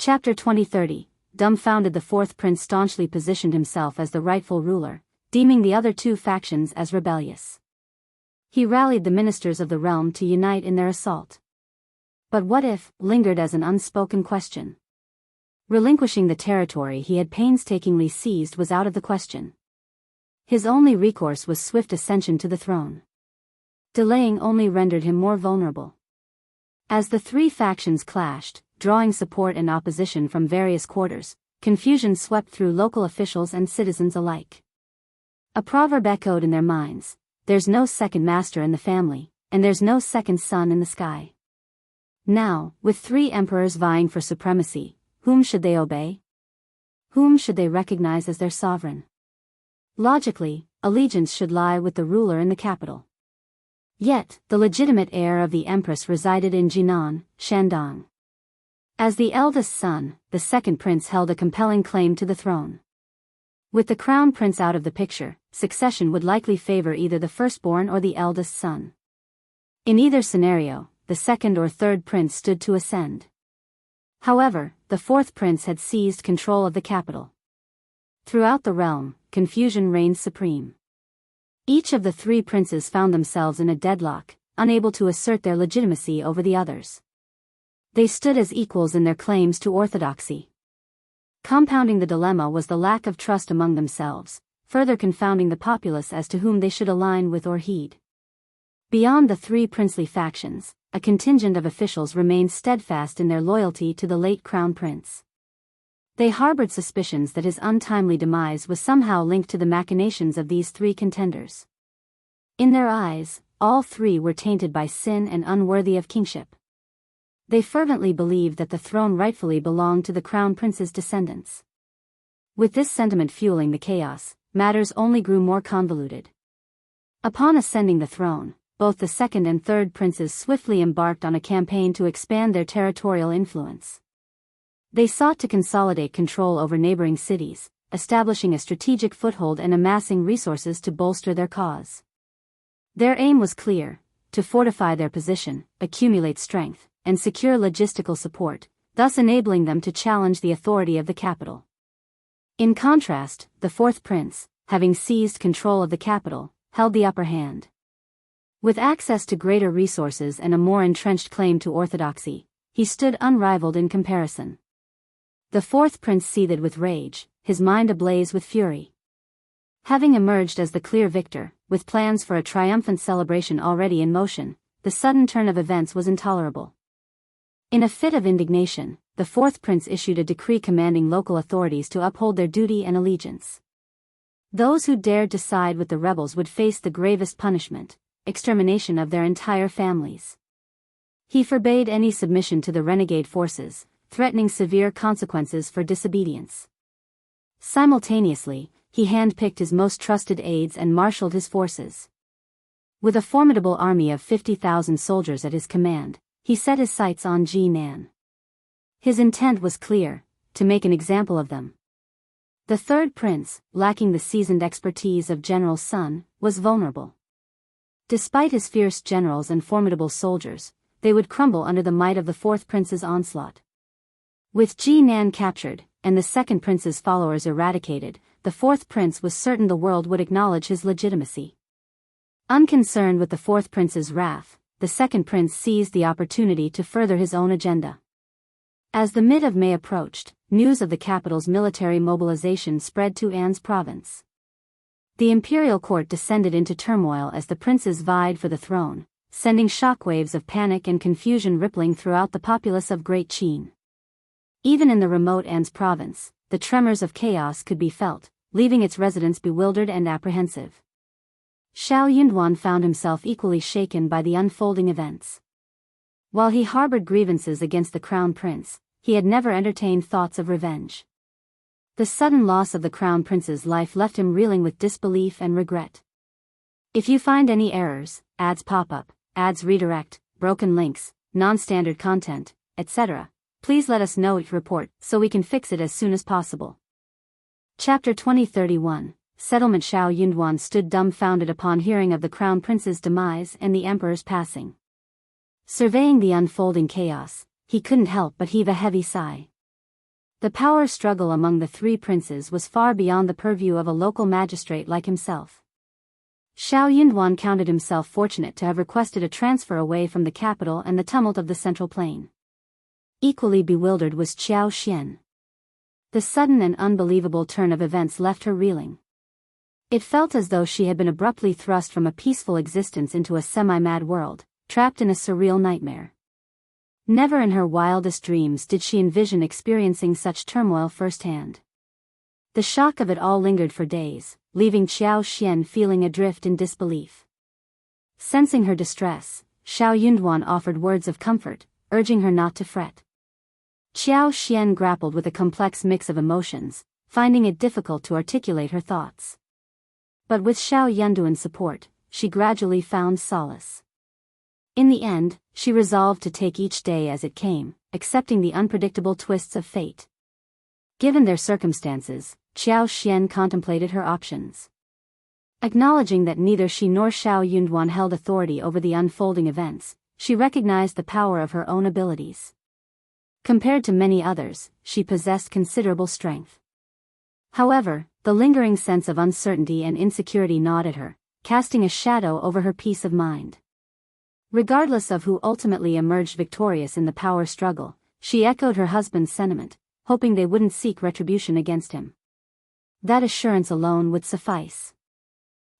Chapter 2030. Dumbfounded. The fourth prince staunchly positioned himself as the rightful ruler, deeming the other two factions as rebellious. He rallied the ministers of the realm to unite in their assault. But what if, lingered as an unspoken question. Relinquishing the territory he had painstakingly seized was out of the question. His only recourse was swift ascension to the throne. Delaying only rendered him more vulnerable. As the three factions clashed, drawing support and opposition from various quarters, confusion swept through local officials and citizens alike. A proverb echoed in their minds: there's no second master in the family, and there's no second sun in the sky. Now, with three emperors vying for supremacy, whom should they obey? Whom should they recognize as their sovereign? Logically, allegiance should lie with the ruler in the capital. Yet, the legitimate heir of the empress resided in Jinan, Shandong. As the eldest son, the second prince held a compelling claim to the throne. With the crown prince out of the picture, succession would likely favor either the firstborn or the eldest son. In either scenario, the second or third prince stood to ascend. However, the fourth prince had seized control of the capital. Throughout the realm, confusion reigned supreme. Each of the three princes found themselves in a deadlock, unable to assert their legitimacy over the others. They stood as equals in their claims to orthodoxy. Compounding the dilemma was the lack of trust among themselves, further confounding the populace as to whom they should align with or heed. Beyond the three princely factions, a contingent of officials remained steadfast in their loyalty to the late crown prince. They harbored suspicions that his untimely demise was somehow linked to the machinations of these three contenders. In their eyes, all three were tainted by sin and unworthy of kingship. They fervently believed that the throne rightfully belonged to the crown prince's descendants. With this sentiment fueling the chaos, matters only grew more convoluted. Upon ascending the throne, both the second and third princes swiftly embarked on a campaign to expand their territorial influence. They sought to consolidate control over neighboring cities, establishing a strategic foothold and amassing resources to bolster their cause. Their aim was clear: to fortify their position, accumulate strength, and secure logistical support, thus enabling them to challenge the authority of the capital. In contrast, the fourth prince, having seized control of the capital, held the upper hand. With access to greater resources and a more entrenched claim to orthodoxy, he stood unrivaled in comparison. The fourth prince seethed with rage, his mind ablaze with fury. Having emerged as the clear victor, with plans for a triumphant celebration already in motion, the sudden turn of events was intolerable. In a fit of indignation, the fourth prince issued a decree commanding local authorities to uphold their duty and allegiance. Those who dared to side with the rebels would face the gravest punishment: extermination of their entire families. He forbade any submission to the renegade forces, threatening severe consequences for disobedience. Simultaneously, he handpicked his most trusted aides and marshaled his forces. With a formidable army of 50,000 soldiers at his command, he set his sights on Jinan. His intent was clear: to make an example of them. The third prince, lacking the seasoned expertise of General Sun, was vulnerable. Despite his fierce generals and formidable soldiers, they would crumble under the might of the fourth prince's onslaught. With Jinan captured, and the second prince's followers eradicated, the fourth prince was certain the world would acknowledge his legitimacy. Unconcerned with the fourth prince's wrath, the second prince seized the opportunity to further his own agenda. As the mid of May approached, news of the capital's military mobilization spread to An's province. The imperial court descended into turmoil as the princes vied for the throne, sending shockwaves of panic and confusion rippling throughout the populace of Great Qin. Even in the remote An's province, the tremors of chaos could be felt, leaving its residents bewildered and apprehensive. Shao Yunduan found himself equally shaken by the unfolding events. While he harbored grievances against the crown prince, he had never entertained thoughts of revenge. The sudden loss of the crown prince's life left him reeling with disbelief and regret. If you find any errors, ads pop up, ads redirect, broken links, non-standard content, etc., please let us know each report so we can fix it as soon as possible. Chapter 2031. Settlement. Shao Yunduan stood dumbfounded upon hearing of the crown prince's demise and the emperor's passing. Surveying the unfolding chaos, he couldn't help but heave a heavy sigh. The power struggle among the three princes was far beyond the purview of a local magistrate like himself. Shao Yunduan counted himself fortunate to have requested a transfer away from the capital and the tumult of the central plain. Equally bewildered was Qiao Xian. The sudden and unbelievable turn of events left her reeling. It felt as though she had been abruptly thrust from a peaceful existence into a semi-mad world, trapped in a surreal nightmare. Never in her wildest dreams did she envision experiencing such turmoil firsthand. The shock of it all lingered for days, leaving Qiao Xian feeling adrift in disbelief. Sensing her distress, Shao Yunduan offered words of comfort, urging her not to fret. Qiao Xian grappled with a complex mix of emotions, finding it difficult to articulate her thoughts. But with Shao Yunduan's support, she gradually found solace. In the end, she resolved to take each day as it came, accepting the unpredictable twists of fate. Given their circumstances, Qiao Xian contemplated her options. Acknowledging that neither she nor Shao Yunduan held authority over the unfolding events, she recognized the power of her own abilities. Compared to many others, she possessed considerable strength. However, the lingering sense of uncertainty and insecurity gnawed at her, casting a shadow over her peace of mind. Regardless of who ultimately emerged victorious in the power struggle, she echoed her husband's sentiment, hoping they wouldn't seek retribution against him. That assurance alone would suffice.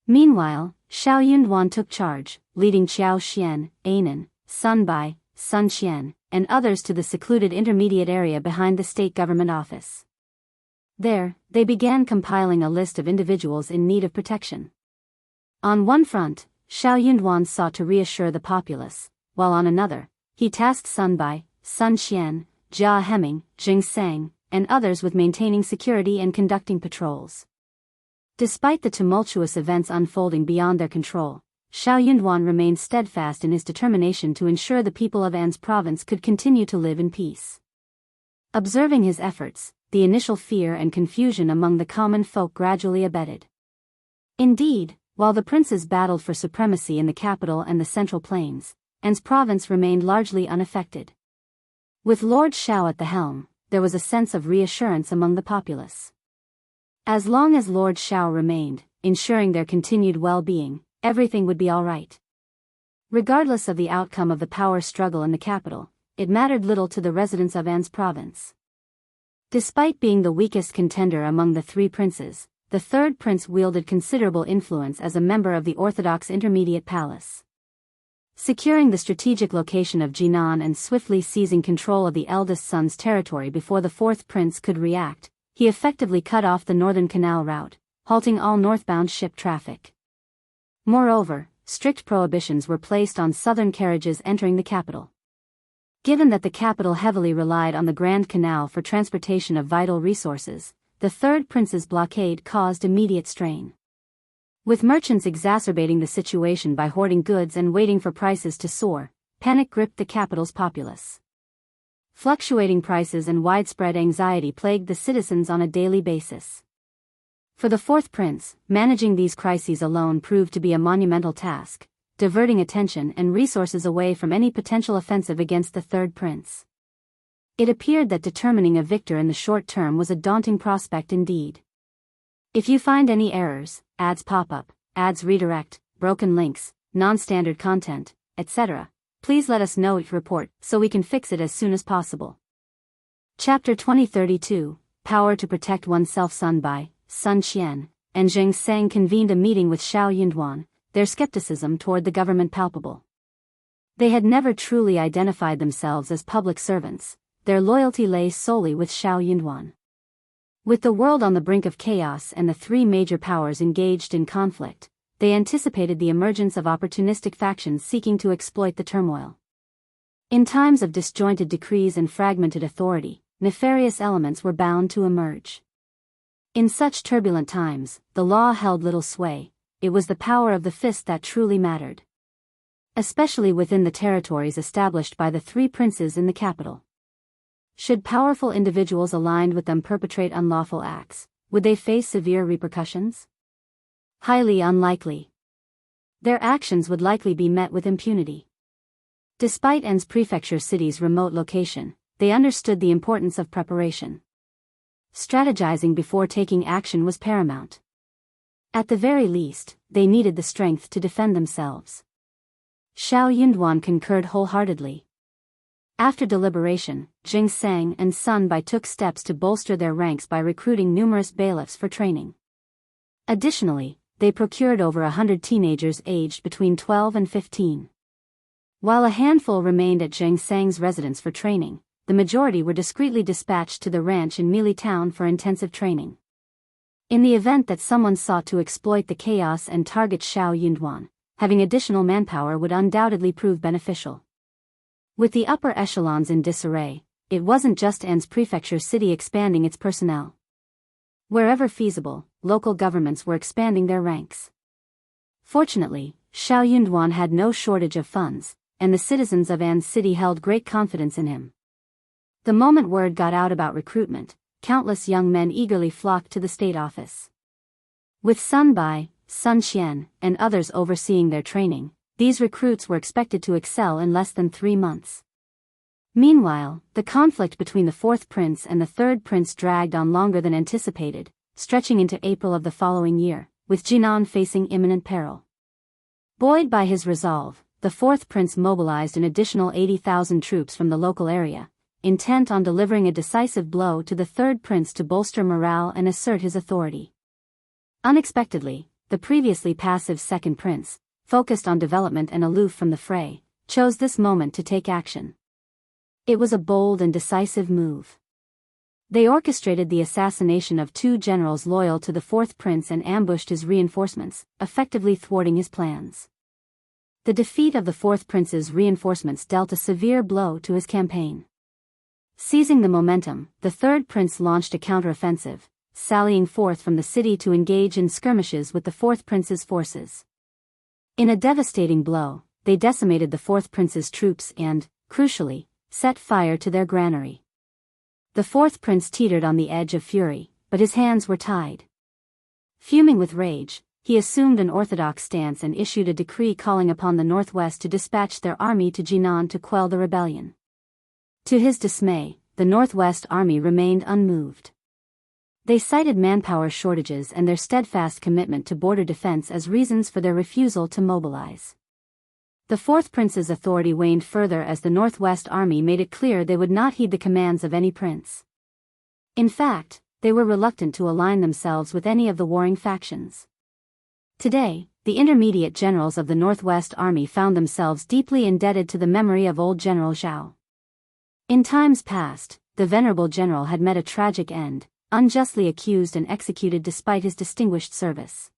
Meanwhile, Shao Yunduan took charge, leading Qiao Xian, Anan, Sun Bai, Sun Qian, and others to the secluded intermediate area behind the state government office. There, they began compiling a list of individuals in need of protection. On one front, Shao Yunduan sought to reassure the populace, while on another, he tasked Sun Bai, Sun Qian, Jia Hemming, Jing Sang, and others with maintaining security and conducting patrols. Despite the tumultuous events unfolding beyond their control, Shao Yunduan remained steadfast in his determination to ensure the people of An's province could continue to live in peace. Observing his efforts, the initial fear and confusion among the common folk gradually abated. Indeed, while the princes battled for supremacy in the capital and the central plains, An's province remained largely unaffected. With Lord Shao at the helm, there was a sense of reassurance among the populace. As long as Lord Shao remained, ensuring their continued well-being, everything would be all right. Regardless of the outcome of the power struggle in the capital, it mattered little to the residents of An's province. Despite being the weakest contender among the three princes, the third prince wielded considerable influence as a member of the Orthodox Intermediate Palace. Securing the strategic location of Jinan and swiftly seizing control of the eldest son's territory before the fourth prince could react, he effectively cut off the northern canal route, halting all northbound ship traffic. Moreover, strict prohibitions were placed on southern carriages entering the capital. Given that the capital heavily relied on the Grand Canal for transportation of vital resources, the third prince's blockade caused immediate strain. With merchants exacerbating the situation by hoarding goods and waiting for prices to soar, panic gripped the capital's populace. Fluctuating prices and widespread anxiety plagued the citizens on a daily basis. For the fourth prince, managing these crises alone proved to be a monumental task, diverting attention and resources away from any potential offensive against the third prince. It appeared that determining a victor in the short term was a daunting prospect indeed. If you find any errors, ads pop up, ads redirect, broken links, non-standard content, etc., please let us know each report so we can fix it as soon as possible. Chapter 2032, Power to Protect Oneself. Sun Bai, Sun Qian, and Jing Sang convened a meeting with Shao Yunduan, their skepticism toward the government palpable. They had never truly identified themselves as public servants, their loyalty lay solely with Shao Yunduan. With the world on the brink of chaos and the three major powers engaged in conflict, they anticipated the emergence of opportunistic factions seeking to exploit the turmoil. In times of disjointed decrees and fragmented authority, nefarious elements were bound to emerge. In such turbulent times, the law held little sway. It was the power of the fist that truly mattered. Especially within the territories established by the three princes in the capital. Should powerful individuals aligned with them perpetrate unlawful acts, would they face severe repercussions? Highly unlikely. Their actions would likely be met with impunity. Despite An's prefecture city's remote location, they understood the importance of preparation. strategizing before taking action was paramount. At the very least, they needed the strength to defend themselves. Shao Yunduan concurred wholeheartedly. After deliberation, Jing Sang and Sun Bai took steps to bolster their ranks by recruiting numerous bailiffs for training. Additionally, they procured over 100 teenagers aged between 12 and 15. While a handful remained at Jing Sang's residence for training, the majority were discreetly dispatched to the ranch in Mealy Town for intensive training. In the event that someone sought to exploit the chaos and target Shao Yunduan, having additional manpower would undoubtedly prove beneficial. With the upper echelons in disarray, it wasn't just An's prefecture city expanding its personnel. Wherever feasible, local governments were expanding their ranks. Fortunately, Shao Yunduan had no shortage of funds, and the citizens of An's city held great confidence in him. The moment word got out about recruitment, countless young men eagerly flocked to the state office. With Sun Bai, Sun Qian, and others overseeing their training, these recruits were expected to excel in less than 3 months. Meanwhile, the conflict between the fourth prince and the third prince dragged on longer than anticipated, stretching into April of the following year, with Jinan facing imminent peril. Buoyed by his resolve, the fourth prince mobilized an additional 80,000 troops from the local area, intent on delivering a decisive blow to the third prince to bolster morale and assert his authority. Unexpectedly, the previously passive second prince, focused on development and aloof from the fray, chose this moment to take action. It was a bold and decisive move. They orchestrated the assassination of 2 generals loyal to the fourth prince and ambushed his reinforcements, effectively thwarting his plans. The defeat of the fourth prince's reinforcements dealt a severe blow to his campaign. Seizing the momentum, the third prince launched a counteroffensive, sallying forth from the city to engage in skirmishes with the fourth prince's forces. In a devastating blow, they decimated the fourth prince's troops and, crucially, set fire to their granary. The fourth prince teetered on the edge of fury, but his hands were tied. Fuming with rage, he assumed an orthodox stance and issued a decree calling upon the Northwest to dispatch their army to Jinan to quell the rebellion. To his dismay, the Northwest army remained unmoved. They cited manpower shortages and their steadfast commitment to border defense as reasons for their refusal to mobilize. The fourth prince's authority waned further as the Northwest army made it clear they would not heed the commands of any prince. In fact, they were reluctant to align themselves with any of the warring factions. Today, the intermediate generals of the Northwest army found themselves deeply indebted to the memory of old General Zhao. In times past, the venerable general had met a tragic end, unjustly accused and executed despite his distinguished service.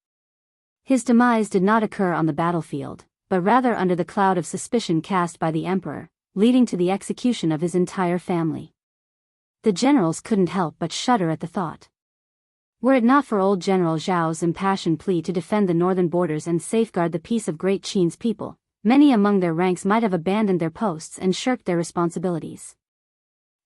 His demise did not occur on the battlefield, but rather under the cloud of suspicion cast by the emperor, leading to the execution of his entire family. The generals couldn't help but shudder at the thought. Were it not for old General Zhao's impassioned plea to defend the northern borders and safeguard the peace of Great Qin's people, many among their ranks might have abandoned their posts and shirked their responsibilities.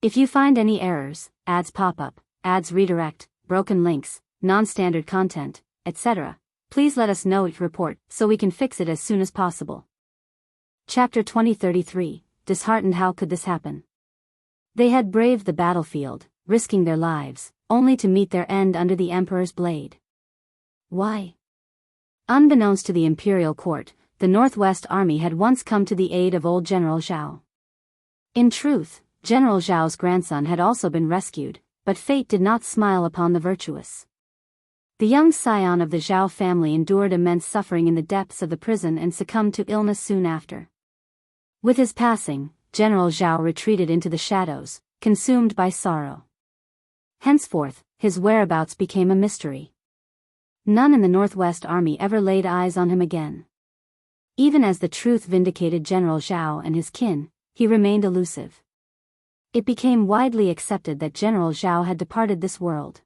If you find any errors, ads pop up, ads redirect, broken links, non-standard content, etc., please let us know each report so we can fix it as soon as possible. Chapter 2033, Disheartened. How could this happen? They had braved the battlefield, risking their lives, only to meet their end under the emperor's blade. Why? Unbeknownst to the imperial court, the Northwest army had once come to the aid of old General Zhao. In truth, General Zhao's grandson had also been rescued, but fate did not smile upon the virtuous. The young scion of the Zhao family endured immense suffering in the depths of the prison and succumbed to illness soon after. With his passing, General Zhao retreated into the shadows, consumed by sorrow. Henceforth, his whereabouts became a mystery. None in the Northwest army ever laid eyes on him again. Even as the truth vindicated General Zhao and his kin, he remained elusive. It became widely accepted that General Zhao had departed this world.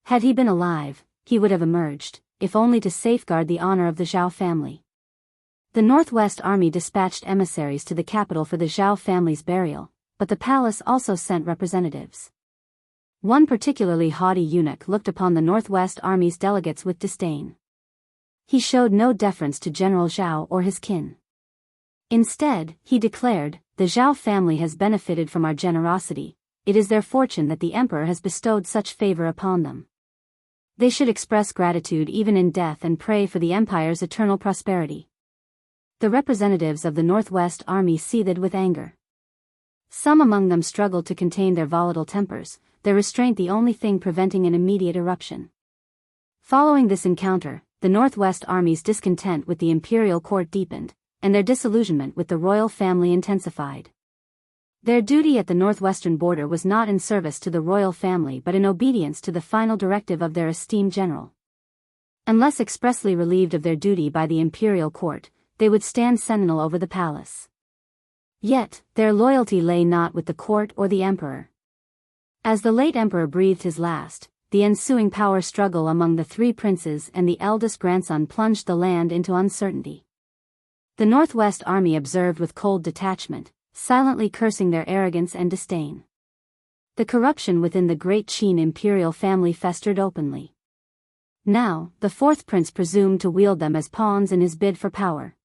Had he been alive, he would have emerged, if only to safeguard the honor of the Zhao family. The Northwest army dispatched emissaries to the capital for the Zhao family's burial, but the palace also sent representatives. One particularly haughty eunuch looked upon the Northwest army's delegates with disdain. He showed no deference to General Zhao or his kin. Instead, he declared, "The Zhao family has benefited from our generosity, it is their fortune that the emperor has bestowed such favor upon them. They should express gratitude even in death and pray for the empire's eternal prosperity. The representatives of the Northwest Army seethed with anger. Some among them struggled to contain their volatile tempers, their restraint the only thing preventing an immediate eruption. Following this encounter, the Northwest Army's discontent with the imperial court deepened, and their disillusionment with the royal family intensified. Their duty at the northwestern border was not in service to the royal family but in obedience to the final directive of their esteemed general. Unless expressly relieved of their duty by the imperial court, they would stand sentinel over the palace. Yet, their loyalty lay not with the court or the emperor. As the late emperor breathed his last, the ensuing power struggle among the three princes and the eldest grandson plunged the land into uncertainty. The Northwest Army observed with cold detachment, silently cursing their arrogance and disdain. The corruption within the great Qin imperial family festered openly. Now, the fourth prince presumed to wield them as pawns in his bid for power.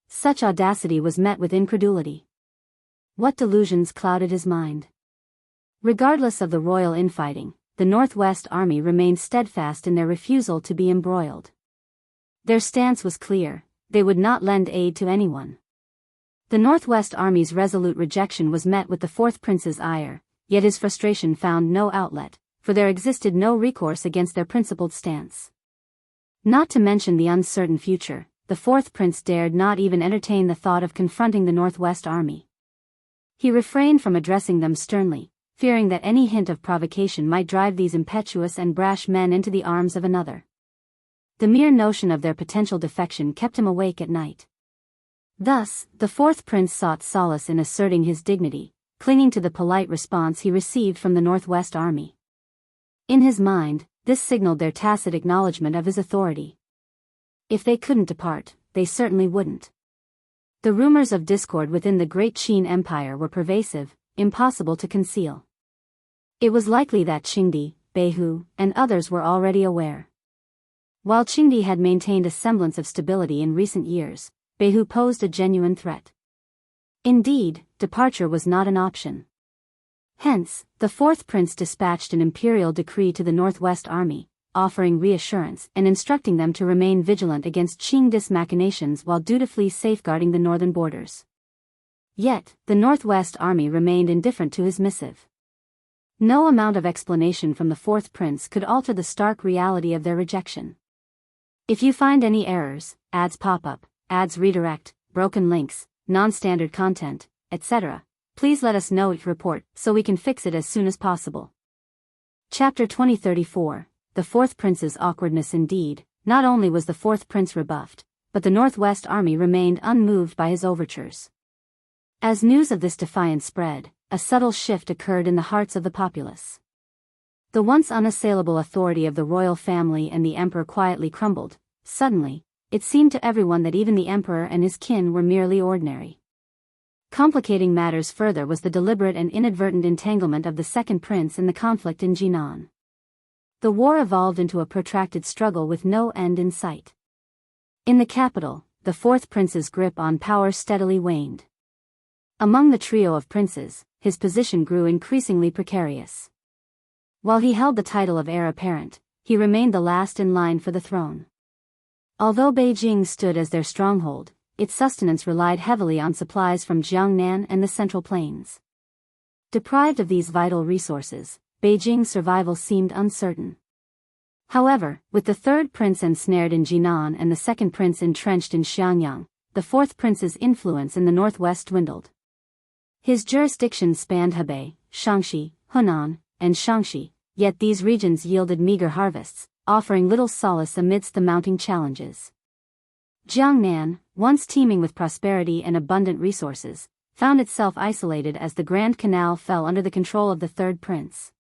Such audacity was met with incredulity. What delusions clouded his mind? Regardless of the royal infighting, the Northwest Army remained steadfast in their refusal to be embroiled. Their stance was clear: they would not lend aid to anyone. The Northwest Army's resolute rejection was met with the fourth prince's ire, yet his frustration found no outlet, for there existed no recourse against their principled stance. Not to mention the uncertain future, the fourth prince dared not even entertain the thought of confronting the Northwest Army. He refrained from addressing them sternly, fearing that any hint of provocation might drive these impetuous and brash men into the arms of another. The mere notion of their potential defection kept him awake at night. Thus, the fourth prince sought solace in asserting his dignity, clinging to the polite response he received from the Northwest Army. In his mind, this signaled their tacit acknowledgement of his authority. If they couldn't depart, they certainly wouldn't. The rumors of discord within the great Qin Empire were pervasive, impossible to conceal. It was likely that Qingdi, Beihu, and others were already aware. While Qingdi had maintained a semblance of stability in recent years, Beihu posed a genuine threat. Indeed, departure was not an option. Hence, the fourth prince dispatched an imperial decree to the Northwest Army, offering reassurance and instructing them to remain vigilant against Qingdi's machinations while dutifully safeguarding the northern borders. Yet, the Northwest Army remained indifferent to his missive. No amount of explanation from the fourth prince could alter the stark reality of their rejection. If you find any errors, ads pop up, ads redirect, broken links, non-standard content, etc., please let us know each report so we can fix it as soon as possible. Chapter 2034, The Fourth Prince's Awkwardness. Indeed, not only was the fourth prince rebuffed, but the Northwest Army remained unmoved by his overtures. As news of this defiance spread, a subtle shift occurred in the hearts of the populace. The once unassailable authority of the royal family and the emperor quietly crumbled. Suddenly, it seemed to everyone that even the emperor and his kin were merely ordinary. Complicating matters further was the deliberate and inadvertent entanglement of the second prince in the conflict in Jinan. The war evolved into a protracted struggle with no end in sight. In the capital, the fourth prince's grip on power steadily waned. Among the trio of princes, his position grew increasingly precarious. While he held the title of heir apparent, he remained the last in line for the throne. Although Beijing stood as their stronghold, its sustenance relied heavily on supplies from Jiangnan and the Central Plains. Deprived of these vital resources, Beijing's survival seemed uncertain. However, with the third prince ensnared in Jinan and the second prince entrenched in Xiangyang, the fourth prince's influence in the northwest dwindled. His jurisdiction spanned Hebei, Shaanxi, Hunan, and Shaanxi, yet these regions yielded meager harvests, offering little solace amidst the mounting challenges. Jiangnan, once teeming with prosperity and abundant resources, found itself isolated as the Grand Canal fell under the control of the third prince.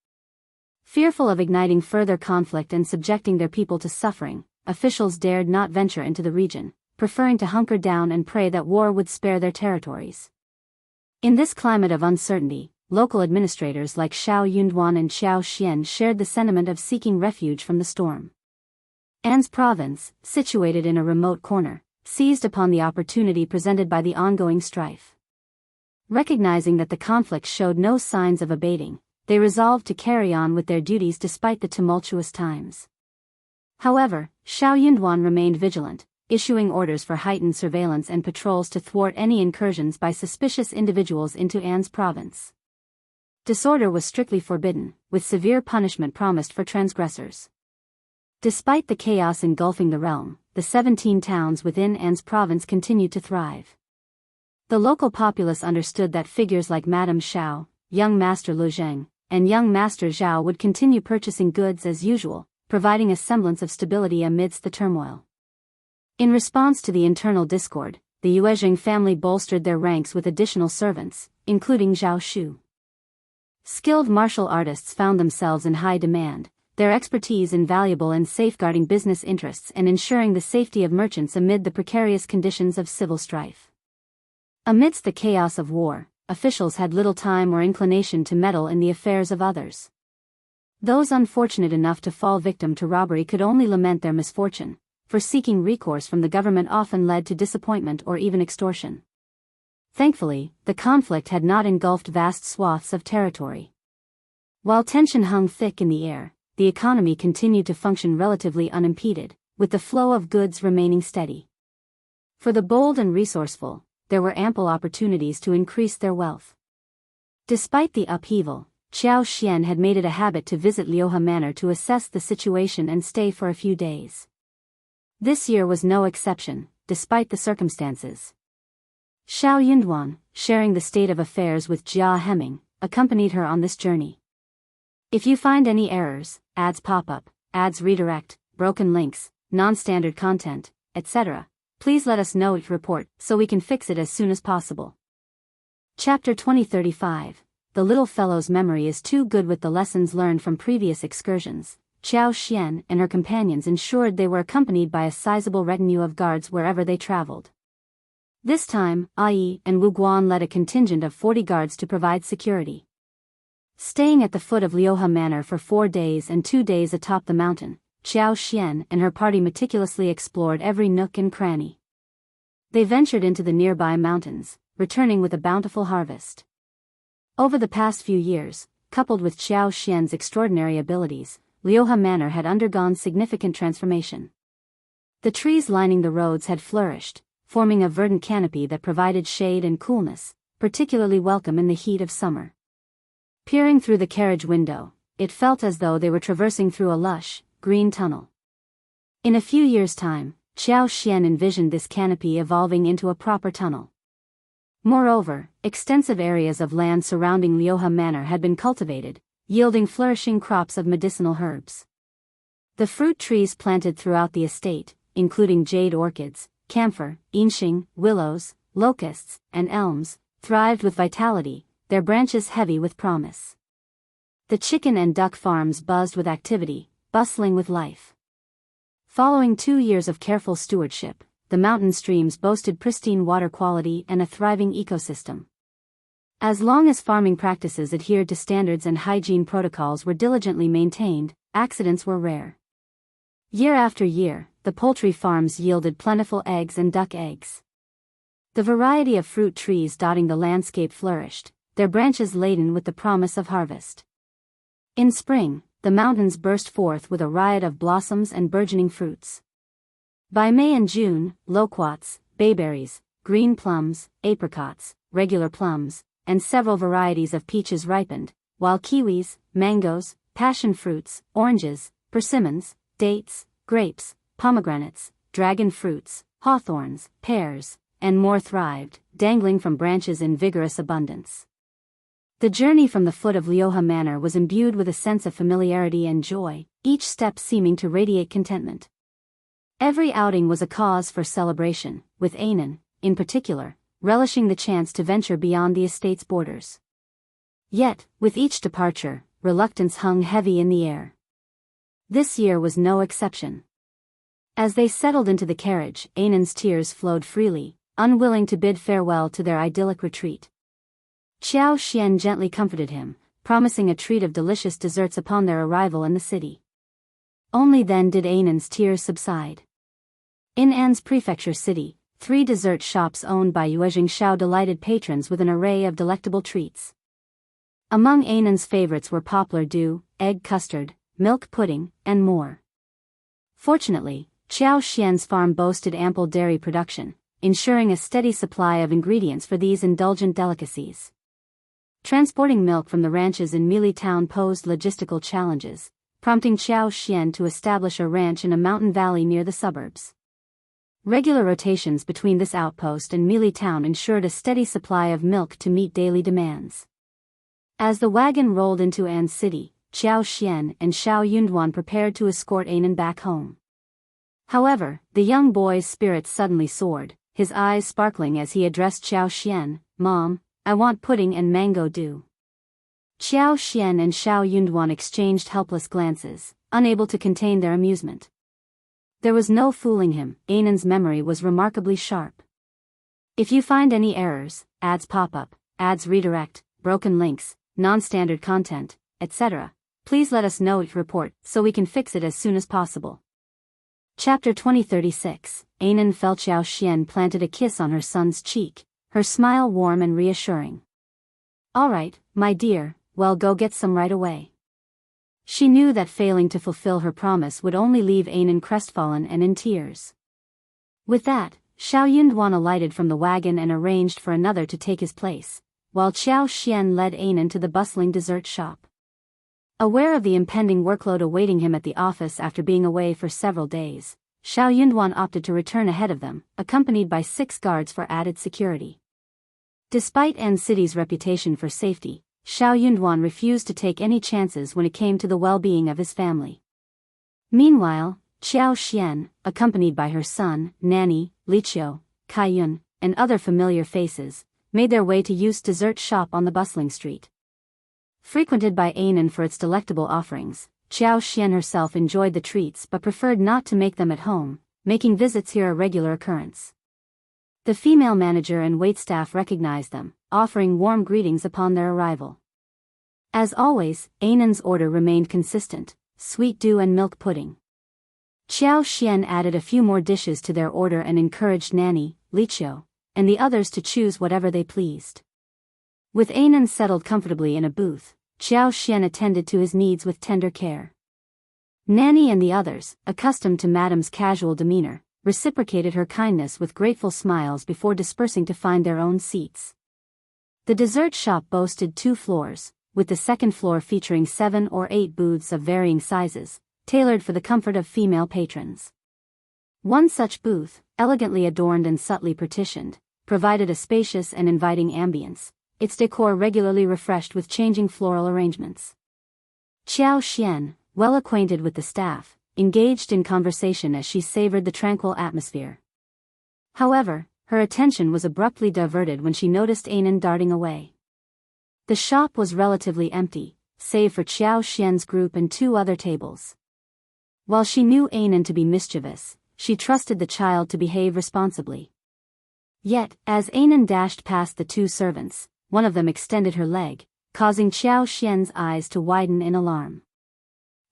Fearful of igniting further conflict and subjecting their people to suffering, officials dared not venture into the region, preferring to hunker down and pray that war would spare their territories. In this climate of uncertainty, local administrators like Shao Yunduan and Qiao Xian shared the sentiment of seeking refuge from the storm. An's province, situated in a remote corner, seized upon the opportunity presented by the ongoing strife. Recognizing that the conflict showed no signs of abating, they resolved to carry on with their duties despite the tumultuous times. However, Shao Yunduan remained vigilant, issuing orders for heightened surveillance and patrols to thwart any incursions by suspicious individuals into An's province. Disorder was strictly forbidden, with severe punishment promised for transgressors. Despite the chaos engulfing the realm, the 17 towns within An's province continued to thrive. The local populace understood that figures like Madame Shao, young Master Lu Zheng, and young Master Zhao would continue purchasing goods as usual, providing a semblance of stability amidst the turmoil. In response to the internal discord, the Yuezheng family bolstered their ranks with additional servants, including Zhao Shu. Skilled martial artists found themselves in high demand, their expertise invaluable in safeguarding business interests and ensuring the safety of merchants amid the precarious conditions of civil strife. Amidst the chaos of war, officials had little time or inclination to meddle in the affairs of others. Those unfortunate enough to fall victim to robbery could only lament their misfortune, for seeking recourse from the government often led to disappointment or even extortion. Thankfully, the conflict had not engulfed vast swaths of territory. While tension hung thick in the air, the economy continued to function relatively unimpeded, with the flow of goods remaining steady. For the bold and resourceful, there were ample opportunities to increase their wealth. Despite the upheaval, Qiao Xian had made it a habit to visit Liuhe Manor to assess the situation and stay for a few days. This year was no exception, despite the circumstances. Shao Yunduan, sharing the state of affairs with Jia Hemming, accompanied her on this journey. If you find any errors, ads pop up, ads redirect, broken links, non-standard content, etc., please let us know it report so we can fix it as soon as possible. Chapter 2035. The little fellow's memory is too good. With the lessons learned from previous excursions, Qiao Xian and her companions ensured they were accompanied by a sizable retinue of guards wherever they traveled. This time, Ai and Wu Guan led a contingent of 40 guards to provide security. Staying at the foot of Liuhe Manor for 4 days and 2 days atop the mountain, Qiao Xian and her party meticulously explored every nook and cranny. They ventured into the nearby mountains, returning with a bountiful harvest. Over the past few years, coupled with Qiao Xian's extraordinary abilities, Liuhe Manor had undergone significant transformation. The trees lining the roads had flourished, forming a verdant canopy that provided shade and coolness, particularly welcome in the heat of summer. Peering through the carriage window, it felt as though they were traversing through a lush, green tunnel. In a few years' time, Qiao Xian envisioned this canopy evolving into a proper tunnel. Moreover, extensive areas of land surrounding Liuhe Manor had been cultivated, yielding flourishing crops of medicinal herbs. The fruit trees planted throughout the estate, including jade orchids, camphor, inxing, willows, locusts, and elms, thrived with vitality, their branches heavy with promise. The chicken and duck farms buzzed with activity, bustling with life. Following 2 years of careful stewardship, the mountain streams boasted pristine water quality and a thriving ecosystem. As long as farming practices adhered to standards and hygiene protocols were diligently maintained, accidents were rare. Year after year, the poultry farms yielded plentiful eggs and duck eggs. The variety of fruit trees dotting the landscape flourished, their branches laden with the promise of harvest. In spring, the mountains burst forth with a riot of blossoms and burgeoning fruits. By May and June, loquats, bayberries, green plums, apricots, regular plums, and several varieties of peaches ripened, while kiwis, mangoes, passion fruits, oranges, persimmons, dates, grapes, pomegranates, dragon fruits, hawthorns, pears, and more thrived, dangling from branches in vigorous abundance. The journey from the foot of Liuhe Manor was imbued with a sense of familiarity and joy, each step seeming to radiate contentment. Every outing was a cause for celebration, with Anan, in particular, relishing the chance to venture beyond the estate's borders. Yet, with each departure, reluctance hung heavy in the air. This year was no exception. As they settled into the carriage, Anan's tears flowed freely, unwilling to bid farewell to their idyllic retreat. Qiao Xian gently comforted him, promising a treat of delicious desserts upon their arrival in the city. Only then did Anan's tears subside. In An's prefecture city, 3 dessert shops owned by Yuezhing Shao delighted patrons with an array of delectable treats. Among Anan's favorites were poplar dew, egg custard, milk pudding, and more. Fortunately, Qiao Xian's farm boasted ample dairy production, ensuring a steady supply of ingredients for these indulgent delicacies. Transporting milk from the ranches in Mili Town posed logistical challenges, prompting Qiao Xian to establish a ranch in a mountain valley near the suburbs. Regular rotations between this outpost and Mili Town ensured a steady supply of milk to meet daily demands. As the wagon rolled into An City, Qiao Xian and Shao Yunduan prepared to escort Anan back home. However, the young boy's spirits suddenly soared, his eyes sparkling as he addressed Qiao Xian, "Mom, I want pudding and mango dew." Qiao Xian and Shao Yunduan exchanged helpless glances, unable to contain their amusement. There was no fooling him, Anan's memory was remarkably sharp. If you find any errors, ads pop up, ads redirect, broken links, non-standard content, etc., please let us know each report so we can fix it as soon as possible. Chapter 2036, Anan felt Qiao Xian planted a kiss on her son's cheek, her smile warm and reassuring. "All right, my dear, well, go get some right away." She knew that failing to fulfill her promise would only leave Anan crestfallen and in tears. With that, Shao Yunduan alighted from the wagon and arranged for another to take his place, while Qiao Xian led Anan to the bustling dessert shop. Aware of the impending workload awaiting him at the office after being away for several days, Shao Yunduan opted to return ahead of them, accompanied by 6 guards for added security. Despite An City's reputation for safety, Shao Yunduan refused to take any chances when it came to the well-being of his family. Meanwhile, Qiao Xian, accompanied by her son, nanny, Qiao, Kaiyun, and other familiar faces, made their way to Yu's dessert shop on the bustling street. Frequented by Anan for its delectable offerings, Qiao Xian herself enjoyed the treats but preferred not to make them at home, making visits here a regular occurrence. The female manager and waitstaff recognized them, offering warm greetings upon their arrival. As always, Anan's order remained consistent: sweet dew and milk pudding. Qiao Xian added a few more dishes to their order and encouraged nanny, Qiao, and the others to choose whatever they pleased. With Anan settled comfortably in a booth, Qiao Xian attended to his needs with tender care. Nanny and the others, accustomed to Madame's casual demeanor, reciprocated her kindness with grateful smiles before dispersing to find their own seats. The dessert shop boasted 2 floors, with the second floor featuring 7 or 8 booths of varying sizes, tailored for the comfort of female patrons. One such booth, elegantly adorned and subtly partitioned, provided a spacious and inviting ambience, its decor regularly refreshed with changing floral arrangements. Qiao Xian, well acquainted with the staff, engaged in conversation as she savored the tranquil atmosphere. However, her attention was abruptly diverted when she noticed Anan darting away. The shop was relatively empty, save for Qiao Xian's group and 2 other tables. While she knew Anan to be mischievous, she trusted the child to behave responsibly. Yet, as Anan dashed past the 2 servants, one of them extended her leg, causing Qiao Xian's eyes to widen in alarm.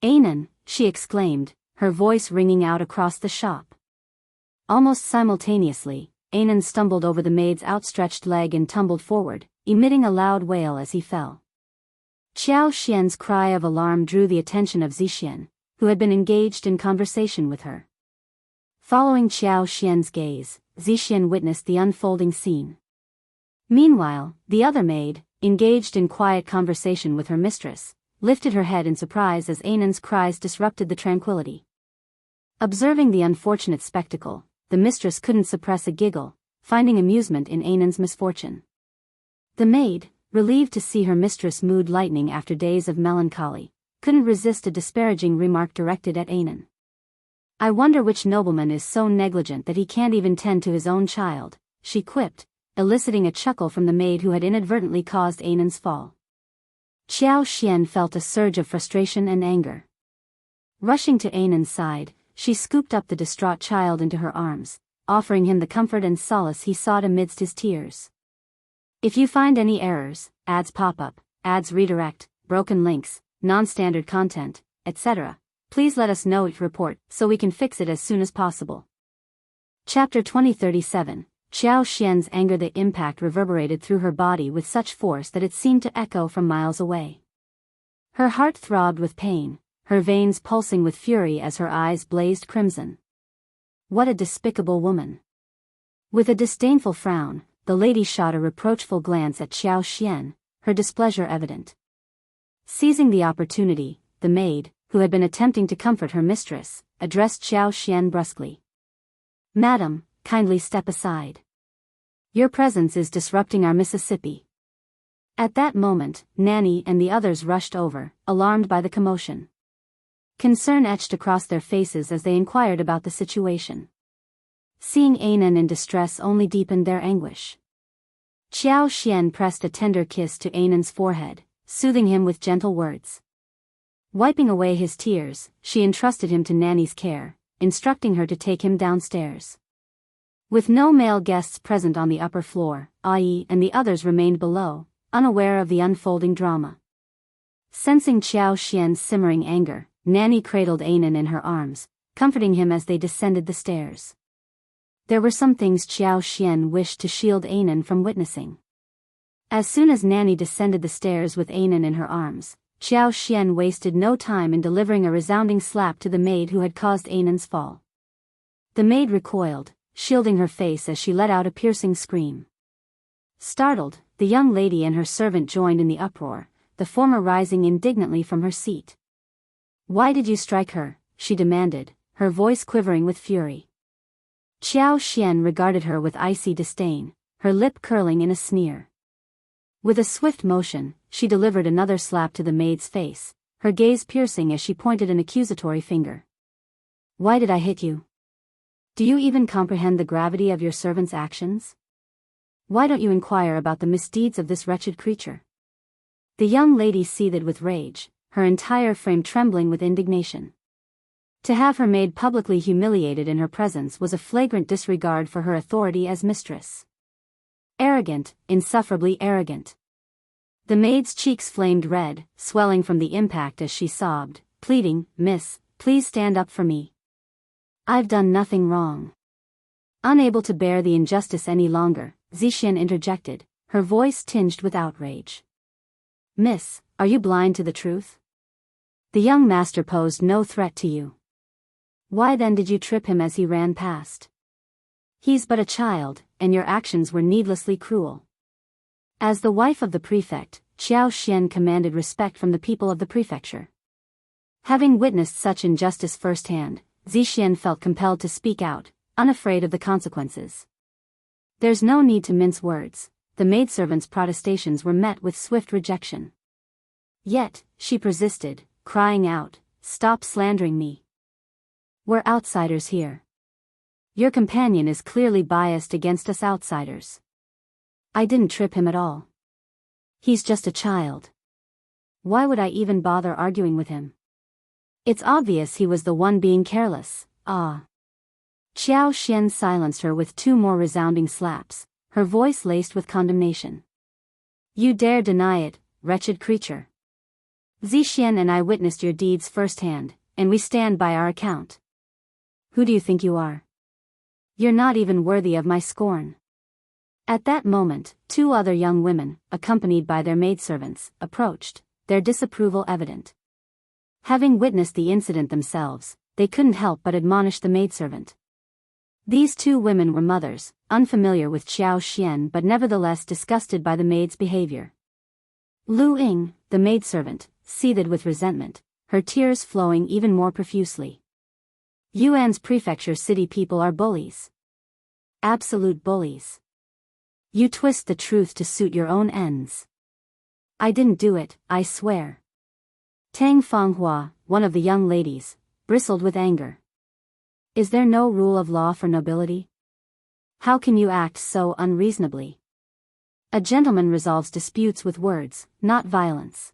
"Anan," she exclaimed, her voice ringing out across the shop. Almost simultaneously, Anan stumbled over the maid's outstretched leg and tumbled forward, emitting a loud wail as he fell. Qiao Xian's cry of alarm drew the attention of Zixian, who had been engaged in conversation with her. Following Qiao Xian's gaze, Zixian witnessed the unfolding scene. Meanwhile, the other maid, engaged in quiet conversation with her mistress, lifted her head in surprise as Anan's cries disrupted the tranquility. Observing the unfortunate spectacle, the mistress couldn't suppress a giggle, finding amusement in Anan's misfortune. The maid, relieved to see her mistress' mood lightening after days of melancholy, couldn't resist a disparaging remark directed at Anan. "I wonder which nobleman is so negligent that he can't even tend to his own child," she quipped, eliciting a chuckle from the maid who had inadvertently caused Anan's fall. Qiao Xian felt a surge of frustration and anger. Rushing to Anan's side, she scooped up the distraught child into her arms, offering him the comfort and solace he sought amidst his tears. "If you find any errors, ads pop up, ads redirect, broken links, non-standard content, etc., please let us know each report so we can fix it as soon as possible." Chapter 2037. Qiao Xian's anger. The impact reverberated through her body with such force that it seemed to echo from miles away. Her heart throbbed with pain, her veins pulsing with fury as her eyes blazed crimson. What a despicable woman! With a disdainful frown, the lady shot a reproachful glance at Qiao Xian, her displeasure evident. Seizing the opportunity, the maid, who had been attempting to comfort her mistress, addressed Qiao Xian brusquely. "Madam, kindly step aside. Your presence is disrupting our Mississippi." At that moment, Nanny and the others rushed over, alarmed by the commotion. Concern etched across their faces as they inquired about the situation. Seeing Anan in distress only deepened their anguish. Qiao Xian pressed a tender kiss to Anan's forehead, soothing him with gentle words. Wiping away his tears, she entrusted him to Nanny's care, instructing her to take him downstairs. With no male guests present on the upper floor, Ai and the others remained below, unaware of the unfolding drama. Sensing Qiao Xian's simmering anger, Nanny cradled Anan in her arms, comforting him as they descended the stairs. There were some things Qiao Xian wished to shield Anan from witnessing. As soon as Nanny descended the stairs with Anan in her arms, Qiao Xian wasted no time in delivering a resounding slap to the maid who had caused Anan's fall. The maid recoiled, shielding her face as she let out a piercing scream. Startled, the young lady and her servant joined in the uproar, the former rising indignantly from her seat. "Why did you strike her?" she demanded, her voice quivering with fury. Qiao Xian regarded her with icy disdain, her lip curling in a sneer. With a swift motion, she delivered another slap to the maid's face, her gaze piercing as she pointed an accusatory finger. "Why did I hit you? Do you even comprehend the gravity of your servant's actions? Why don't you inquire about the misdeeds of this wretched creature?" The young lady seethed with rage, her entire frame trembling with indignation. To have her maid publicly humiliated in her presence was a flagrant disregard for her authority as mistress. Arrogant, insufferably arrogant. The maid's cheeks flamed red, swelling from the impact as she sobbed, pleading, "Miss, please stand up for me. I've done nothing wrong." Unable to bear the injustice any longer, Zixian interjected, her voice tinged with outrage. "Miss, are you blind to the truth? The young master posed no threat to you. Why then did you trip him as he ran past? He's but a child, and your actions were needlessly cruel." As the wife of the prefect, Qiao Xian commanded respect from the people of the prefecture. Having witnessed such injustice firsthand, Zixian felt compelled to speak out, unafraid of the consequences. There's no need to mince words. The maidservant's protestations were met with swift rejection. Yet, she persisted, crying out, "Stop slandering me. We're outsiders here. Your companion is clearly biased against us outsiders. I didn't trip him at all. He's just a child. Why would I even bother arguing with him? It's obvious he was the one being careless." "Ah." Qiao Xian silenced her with two more resounding slaps, her voice laced with condemnation. "You dare deny it, wretched creature. Zixian and I witnessed your deeds firsthand, and we stand by our account. Who do you think you are? You're not even worthy of my scorn." At that moment, two other young women, accompanied by their maidservants, approached, their disapproval evident. Having witnessed the incident themselves, they couldn't help but admonish the maidservant. These two women were mothers, unfamiliar with Qiao Xian but nevertheless disgusted by the maid's behavior. Lu Ying, the maidservant, seethed with resentment, her tears flowing even more profusely. "Yuan's prefecture city people are bullies. Absolute bullies. You twist the truth to suit your own ends. I didn't do it, I swear." Tang Fanghua, one of the young ladies, bristled with anger. "Is there no rule of law for nobility? How can you act so unreasonably? A gentleman resolves disputes with words, not violence.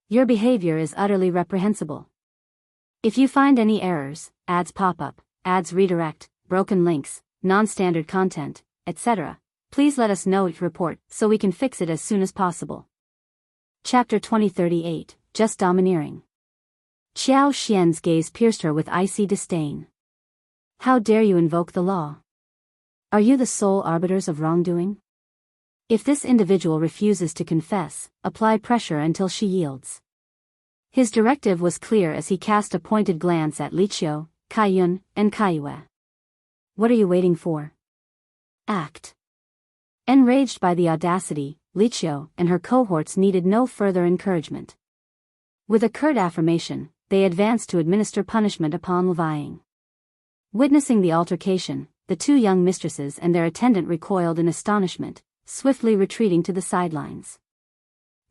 Your behavior is utterly reprehensible. If you find any errors, ads pop up, ads redirect, broken links, non-standard content, etc., please let us know each report so we can fix it as soon as possible." Chapter 2038, Just Domineering. Qiao Xian's gaze pierced her with icy disdain. How dare you invoke the law? Are you the sole arbiters of wrongdoing? If this individual refuses to confess, apply pressure until she yields. His directive was clear as he cast a pointed glance at Qiao, Kaiyun, and Kaiyue. What are you waiting for? Act. Enraged by the audacity, Qiao and her cohorts needed no further encouragement. With a curt affirmation, they advanced to administer punishment upon Levying. Witnessing the altercation, the two young mistresses and their attendant recoiled in astonishment, swiftly retreating to the sidelines.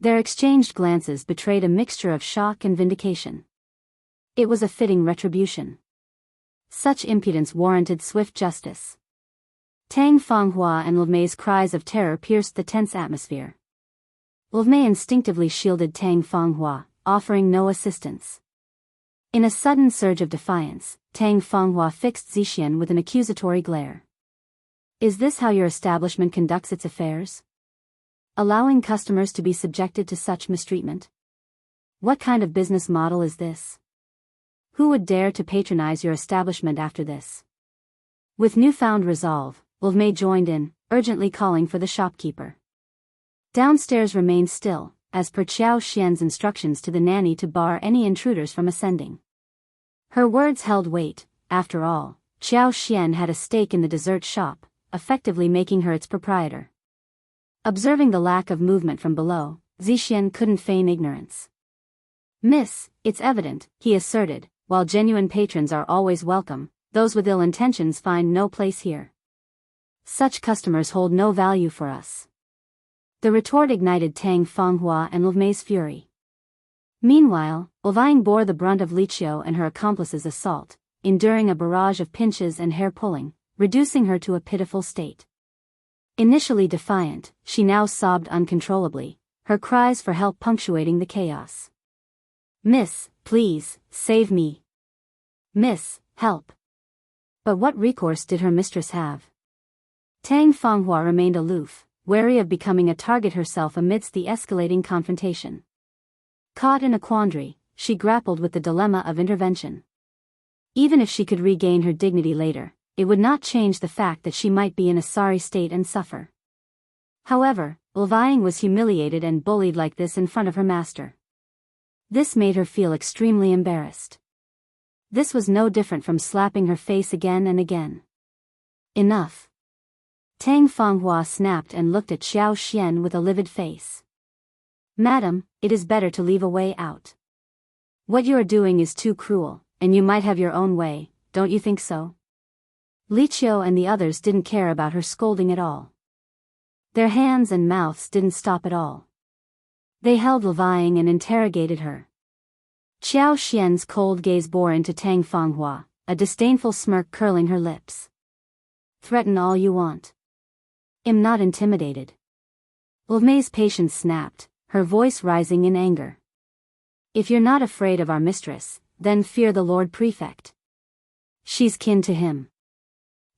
Their exchanged glances betrayed a mixture of shock and vindication. It was a fitting retribution. Such impudence warranted swift justice. Tang, Fanghua and Levmay's cries of terror pierced the tense atmosphere. Levmay instinctively shielded Tang Fanghua, offering no assistance. In a sudden surge of defiance, Tang Fanghua fixed Zixian with an accusatory glare. Is this how your establishment conducts its affairs? Allowing customers to be subjected to such mistreatment? What kind of business model is this? Who would dare to patronize your establishment after this? With newfound resolve, Levmay joined in, urgently calling for the shopkeeper. Downstairs remained still, as per Qiao Xian's instructions to the nanny to bar any intruders from ascending. Her words held weight. After all, Qiao Xian had a stake in the dessert shop, effectively making her its proprietor. Observing the lack of movement from below, Zixian couldn't feign ignorance. Miss, it's evident, he asserted, while genuine patrons are always welcome, those with ill intentions find no place here. Such customers hold no value for us. The retort ignited Tang Fanghua and Levmay's fury. Meanwhile, Levying bore the brunt of Qiao and her accomplices' assault, enduring a barrage of pinches and hair-pulling, reducing her to a pitiful state. Initially defiant, she now sobbed uncontrollably, her cries for help punctuating the chaos. Miss, please, save me. Miss, help. But what recourse did her mistress have? Tang Fanghua remained aloof, wary of becoming a target herself amidst the escalating confrontation. Caught in a quandary, she grappled with the dilemma of intervention. Even if she could regain her dignity later, it would not change the fact that she might be in a sorry state and suffer. However, Levying was humiliated and bullied like this in front of her master. This made her feel extremely embarrassed. This was no different from slapping her face again and again. Enough. Tang Fanghua snapped and looked at Qiao Xian with a livid face. Madam, it is better to leave a way out. What you are doing is too cruel, and you might have your own way, don't you think so? Qiao and the others didn't care about her scolding at all. Their hands and mouths didn't stop at all. They held Levying and interrogated her. Qiao Xian's cold gaze bore into Tang Fanghua, a disdainful smirk curling her lips. Threaten all you want. I'm not intimidated. Levmay's patience snapped, her voice rising in anger. If you're not afraid of our mistress, then fear the Lord Prefect. She's kin to him.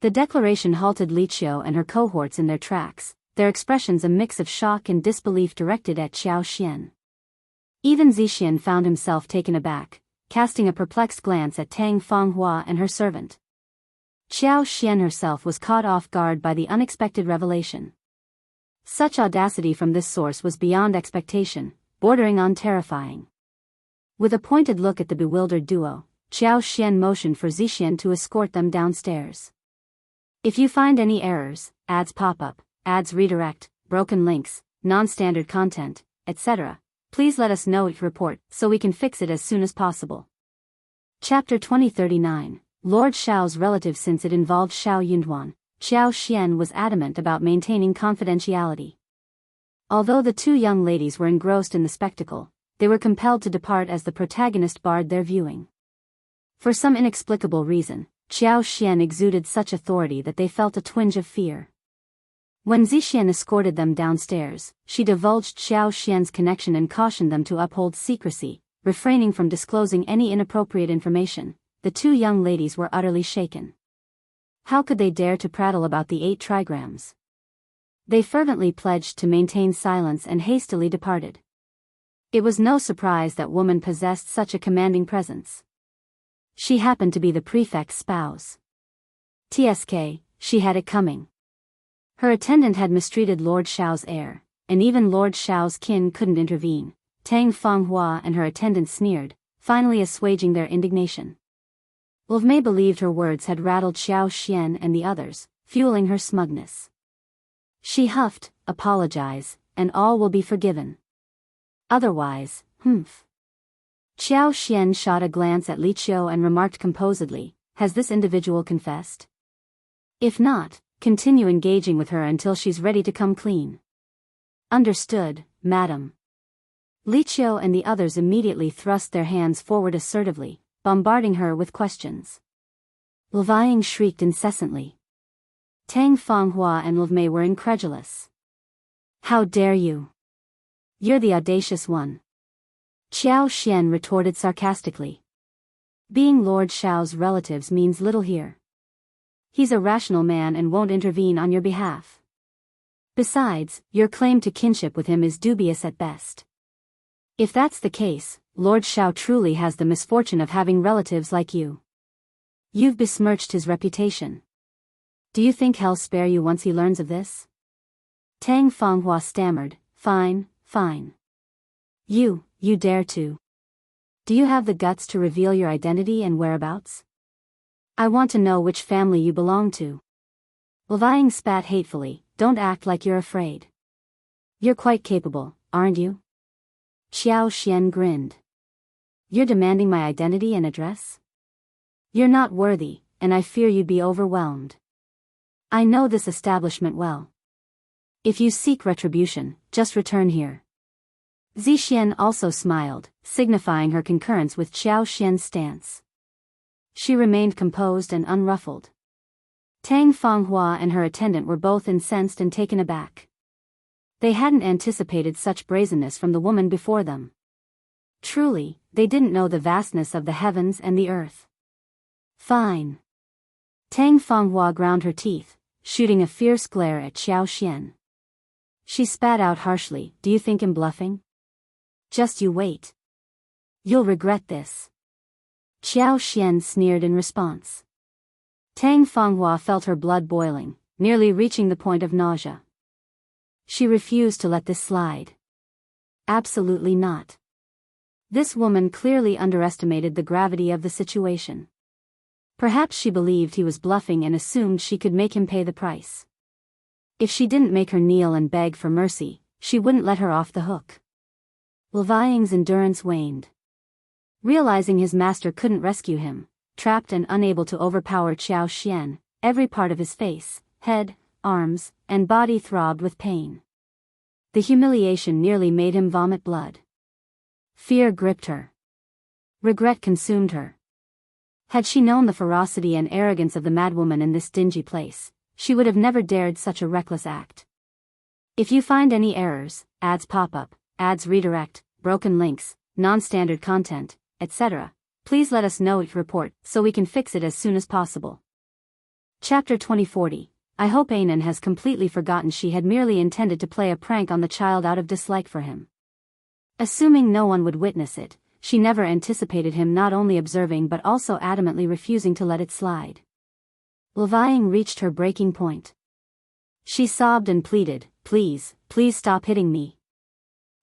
The declaration halted Qiao and her cohorts in their tracks, their expressions a mix of shock and disbelief directed at Qiao Xian. Even Zixian found himself taken aback, casting a perplexed glance at Tang Fanghua and her servant. Qiao Xian herself was caught off guard by the unexpected revelation. Such audacity from this source was beyond expectation, bordering on terrifying. With a pointed look at the bewildered duo, Qiao Xian motioned for Zixian to escort them downstairs. If you find any errors, ads pop up, ads redirect, broken links, non-standard content, etc., please let us know each report so we can fix it as soon as possible. Chapter 2039, Lord Shao's relative. Since it involved Shao Yunduan, Qiao Xian was adamant about maintaining confidentiality. Although the two young ladies were engrossed in the spectacle, they were compelled to depart as the protagonist barred their viewing. For some inexplicable reason, Qiao Xian exuded such authority that they felt a twinge of fear. When Zixian escorted them downstairs, she divulged Qiao Xian's connection and cautioned them to uphold secrecy, refraining from disclosing any inappropriate information. The two young ladies were utterly shaken. How could they dare to prattle about the 8 trigrams? They fervently pledged to maintain silence and hastily departed. It was no surprise that woman possessed such a commanding presence. She happened to be the prefect's spouse. TSK, she had it coming. Her attendant had mistreated Lord Shao's heir, and even Lord Shao's kin couldn't intervene. Tang Fanghua and her attendant sneered, finally assuaging their indignation. May believed her words had rattled Xiao Xian and the others, fueling her smugness. She huffed, apologize, and all will be forgiven. Otherwise, humph. Xiao Xian shot a glance at Qiao and remarked composedly, has this individual confessed? If not, continue engaging with her until she's ready to come clean. Understood, madam. Qiao and the others immediately thrust their hands forward assertively, bombarding her with questions. Levying shrieked incessantly. Tang Fanghua and Mei were incredulous. How dare you? You're the audacious one. Xiao Xian retorted sarcastically. Being Lord Shao's relatives means little here. He's a rational man and won't intervene on your behalf. Besides, your claim to kinship with him is dubious at best. If that's the case, Lord Shao truly has the misfortune of having relatives like you. You've besmirched his reputation. Do you think he'll spare you once he learns of this? Tang Fanghua stammered, fine. You dare to. Do you have the guts to reveal your identity and whereabouts? I want to know which family you belong to. Levying spat hatefully, don't act like you're afraid. You're quite capable, aren't you? Xiao Xian grinned. You're demanding my identity and address? You're not worthy, and I fear you'd be overwhelmed. I know this establishment well. If you seek retribution, just return here. Zixian also smiled, signifying her concurrence with Xiao Xian's stance. She remained composed and unruffled. Tang Fanghua and her attendant were both incensed and taken aback. They hadn't anticipated such brazenness from the woman before them. Truly, they didn't know the vastness of the heavens and the earth. Fine. Tang Fanghua ground her teeth, shooting a fierce glare at Xiao Xian. She spat out harshly, do you think I'm bluffing? Just you wait. You'll regret this. Xiao Xian sneered in response. Tang Fanghua felt her blood boiling, nearly reaching the point of nausea. She refused to let this slide. Absolutely not. This woman clearly underestimated the gravity of the situation. Perhaps she believed he was bluffing and assumed she could make him pay the price. If she didn't make her kneel and beg for mercy, she wouldn't let her off the hook. Levying's endurance waned. Realizing his master couldn't rescue him, trapped and unable to overpower Xiao Xian, every part of his face, head, arms, and body throbbed with pain. The humiliation nearly made him vomit blood. Fear gripped her. Regret consumed her. Had she known the ferocity and arrogance of the madwoman in this dingy place, she would have never dared such a reckless act. If you find any errors, ads pop up, ads redirect, broken links, non-standard content, etc., please let us know your report so we can fix it as soon as possible. Chapter 2040. I hope Anan has completely forgotten she had merely intended to play a prank on the child out of dislike for him. Assuming no one would witness it, she never anticipated him not only observing but also adamantly refusing to let it slide. Levying reached her breaking point. She sobbed and pleaded, please stop hitting me.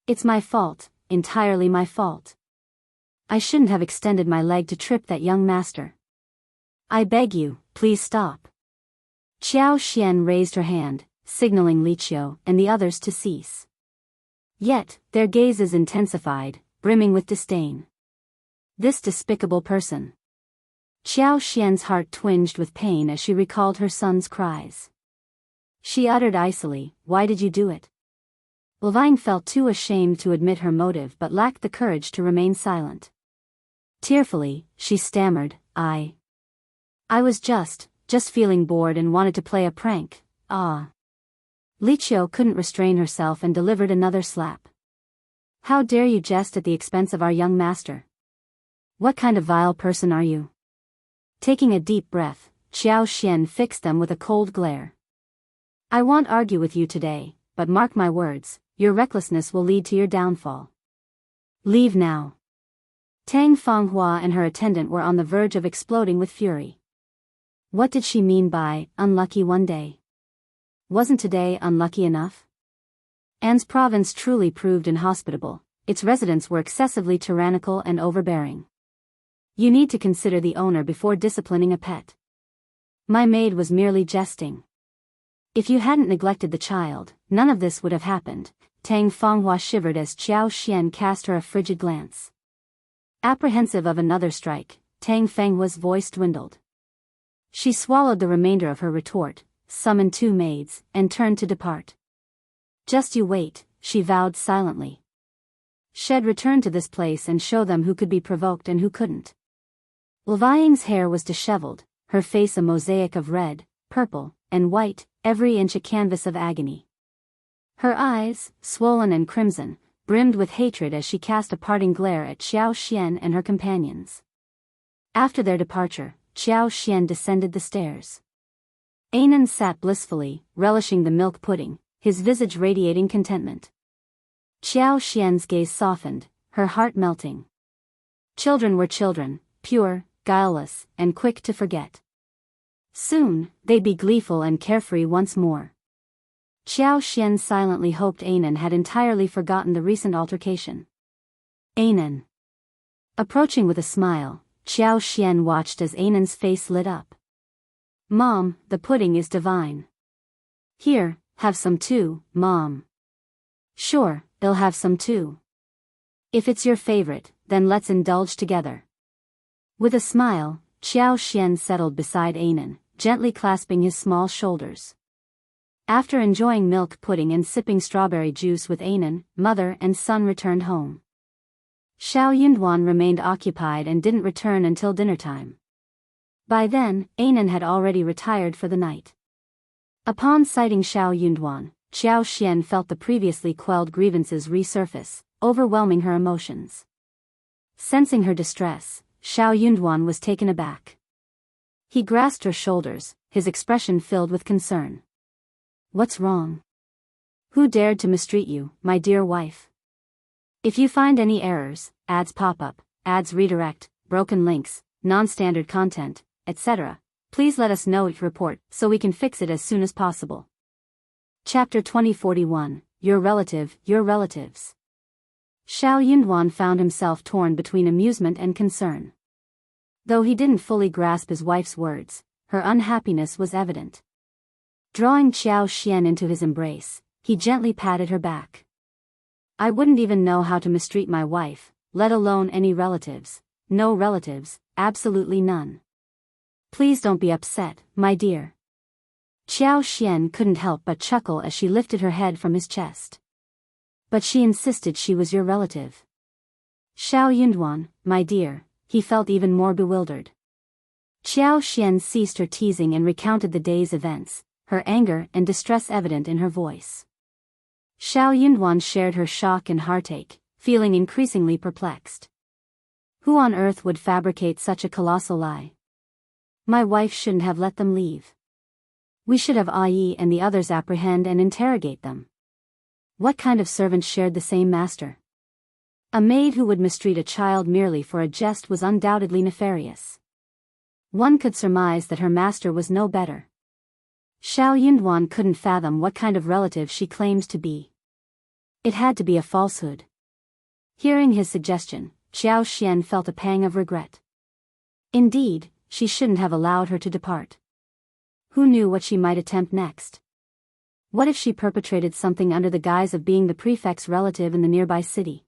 It's my fault, entirely my fault. I shouldn't have extended my leg to trip that young master. I beg you, please stop. Xiao Xian raised her hand, signaling Qiao and the others to cease. Yet, their gazes intensified, brimming with disdain. This despicable person. Xiao Xian's heart twinged with pain as she recalled her son's cries. She uttered icily, why did you do it? Levying felt too ashamed to admit her motive but lacked the courage to remain silent. Tearfully, she stammered, I was just feeling bored and wanted to play a prank, ah. Qiao couldn't restrain herself and delivered another slap. How dare you jest at the expense of our young master? What kind of vile person are you? Taking a deep breath, Xiao Xian fixed them with a cold glare. I won't argue with you today, but mark my words, your recklessness will lead to your downfall. Leave now. Tang Fanghua and her attendant were on the verge of exploding with fury. What did she mean by unlucky one day? Wasn't today unlucky enough? Anne's province truly proved inhospitable. Its residents were excessively tyrannical and overbearing. You need to consider the owner before disciplining a pet. My maid was merely jesting. If you hadn't neglected the child, none of this would have happened. Tang Fanghua shivered as Qiao Xian cast her a frigid glance. Apprehensive of another strike, Tang Fenghua's voice dwindled. She swallowed the remainder of her retort, summoned 2 maids, and turned to depart. Just you wait, she vowed silently. She'd return to this place and show them who could be provoked and who couldn't. Levying's hair was disheveled, her face a mosaic of red, purple, and white, every inch a canvas of agony. Her eyes, swollen and crimson, brimmed with hatred as she cast a parting glare at Qiao Xian and her companions. After their departure, Qiao Xian descended the stairs. Anan sat blissfully, relishing the milk pudding, his visage radiating contentment. Qiao Xian's gaze softened, her heart melting. Children were children, pure, guileless, and quick to forget. Soon, they'd be gleeful and carefree once more. Qiao Xian silently hoped Anan had entirely forgotten the recent altercation. Anan. Approaching with a smile, Qiao Xian watched as Anan's face lit up. Mom, the pudding is divine. Here, have some too, Mom. Sure, I'll have some too. If it's your favorite, then let's indulge together. With a smile, Qiao Xian settled beside Anan, gently clasping his small shoulders. After enjoying milk pudding and sipping strawberry juice with Anan, mother and son returned home. Shao Yunduan remained occupied and didn't return until dinner time. By then, Anan had already retired for the night. Upon sighting Shao Yunduan, Qiao Xian felt the previously quelled grievances resurface, overwhelming her emotions. Sensing her distress, Shao Yunduan was taken aback. He grasped her shoulders, his expression filled with concern. What's wrong? Who dared to mistreat you, my dear wife? If you find any errors, ads pop up, ads redirect, broken links, non-standard content, etc., please let us know each report so we can fix it as soon as possible. Chapter 2041, Your Relative, Your Relatives. Shao Yunduan found himself torn between amusement and concern. Though he didn't fully grasp his wife's words, her unhappiness was evident. Drawing Qiao Xian into his embrace, he gently patted her back. I wouldn't even know how to mistreat my wife, let alone any relatives. No relatives, absolutely none. Please don't be upset, my dear. Qiao Xian couldn't help but chuckle as she lifted her head from his chest. But she insisted she was your relative. Shao Yunduan, my dear, he felt even more bewildered. Qiao Xian ceased her teasing and recounted the day's events, her anger and distress evident in her voice. Shao Yunduan shared her shock and heartache, feeling increasingly perplexed. Who on earth would fabricate such a colossal lie? My wife shouldn't have let them leave. We should have Ai and the others apprehend and interrogate them. What kind of servant shared the same master? A maid who would mistreat a child merely for a jest was undoubtedly nefarious. One could surmise that her master was no better. Shao Yunduan couldn't fathom what kind of relative she claims to be. It had to be a falsehood. Hearing his suggestion, Qiao Xian felt a pang of regret. Indeed, she shouldn't have allowed her to depart. Who knew what she might attempt next? What if she perpetrated something under the guise of being the prefect's relative in the nearby city?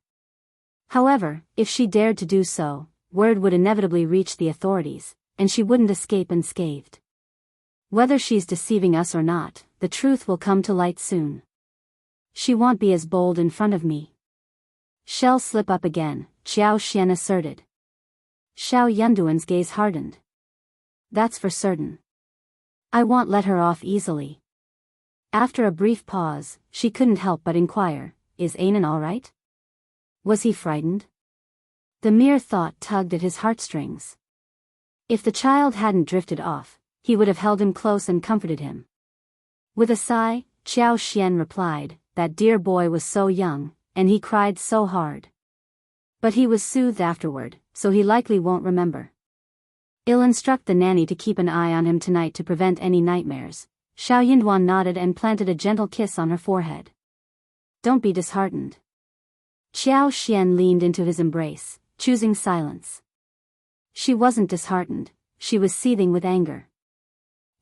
However, if she dared to do so, word would inevitably reach the authorities, and she wouldn't escape unscathed. Whether she's deceiving us or not, the truth will come to light soon. She won't be as bold in front of me. She'll slip up again, Qiao Xian asserted. Shao Yunduan's gaze hardened. That's for certain. I won't let her off easily. After a brief pause, she couldn't help but inquire, is Anan all right? Was he frightened? The mere thought tugged at his heartstrings. If the child hadn't drifted off, he would have held him close and comforted him. With a sigh, Qiao Xian replied, that dear boy was so young, and he cried so hard. But he was soothed afterward, so he likely won't remember. I'll instruct the nanny to keep an eye on him tonight to prevent any nightmares. Xiao Yunduan nodded and planted a gentle kiss on her forehead. Don't be disheartened. Qiao Xian leaned into his embrace, choosing silence. She wasn't disheartened, she was seething with anger.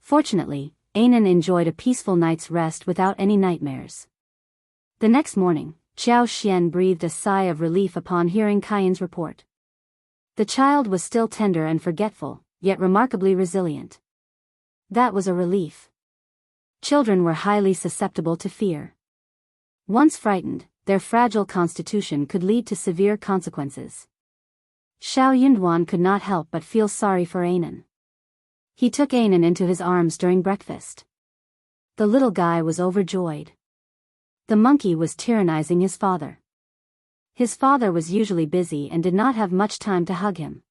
Fortunately, Anan enjoyed a peaceful night's rest without any nightmares. The next morning, Qiao Xian breathed a sigh of relief upon hearing Qian's report. The child was still tender and forgetful, yet remarkably resilient. That was a relief. Children were highly susceptible to fear. Once frightened, their fragile constitution could lead to severe consequences. Xiao Yunduan could not help but feel sorry for Anan. He took Anan into his arms during breakfast. The little guy was overjoyed. The monkey was tyrannizing his father. His father was usually busy and did not have much time to hug him.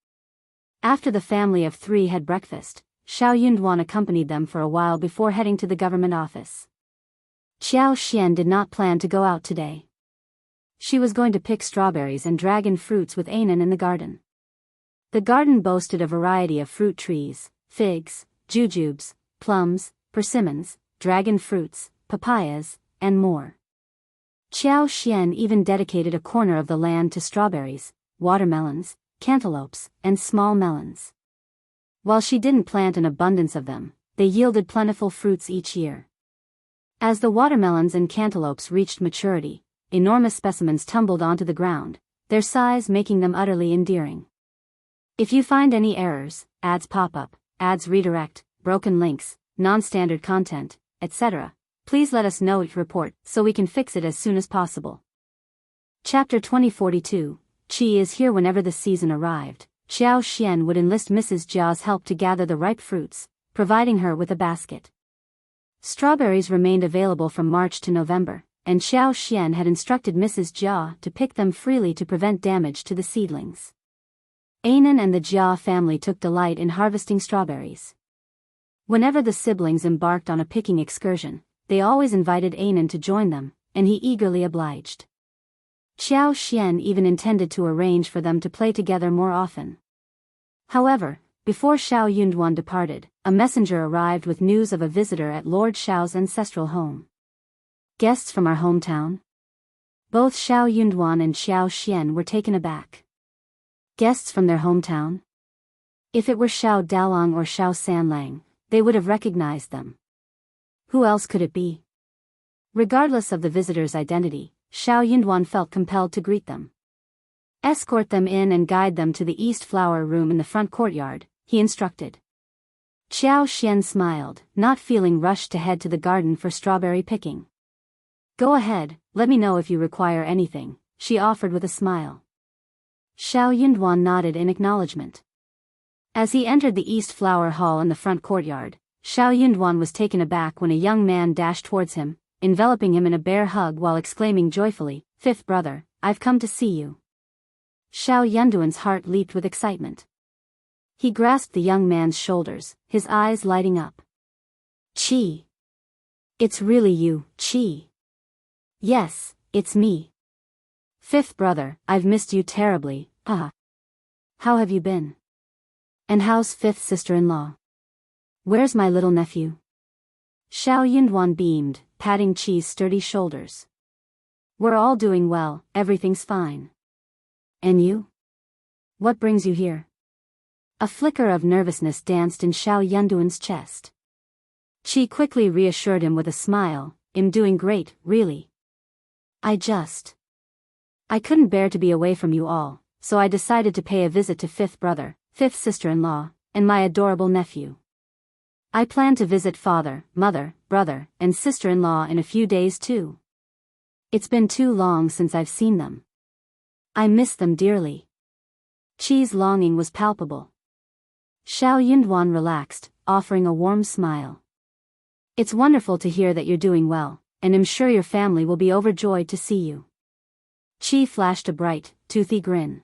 After the family of 3 had breakfast, Xiao Yunduan accompanied them for a while before heading to the government office. Qiao Xian did not plan to go out today. She was going to pick strawberries and dragon fruits with Anan in the garden. The garden boasted a variety of fruit trees, figs, jujubes, plums, persimmons, dragon fruits, papayas, and more. Qiao Xian even dedicated a corner of the land to strawberries, watermelons, cantaloupes, and small melons. While she didn't plant an abundance of them, they yielded plentiful fruits each year. As the watermelons and cantaloupes reached maturity, enormous specimens tumbled onto the ground, their size making them utterly endearing. If you find any errors, ads pop up, ads redirect, broken links, non-standard content, etc., please let us know each report so we can fix it as soon as possible. Chapter 2042, Qi is here. Whenever the season arrived, Qiao Xian would enlist Mrs. Jia's help to gather the ripe fruits, providing her with a basket. Strawberries remained available from March to November, and Qiao Xian had instructed Mrs. Jia to pick them freely to prevent damage to the seedlings. Anan and the Jia family took delight in harvesting strawberries. Whenever the siblings embarked on a picking excursion, they always invited Anan to join them, and he eagerly obliged. Qiao Xian even intended to arrange for them to play together more often. However, before Xiao Yunduan departed, a messenger arrived with news of a visitor at Lord Shao's ancestral home. Guests from our hometown? Both Xiao Yunduan and Xiao Xian were taken aback. Guests from their hometown? If it were Xiao Dalong or Xiao Sanlang, they would have recognized them. Who else could it be? Regardless of the visitor's identity, Xiao Yunduan felt compelled to greet them. Escort them in and guide them to the East Flower Room in the front courtyard, he instructed. Qiao Xian smiled, not feeling rushed to head to the garden for strawberry picking. Go ahead, let me know if you require anything, she offered with a smile. Xiao Yunduan nodded in acknowledgement. As he entered the East Flower Hall in the front courtyard, Xiao Yunduan was taken aback when a young man dashed towards him, enveloping him in a bear hug while exclaiming joyfully, "Fifth brother, I've come to see you." Xiao Yunduan's heart leaped with excitement. He grasped the young man's shoulders, his eyes lighting up. Qi. It's really you, Qi. Yes, it's me. Fifth brother, I've missed you terribly, How have you been? And how's fifth sister-in-law? Where's my little nephew? Xiao Yunduan beamed, patting Qi's sturdy shoulders. We're all doing well, everything's fine. And you? What brings you here? A flicker of nervousness danced in Xiao Yunduan's chest. Qi quickly reassured him with a smile, I'm doing great, really. I couldn't bear to be away from you all, so I decided to pay a visit to fifth brother, fifth sister-in-law, and my adorable nephew. I plan to visit father, mother, brother, and sister-in-law in a few days too. It's been too long since I've seen them. I miss them dearly. Qi's longing was palpable. Xiao Yunduan relaxed, offering a warm smile. It's wonderful to hear that you're doing well, and I'm sure your family will be overjoyed to see you. Qi flashed a bright, toothy grin.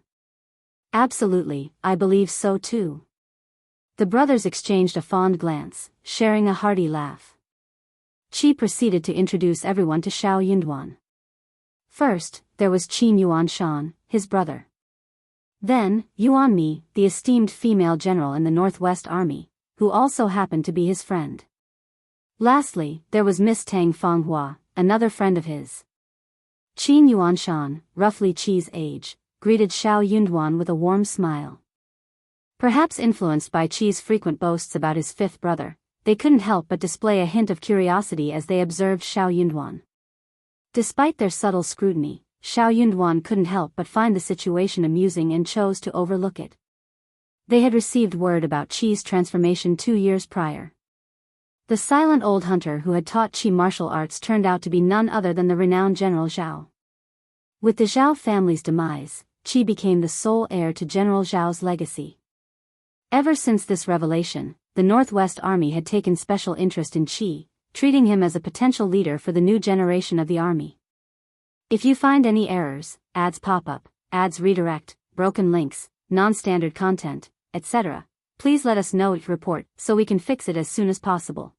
Absolutely, I believe so too. The brothers exchanged a fond glance, sharing a hearty laugh. Qi proceeded to introduce everyone to Xiao Yunduan. First, there was Qin Yuanshan, his brother. Then, Yuan Mi, the esteemed female general in the Northwest Army, who also happened to be his friend. Lastly, there was Miss Tang Fanghua, another friend of his. Qin Yuanshan, roughly Qi's age, greeted Shao Yunduan with a warm smile. Perhaps influenced by Qi's frequent boasts about his fifth brother, they couldn't help but display a hint of curiosity as they observed Shao Yunduan. Despite their subtle scrutiny, Shao Yunduan couldn't help but find the situation amusing and chose to overlook it. They had received word about Qi's transformation 2 years prior. The silent old hunter who had taught Qi martial arts turned out to be none other than the renowned General Zhao. With the Zhao family's demise, Qi became the sole heir to General Zhao's legacy. Ever since this revelation, the Northwest Army had taken special interest in Qi, treating him as a potential leader for the new generation of the army. If you find any errors, ads pop up, ads redirect, broken links, non-standard content, etc., please let us know report so we can fix it as soon as possible.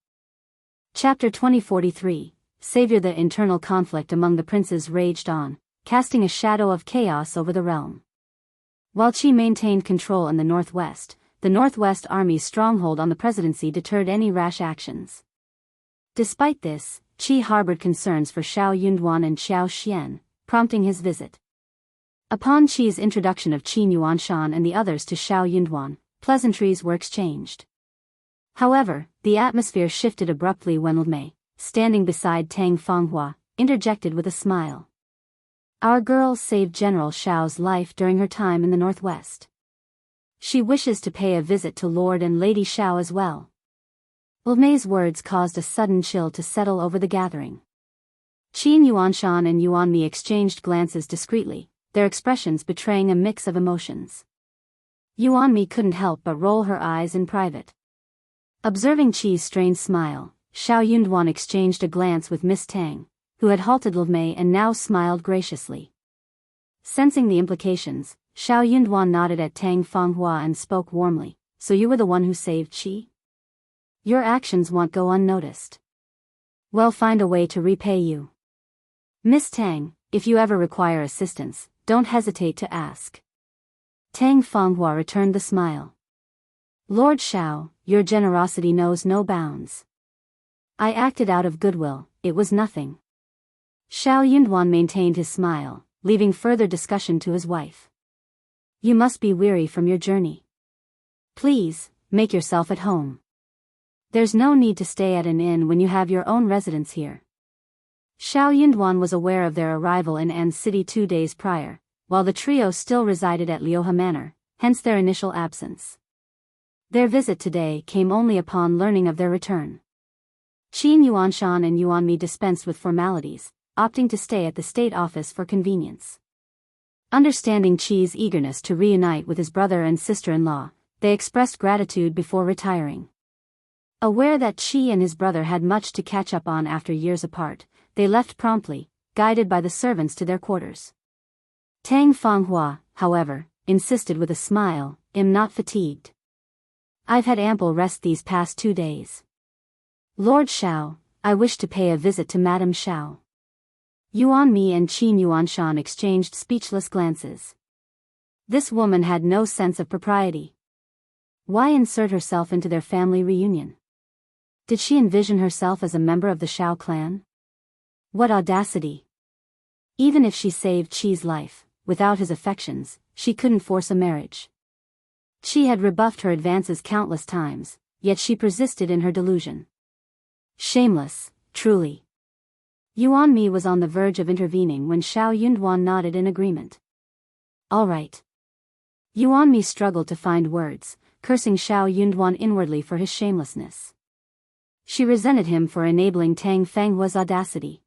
Chapter 2043, Savior. The internal conflict among the princes raged on, casting a shadow of chaos over the realm. While Qi maintained control in the Northwest Army's stronghold on the presidency deterred any rash actions. Despite this, Qi harbored concerns for Shao Yunduan and Qiao Xian, prompting his visit. Upon Qi's introduction of Qin Yuanshan and the others to Shao Yunduan, pleasantries were exchanged. However, the atmosphere shifted abruptly when Lu Mei, standing beside Tang Fanghua, interjected with a smile. Our girl saved General Shao's life during her time in the Northwest. She wishes to pay a visit to Lord and Lady Shao as well. Lu Mei's words caused a sudden chill to settle over the gathering. Qin Yuanshan and Yuan Mi exchanged glances discreetly, their expressions betraying a mix of emotions. Yuan Mi couldn't help but roll her eyes in private. Observing Qi's strained smile, Shao Yunduan exchanged a glance with Miss Tang, who had halted Lu Mei and now smiled graciously. Sensing the implications, Shao Yunduan nodded at Tang Fanghua and spoke warmly. So you were the one who saved Qi? Your actions won't go unnoticed. We'll find a way to repay you. Miss Tang, if you ever require assistance, don't hesitate to ask. Tang Fanghua returned the smile. Lord Shao, your generosity knows no bounds. I acted out of goodwill, it was nothing. Shao Yunduan maintained his smile, leaving further discussion to his wife. You must be weary from your journey. Please, make yourself at home. There's no need to stay at an inn when you have your own residence here. Shao Yunduan was aware of their arrival in An City 2 days prior, while the trio still resided at Liuhe Manor, hence their initial absence. Their visit today came only upon learning of their return. Qin Yuanshan and Yuan Mi dispensed with formalities, opting to stay at the state office for convenience. Understanding Qi's eagerness to reunite with his brother and sister-in-law, they expressed gratitude before retiring. Aware that Qi and his brother had much to catch up on after years apart, they left promptly, guided by the servants to their quarters. Tang Fanghua, however, insisted with a smile, "I'm not fatigued. I've had ample rest these past 2 days. Lord Shao, I wish to pay a visit to Madame Shao." Yuan Mi and Qin Yuanshan exchanged speechless glances. This woman had no sense of propriety. Why insert herself into their family reunion? Did she envision herself as a member of the Shao clan? What audacity! Even if she saved Qi's life, without his affections, she couldn't force a marriage. Qi had rebuffed her advances countless times, yet she persisted in her delusion. Shameless, truly. Yuan Mi was on the verge of intervening when Shao Yunduan nodded in agreement. All right. Yuan Mi struggled to find words, cursing Shao Yunduan inwardly for his shamelessness. She resented him for enabling Tang Fanghua's audacity.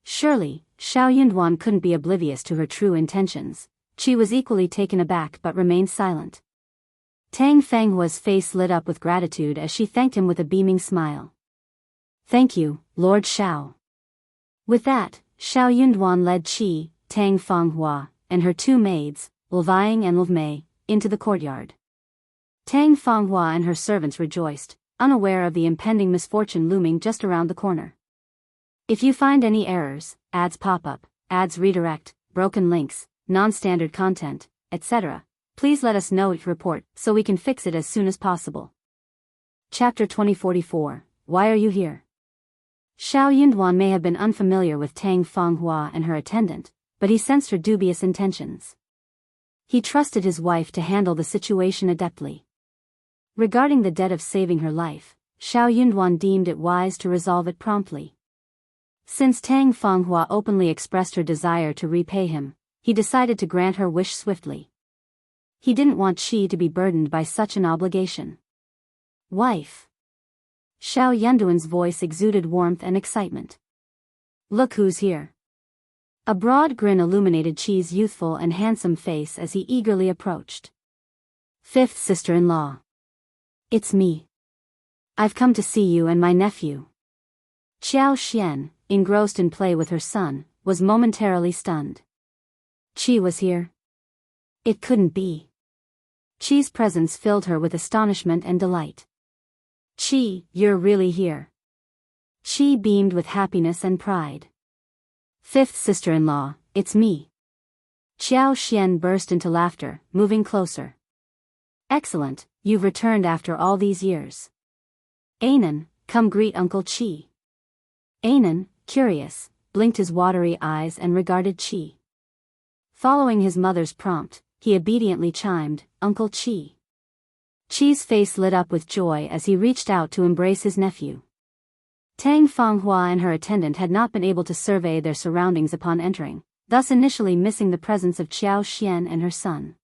Surely, Shao Yunduan couldn't be oblivious to her true intentions. Qi was equally taken aback but remained silent. Tang Fanghua's face lit up with gratitude as she thanked him with a beaming smile. Thank you, Lord Shao. With that, Shao Yunduan led Qi, Tang Fanghua, and her 2 maids, Lvang and Lvmei, into the courtyard. Tang Fanghua and her servants rejoiced, unaware of the impending misfortune looming just around the corner. If you find any errors, ads pop up, ads redirect, broken links, non-standard content, etc. Please let us know your report so we can fix it as soon as possible. Chapter 2044. Why are you here? Shao Yunduan may have been unfamiliar with Tang Fanghua and her attendant, but he sensed her dubious intentions. He trusted his wife to handle the situation adeptly. Regarding the debt of saving her life, Shao Yunduan deemed it wise to resolve it promptly. Since Tang Fanghua openly expressed her desire to repay him, he decided to grant her wish swiftly. He didn't want Qi to be burdened by such an obligation. Wife. Shao Yunduan's voice exuded warmth and excitement. Look who's here. A broad grin illuminated Qi's youthful and handsome face as he eagerly approached. Fifth sister-in-law. It's me. I've come to see you and my nephew. Qiao Xian, engrossed in play with her son, was momentarily stunned. Qi was here? It couldn't be. Qi's presence filled her with astonishment and delight. Qi, you're really here. Qi beamed with happiness and pride. Fifth sister-in-law, it's me. Qiao Xian burst into laughter, moving closer. Excellent, you've returned after all these years. Anan, come greet Uncle Qi. Anan, curious, blinked his watery eyes and regarded Qi. Following his mother's prompt, he obediently chimed, Uncle Qi. Qi's face lit up with joy as he reached out to embrace his nephew. Tang Fanghua and her attendant had not been able to survey their surroundings upon entering, thus initially missing the presence of Qiao Xian and her son.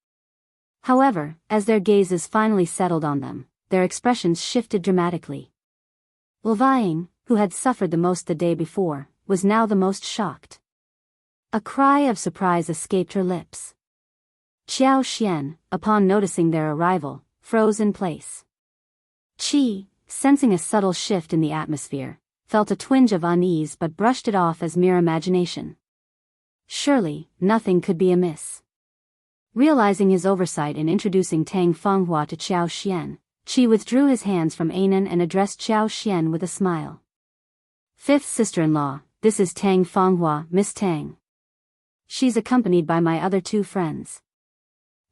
However, as their gazes finally settled on them, their expressions shifted dramatically. Levying, who had suffered the most the day before, was now the most shocked. A cry of surprise escaped her lips. Qiao Xian, upon noticing their arrival, froze in place. Qi, sensing a subtle shift in the atmosphere, felt a twinge of unease but brushed it off as mere imagination. Surely, nothing could be amiss. Realizing his oversight in introducing Tang Fanghua to Qiao Xian, Qi withdrew his hands from Anan and addressed Qiao Xian with a smile. Fifth sister-in-law, this is Tang Fanghua, Miss Tang. She's accompanied by my other two friends.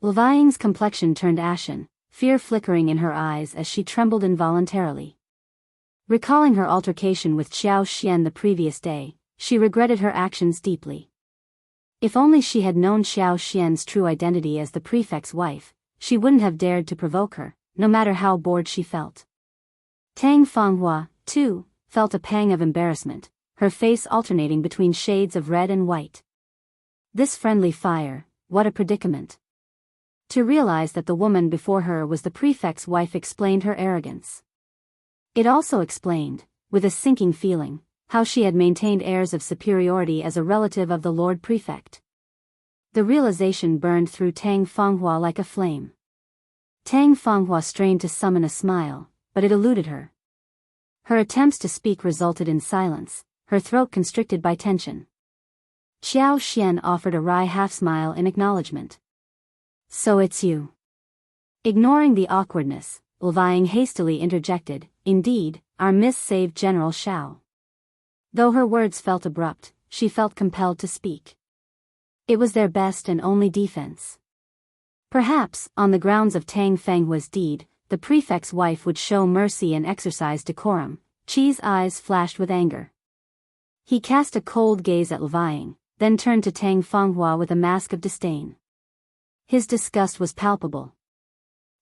Levying's complexion turned ashen, fear flickering in her eyes as she trembled involuntarily. Recalling her altercation with Qiao Xian the previous day, she regretted her actions deeply. If only she had known Qiao Xian's true identity as the prefect's wife, she wouldn't have dared to provoke her, no matter how bored she felt. Tang Fanghua, too, felt a pang of embarrassment, her face alternating between shades of red and white. This friendly fire, what a predicament. To realize that the woman before her was the prefect's wife explained her arrogance. It also explained, with a sinking feeling, how she had maintained airs of superiority as a relative of the Lord Prefect. The realization burned through Tang Fanghua like a flame. Tang Fanghua strained to summon a smile, but it eluded her. Her attempts to speak resulted in silence, her throat constricted by tension. Qiao Xian offered a wry half-smile in acknowledgement. So it's you. Ignoring the awkwardness, Levying hastily interjected, indeed, our Miss saved General Shao. Though her words felt abrupt, she felt compelled to speak. It was their best and only defense. Perhaps, on the grounds of Tang Fanghua's deed, the prefect's wife would show mercy and exercise decorum. Qi's eyes flashed with anger. He cast a cold gaze at Levying, then turned to Tang Fanghua with a mask of disdain. His disgust was palpable.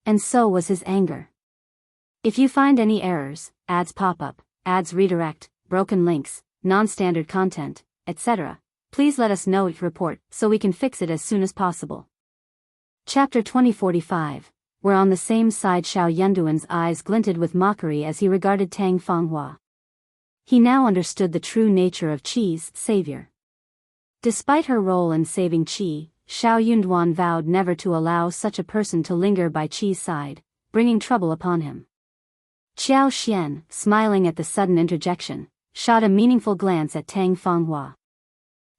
And so was his anger. If you find any errors, ads pop up, ads redirect, broken links, non-standard content, etc., please let us know your report so we can fix it as soon as possible. Chapter 2045, where on the same side Shao Yunduan's eyes glinted with mockery as he regarded Tang Fanghua. He now understood the true nature of Qi's savior. Despite her role in saving Qi, Shao Yunduan vowed never to allow such a person to linger by Qi's side, bringing trouble upon him. Qiao Xian, smiling at the sudden interjection, shot a meaningful glance at Tang Fanghua.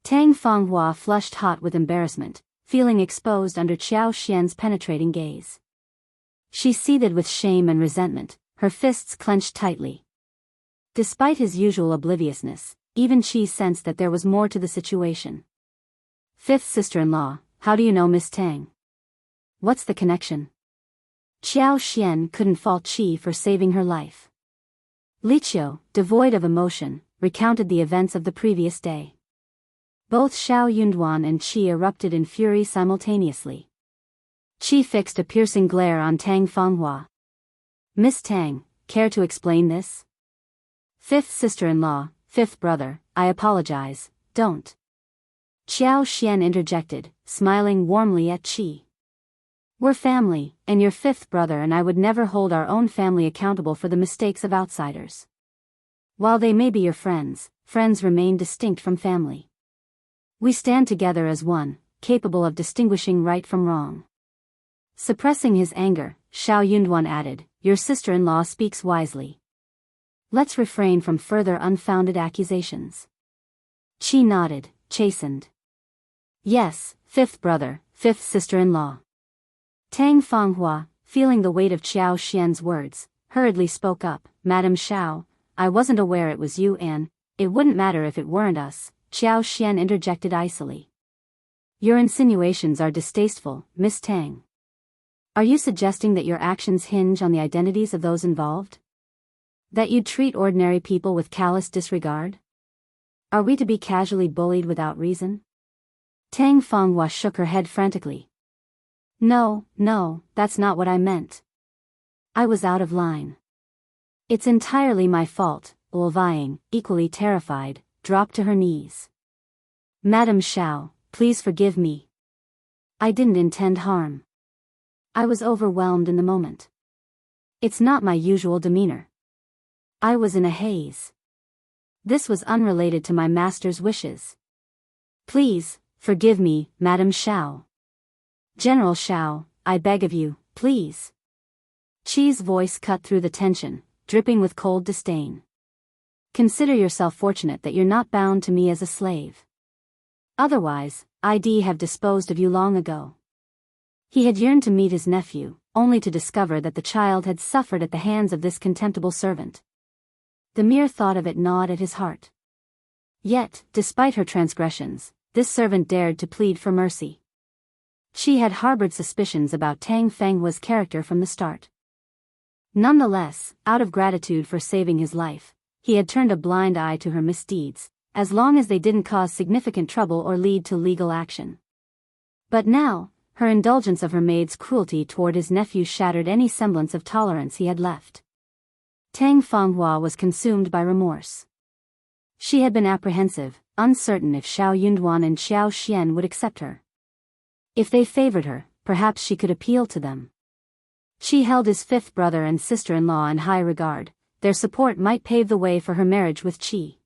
Tang Fanghua flushed hot with embarrassment, feeling exposed under Qiao Xian's penetrating gaze. She seethed with shame and resentment, her fists clenched tightly. Despite his usual obliviousness, even Qi sensed that there was more to the situation. Fifth sister-in-law, how do you know Miss Tang? What's the connection? Qiao Xian couldn't fault Qi for saving her life. Qiao, devoid of emotion, recounted the events of the previous day. Both Shao Yunduan and Qi erupted in fury simultaneously. Qi fixed a piercing glare on Tang Fanghua. Miss Tang, care to explain this? Fifth sister-in-law, fifth brother, I apologize, don't. Qiao Xian interjected, smiling warmly at Qi. We're family, and your fifth brother and I would never hold our own family accountable for the mistakes of outsiders. While they may be your friends, friends remain distinct from family. We stand together as one, capable of distinguishing right from wrong. Suppressing his anger, Shao Yunduan added, your sister-in-law speaks wisely. Let's refrain from further unfounded accusations. Qi nodded, chastened. Yes, fifth brother, fifth sister-in-law. Tang Fanghua, feeling the weight of Qiao Xian's words, hurriedly spoke up, Madam Shao, I wasn't aware it was you and, it wouldn't matter if it weren't us, Qiao Xian interjected icily. Your insinuations are distasteful, Miss Tang. Are you suggesting that your actions hinge on the identities of those involved? That you'd treat ordinary people with callous disregard? Are we to be casually bullied without reason? Tang Fanghua shook her head frantically. No, that's not what I meant. I was out of line. It's entirely my fault, Ulvying, equally terrified, dropped to her knees. Madam Shao, please forgive me. I didn't intend harm. I was overwhelmed in the moment. It's not my usual demeanor. I was in a haze. This was unrelated to my master's wishes. Please, forgive me, Madam Shao. General Shao, I beg of you, please. Qi's voice cut through the tension, dripping with cold disdain. Consider yourself fortunate that you're not bound to me as a slave. Otherwise, I'd have disposed of you long ago. He had yearned to meet his nephew, only to discover that the child had suffered at the hands of this contemptible servant. The mere thought of it gnawed at his heart. Yet, despite her transgressions, this servant dared to plead for mercy. She had harbored suspicions about Tang Fenghua's character from the start. Nonetheless, out of gratitude for saving his life, he had turned a blind eye to her misdeeds, as long as they didn't cause significant trouble or lead to legal action. But now, her indulgence of her maid's cruelty toward his nephew shattered any semblance of tolerance he had left. Tang Fanghua was consumed by remorse. She had been apprehensive, uncertain if Shao Yunduan and Qiao Xian would accept her. If they favored her, perhaps she could appeal to them. She held his fifth brother and sister-in-law in high regard, their support might pave the way for her marriage with Qi.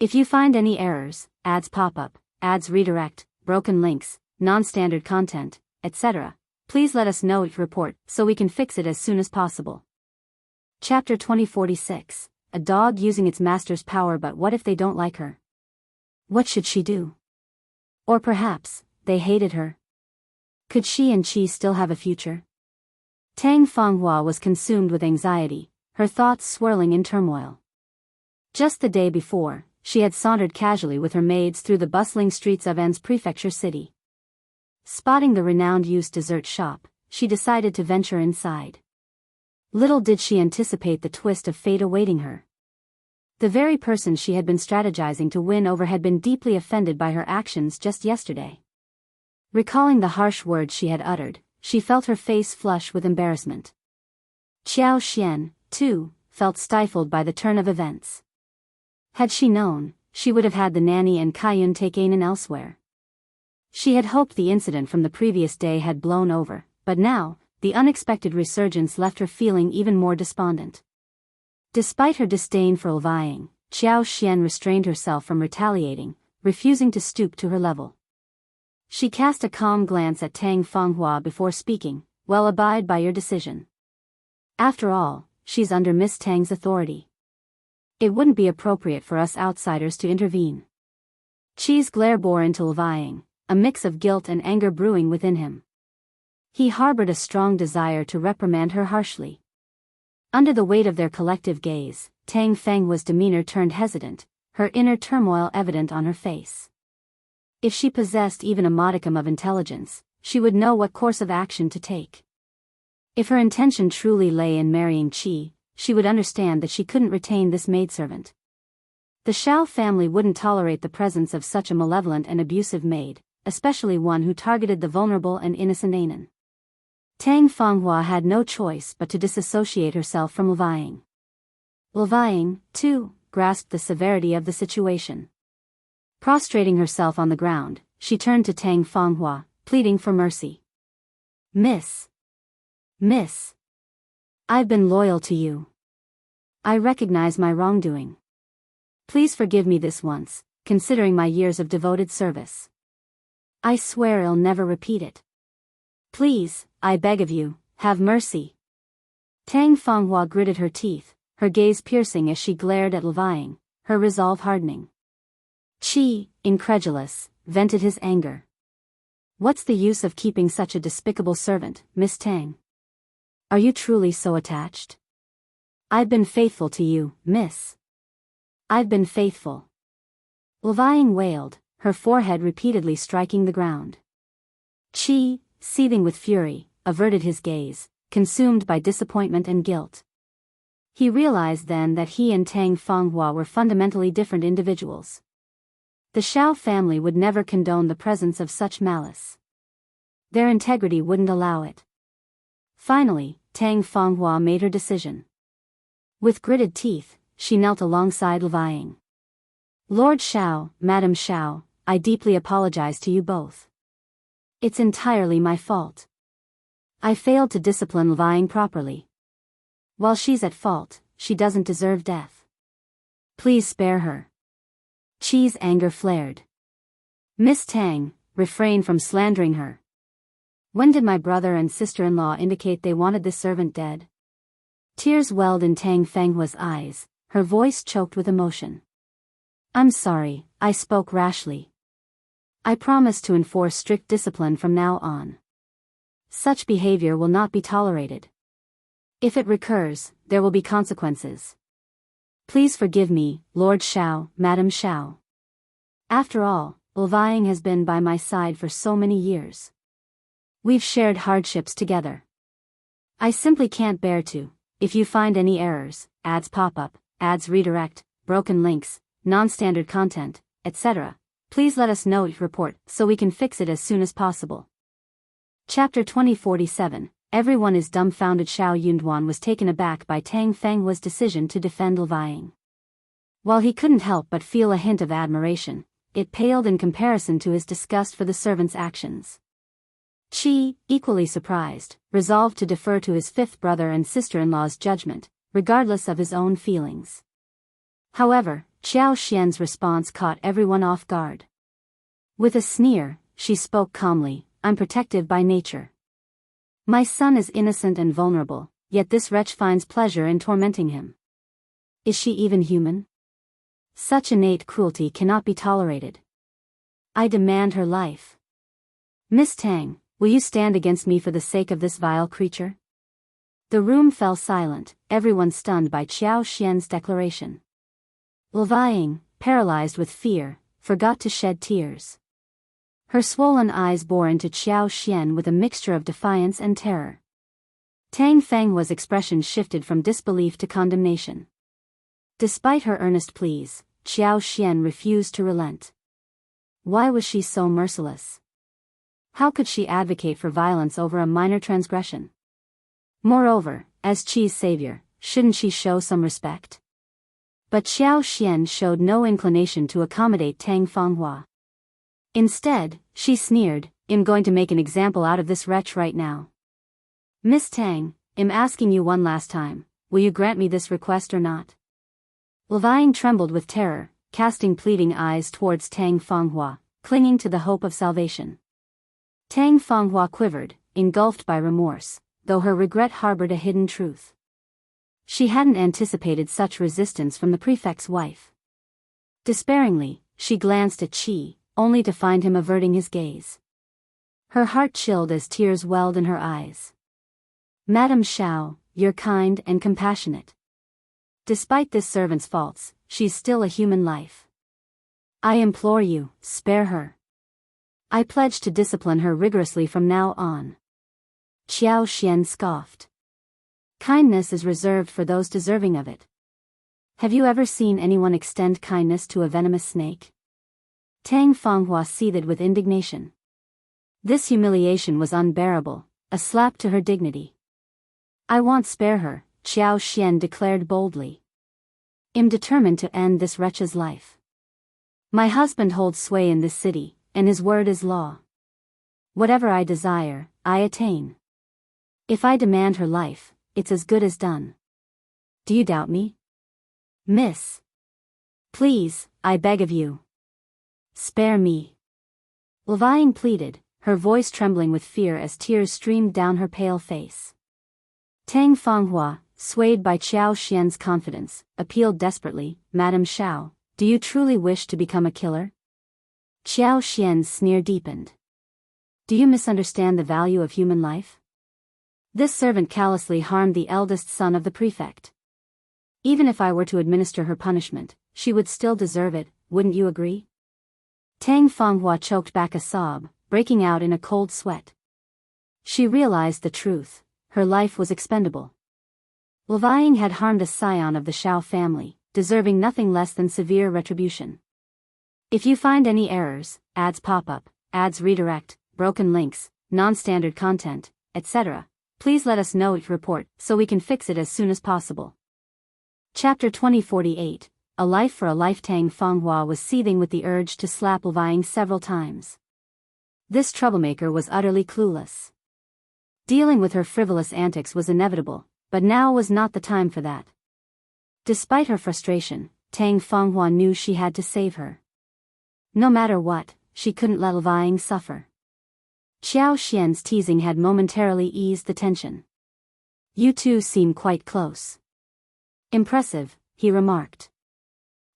If you find any errors, ads pop up, ads redirect, broken links, non-standard content, etc., please let us know your report so we can fix it as soon as possible. Chapter 2046, A dog using its master's power, but what if they don't like her? What should she do? Or perhaps, they hated her. Could she and Qi still have a future? Tang Fanghua was consumed with anxiety, her thoughts swirling in turmoil. Just the day before, she had sauntered casually with her maids through the bustling streets of An's prefecture city. Spotting the renowned used dessert shop, she decided to venture inside. Little did she anticipate the twist of fate awaiting her. The very person she had been strategizing to win over had been deeply offended by her actions just yesterday. Recalling the harsh words she had uttered, she felt her face flush with embarrassment. Qiao Xian, too, felt stifled by the turn of events. Had she known, she would have had the nanny and Kaiyun take Anan elsewhere. She had hoped the incident from the previous day had blown over, but now, the unexpected resurgence left her feeling even more despondent. Despite her disdain for Ulvying, Qiao Xian restrained herself from retaliating, refusing to stoop to her level. She cast a calm glance at Tang Fanghua before speaking, well, abide by your decision. After all, she's under Miss Tang's authority. It wouldn't be appropriate for us outsiders to intervene. Qi's glare bore into Ulvying, a mix of guilt and anger brewing within him. He harbored a strong desire to reprimand her harshly. Under the weight of their collective gaze, Tang Fenghua's demeanor turned hesitant, her inner turmoil evident on her face. If she possessed even a modicum of intelligence, she would know what course of action to take. If her intention truly lay in marrying Qi, she would understand that she couldn't retain this maidservant. The Shao family wouldn't tolerate the presence of such a malevolent and abusive maid, especially one who targeted the vulnerable and innocent Anan. Tang Fanghua had no choice but to disassociate herself from Levying. Levying, too, grasped the severity of the situation. Prostrating herself on the ground, she turned to Tang Fanghua, pleading for mercy. Miss. I've been loyal to you. I recognize my wrongdoing. Please forgive me this once, considering my years of devoted service. I swear I'll never repeat it. Please, I beg of you, have mercy. Tang Fanghua gritted her teeth, her gaze piercing as she glared at Levying, her resolve hardening. Qi, incredulous, vented his anger. What's the use of keeping such a despicable servant, Miss Tang? Are you truly so attached? I've been faithful to you, miss. I've been faithful. Levying wailed, her forehead repeatedly striking the ground. Qi, seething with fury, averted his gaze, consumed by disappointment and guilt. He realized then that he and Tang Fanghua were fundamentally different individuals. The Shao family would never condone the presence of such malice. Their integrity wouldn't allow it. Finally, Tang Fanghua made her decision. With gritted teeth, she knelt alongside Levying. Lord Shao, Madam Shao, I deeply apologize to you both. It's entirely my fault. I failed to discipline Levying properly. While she's at fault, she doesn't deserve death. Please spare her. Qi's anger flared. Miss Tang, refrain from slandering her. When did my brother and sister-in-law indicate they wanted this servant dead? Tears welled in Tang Fanghua's eyes, her voice choked with emotion. I'm sorry, I spoke rashly. I promise to enforce strict discipline from now on. Such behavior will not be tolerated. If it recurs, there will be consequences. Please forgive me, Lord Shao, Madam Shao. After all, Levying has been by my side for so many years. We've shared hardships together. I simply can't bear to, if you find any errors, ads pop up, ads redirect, broken links, non-standard content, etc., please let us know your report so we can fix it as soon as possible. Chapter 2047, Everyone is Dumbfounded. Shao Yunduan was taken aback by Tang Fanghua's decision to defend Levying. While he couldn't help but feel a hint of admiration, it paled in comparison to his disgust for the servant's actions. Qi, equally surprised, resolved to defer to his fifth brother and sister-in-law's judgment, regardless of his own feelings. However, Qiao Xian's response caught everyone off guard. With a sneer, she spoke calmly, I'm protective by nature. My son is innocent and vulnerable, yet this wretch finds pleasure in tormenting him. Is she even human? Such innate cruelty cannot be tolerated. I demand her life. Miss Tang, will you stand against me for the sake of this vile creature? The room fell silent, everyone stunned by Qiao Xian's declaration. Levying, paralyzed with fear, forgot to shed tears. Her swollen eyes bore into Qiao Xian with a mixture of defiance and terror. Tang Fanghua's expression shifted from disbelief to condemnation. Despite her earnest pleas, Qiao Xian refused to relent. Why was she so merciless? How could she advocate for violence over a minor transgression? Moreover, as Qi's savior, shouldn't she show some respect? But Qiao Xian showed no inclination to accommodate Tang Fanghua. Instead, she sneered, I'm going to make an example out of this wretch right now. Miss Tang, I'm asking you one last time, will you grant me this request or not? Levying trembled with terror, casting pleading eyes towards Tang Fanghua, clinging to the hope of salvation. Tang Fanghua quivered, engulfed by remorse, though her regret harbored a hidden truth. She hadn't anticipated such resistance from the prefect's wife. Despairingly, she glanced at Qi, only to find him averting his gaze. Her heart chilled as tears welled in her eyes. Madam Shao, you're kind and compassionate. Despite this servant's faults, she's still a human life. I implore you, spare her. I pledge to discipline her rigorously from now on. Qiao Xian scoffed. Kindness is reserved for those deserving of it. Have you ever seen anyone extend kindness to a venomous snake? Tang Fanghua seethed with indignation. This humiliation was unbearable, a slap to her dignity. I won't spare her, Qiao Xian declared boldly. I'm determined to end this wretch's life. My husband holds sway in this city, and his word is law. Whatever I desire, I attain. If I demand her life, it's as good as done. Do you doubt me? Miss. Please, I beg of you. Spare me. Levying pleaded, her voice trembling with fear as tears streamed down her pale face. Tang Fanghua, swayed by Qiao Xian's confidence, appealed desperately, Madam Shao, do you truly wish to become a killer? Qiao Xian's sneer deepened. Do you misunderstand the value of human life? This servant callously harmed the eldest son of the prefect. Even if I were to administer her punishment, she would still deserve it, wouldn't you agree? Tang Fanghua choked back a sob, breaking out in a cold sweat. She realized the truth, her life was expendable. Levying had harmed a scion of the Shao family, deserving nothing less than severe retribution. If you find any errors, ads pop up, ads redirect, broken links, non-standard content, etc., please let us know each report so we can fix it as soon as possible. Chapter 2048, A Life for a Life. Tang Fanghua was seething with the urge to slap Levying several times. This troublemaker was utterly clueless. Dealing with her frivolous antics was inevitable, but now was not the time for that. Despite her frustration, Tang Fanghua knew she had to save her. No matter what, she couldn't let Levying suffer. Qiao Xian's teasing had momentarily eased the tension. You two seem quite close. Impressive, he remarked.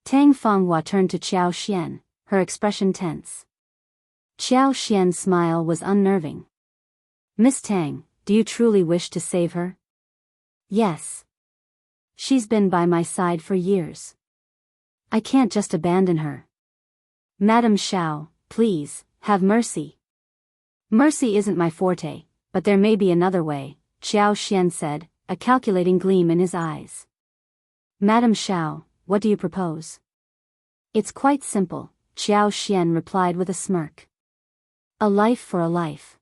Tang Fanghua turned to Qiao Xian, her expression tense. Qiao Xian's smile was unnerving. Miss Tang, do you truly wish to save her? Yes. She's been by my side for years. I can't just abandon her. Madam Shao, please, have mercy. Mercy isn't my forte, but there may be another way, Qiao Xian said, a calculating gleam in his eyes. Madam Shao, what do you propose? It's quite simple, Qiao Xian replied with a smirk. A life for a life.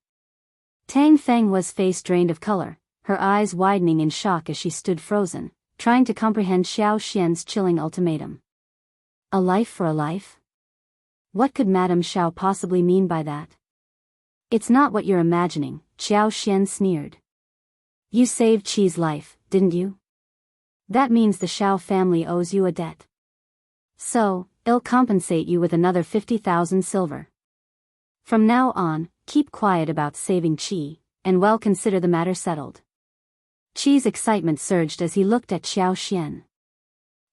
Tang Fenghua's face drained of color, her eyes widening in shock as she stood frozen, trying to comprehend Qiao Xian's chilling ultimatum. A life for a life? What could Madam Shao possibly mean by that? It's not what you're imagining, Qiao Xian sneered. You saved Qi's life, didn't you? That means the Shao family owes you a debt. So, I'll compensate you with another 50,000 silver. From now on, keep quiet about saving Qi, and well consider the matter settled. Qi's excitement surged as he looked at Qiao Xian.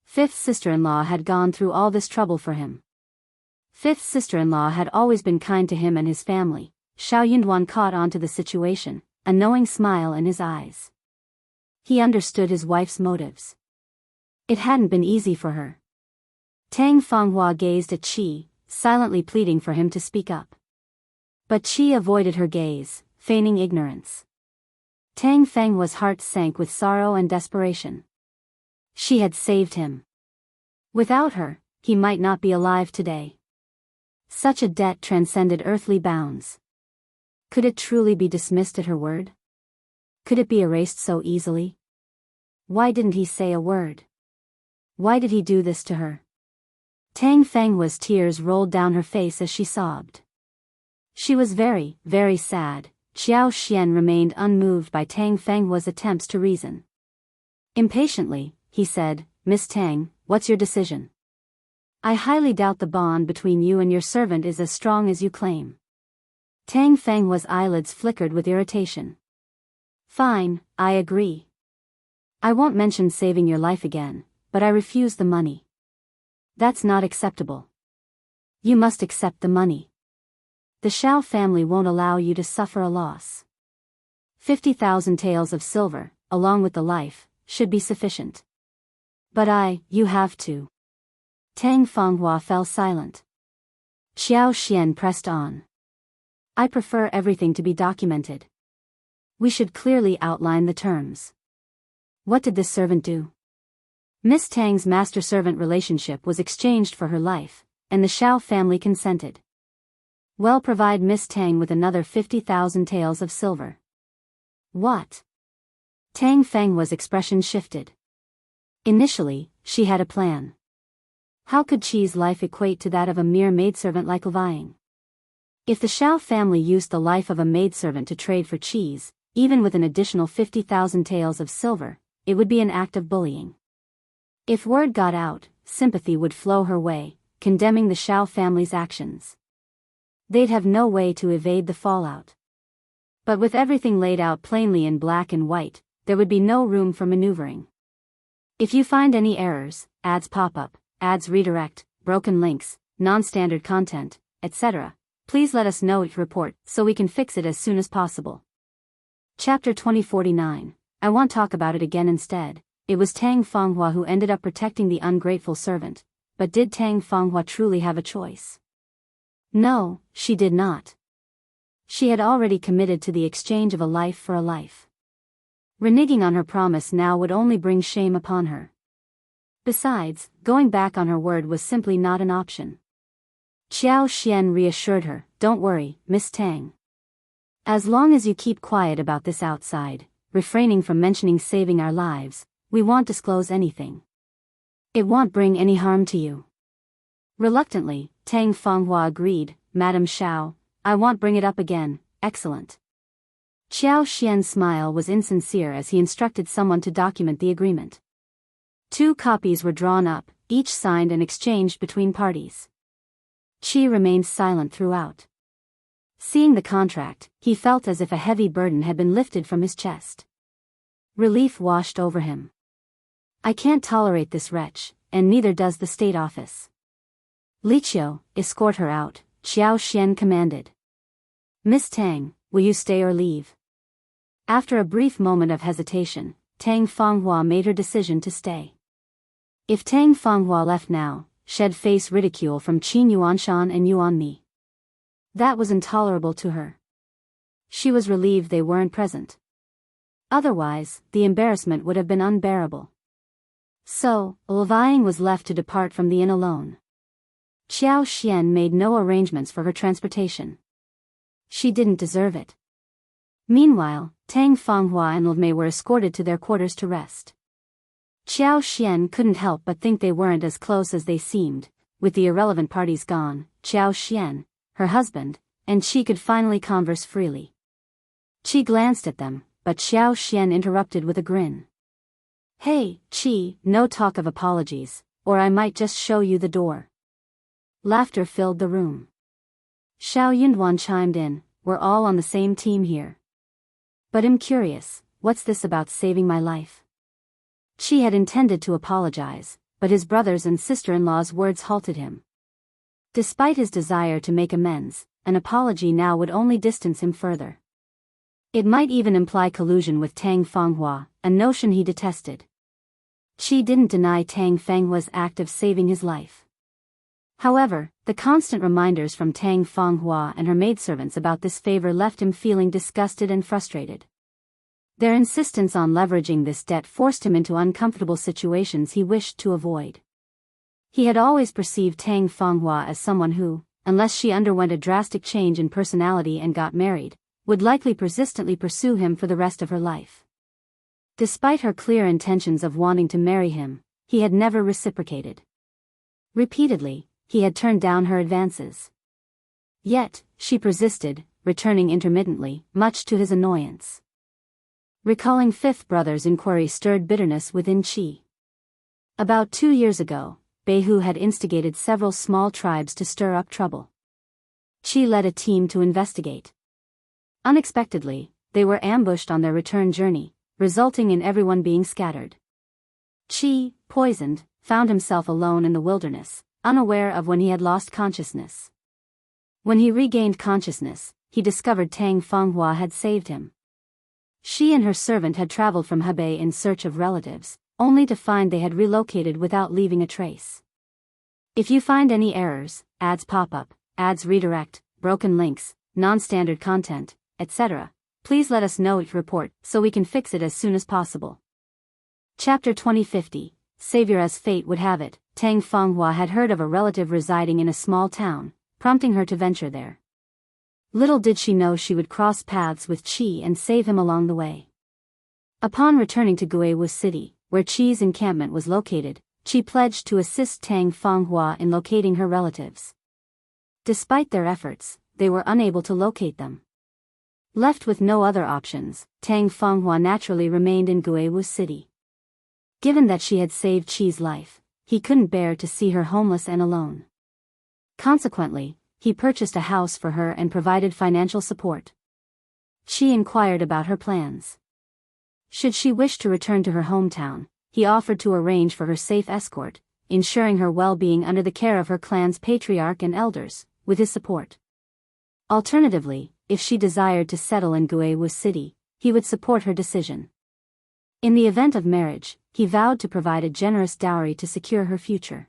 Fifth sister-in-law had gone through all this trouble for him. Fifth sister-in-law had always been kind to him and his family. Shao Yunduan caught on to the situation, a knowing smile in his eyes. He understood his wife's motives. It hadn't been easy for her. Tang Fanghua gazed at Qi, silently pleading for him to speak up. But Qi avoided her gaze, feigning ignorance. Tang Fenghua's heart sank with sorrow and desperation. She had saved him. Without her, he might not be alive today. Such a debt transcended earthly bounds. Could it truly be dismissed at her word? Could it be erased so easily? Why didn't he say a word? Why did he do this to her? Tang Fenghua's tears rolled down her face as she sobbed. She was very, very sad. Qiao Xian remained unmoved by Tang Fenghua's attempts to reason. Impatiently, he said, Miss Tang, what's your decision? I highly doubt the bond between you and your servant is as strong as you claim. Tang Fenghua's eyelids flickered with irritation. Fine, I agree. I won't mention saving your life again, but I refuse the money. That's not acceptable. You must accept the money. The Shao family won't allow you to suffer a loss. 50,000 taels of silver, along with the life, should be sufficient. But you have to. Tang Fanghua fell silent. Qiao Xian pressed on. I prefer everything to be documented. We should clearly outline the terms. What did this servant do? Miss Tang's master-servant relationship was exchanged for her life, and the Shao family consented. Well, provide Miss Tang with another 50,000 taels of silver. What? Tang Fenghua's expression shifted. Initially, she had a plan. How could Qi's life equate to that of a mere maidservant like Levying? If the Shao family used the life of a maidservant to trade for Qi's, even with an additional 50,000 taels of silver, it would be an act of bullying. If word got out, sympathy would flow her way, condemning the Shao family's actions. They'd have no way to evade the fallout. But with everything laid out plainly in black and white, there would be no room for maneuvering. If you find any errors, ads pop up, ads redirect, broken links, non-standard content, etc., please let us know it report so we can fix it as soon as possible. Chapter 2049. I won't talk about it again instead. It was Tang Fanghua who ended up protecting the ungrateful servant, but did Tang Fanghua truly have a choice? No, she did not. She had already committed to the exchange of a life for a life. Reneging on her promise now would only bring shame upon her. Besides, going back on her word was simply not an option. Qiao Xian reassured her, "Don't worry, Miss Tang. As long as you keep quiet about this outside, refraining from mentioning saving our lives, we won't disclose anything. It won't bring any harm to you." Reluctantly, Tang Fanghua agreed, "Madam Shao, I won't bring it up again." Excellent. Qiao Xian's smile was insincere as he instructed someone to document the agreement. 2 copies were drawn up, each signed and exchanged between parties. Qi remained silent throughout. Seeing the contract, he felt as if a heavy burden had been lifted from his chest. Relief washed over him. "I can't tolerate this wretch, and neither does the state office." "Li Qiao, escort her out," Qiao Xian commanded. "Miss Tang, will you stay or leave?" After a brief moment of hesitation, Tang Fanghua made her decision to stay. If Tang Fanghua left now, she'd face ridicule from Qin Yuanshan and Yuanmi. That was intolerable to her. She was relieved they weren't present. Otherwise, the embarrassment would have been unbearable. So, Levying was left to depart from the inn alone. Qiao Xian made no arrangements for her transportation. She didn't deserve it. Meanwhile, Tang Fanghua and Levmei were escorted to their quarters to rest. Qiao Xian couldn't help but think they weren't as close as they seemed. With the irrelevant parties gone, Qiao Xian, her husband, and she could finally converse freely. Qi glanced at them, but Qiao Xian interrupted with a grin. "Hey, Qi, no talk of apologies, or I might just show you the door." Laughter filled the room. Shao Yunduan chimed in, "We're all on the same team here. But I'm curious, what's this about saving my life?" Qi had intended to apologize, but his brothers and sister-in-law's words halted him. Despite his desire to make amends, an apology now would only distance him further. It might even imply collusion with Tang Fanghua, a notion he detested. Qi didn't deny Tang Fenghua's act of saving his life. However, the constant reminders from Tang Fanghua and her maidservants about this favor left him feeling disgusted and frustrated. Their insistence on leveraging this debt forced him into uncomfortable situations he wished to avoid. He had always perceived Tang Fanghua as someone who, unless she underwent a drastic change in personality and got married, would likely persistently pursue him for the rest of her life. Despite her clear intentions of wanting to marry him, he had never reciprocated. Repeatedly, he had turned down her advances. Yet, she persisted, returning intermittently, much to his annoyance. Recalling fifth brother's inquiry stirred bitterness within Qi. About 2 years ago, Beihu had instigated several small tribes to stir up trouble. Qi led a team to investigate. Unexpectedly, they were ambushed on their return journey, resulting in everyone being scattered. Qi, poisoned, found himself alone in the wilderness, unaware of when he had lost consciousness. When he regained consciousness, he discovered Tang Fanghua had saved him. She and her servant had traveled from Hebei in search of relatives, only to find they had relocated without leaving a trace. If you find any errors, ads pop up, ads redirect, broken links, non-standard content, etc. Please let us know each report so we can fix it as soon as possible. Chapter 2050, Savior. As fate would have it, Tang Fanghua had heard of a relative residing in a small town, prompting her to venture there. Little did she know she would cross paths with Qi and save him along the way. Upon returning to Guiwu City, where Qi's encampment was located, Qi pledged to assist Tang Fanghua in locating her relatives. Despite their efforts, they were unable to locate them. Left with no other options, Tang Fanghua naturally remained in Guiwu City. Given that she had saved Qi's life, he couldn't bear to see her homeless and alone. Consequently, he purchased a house for her and provided financial support. Qi inquired about her plans. Should she wish to return to her hometown, he offered to arrange for her safe escort, ensuring her well-being under the care of her clan's patriarch and elders, with his support. Alternatively, if she desired to settle in Guiwu City, he would support her decision. In the event of marriage, he vowed to provide a generous dowry to secure her future.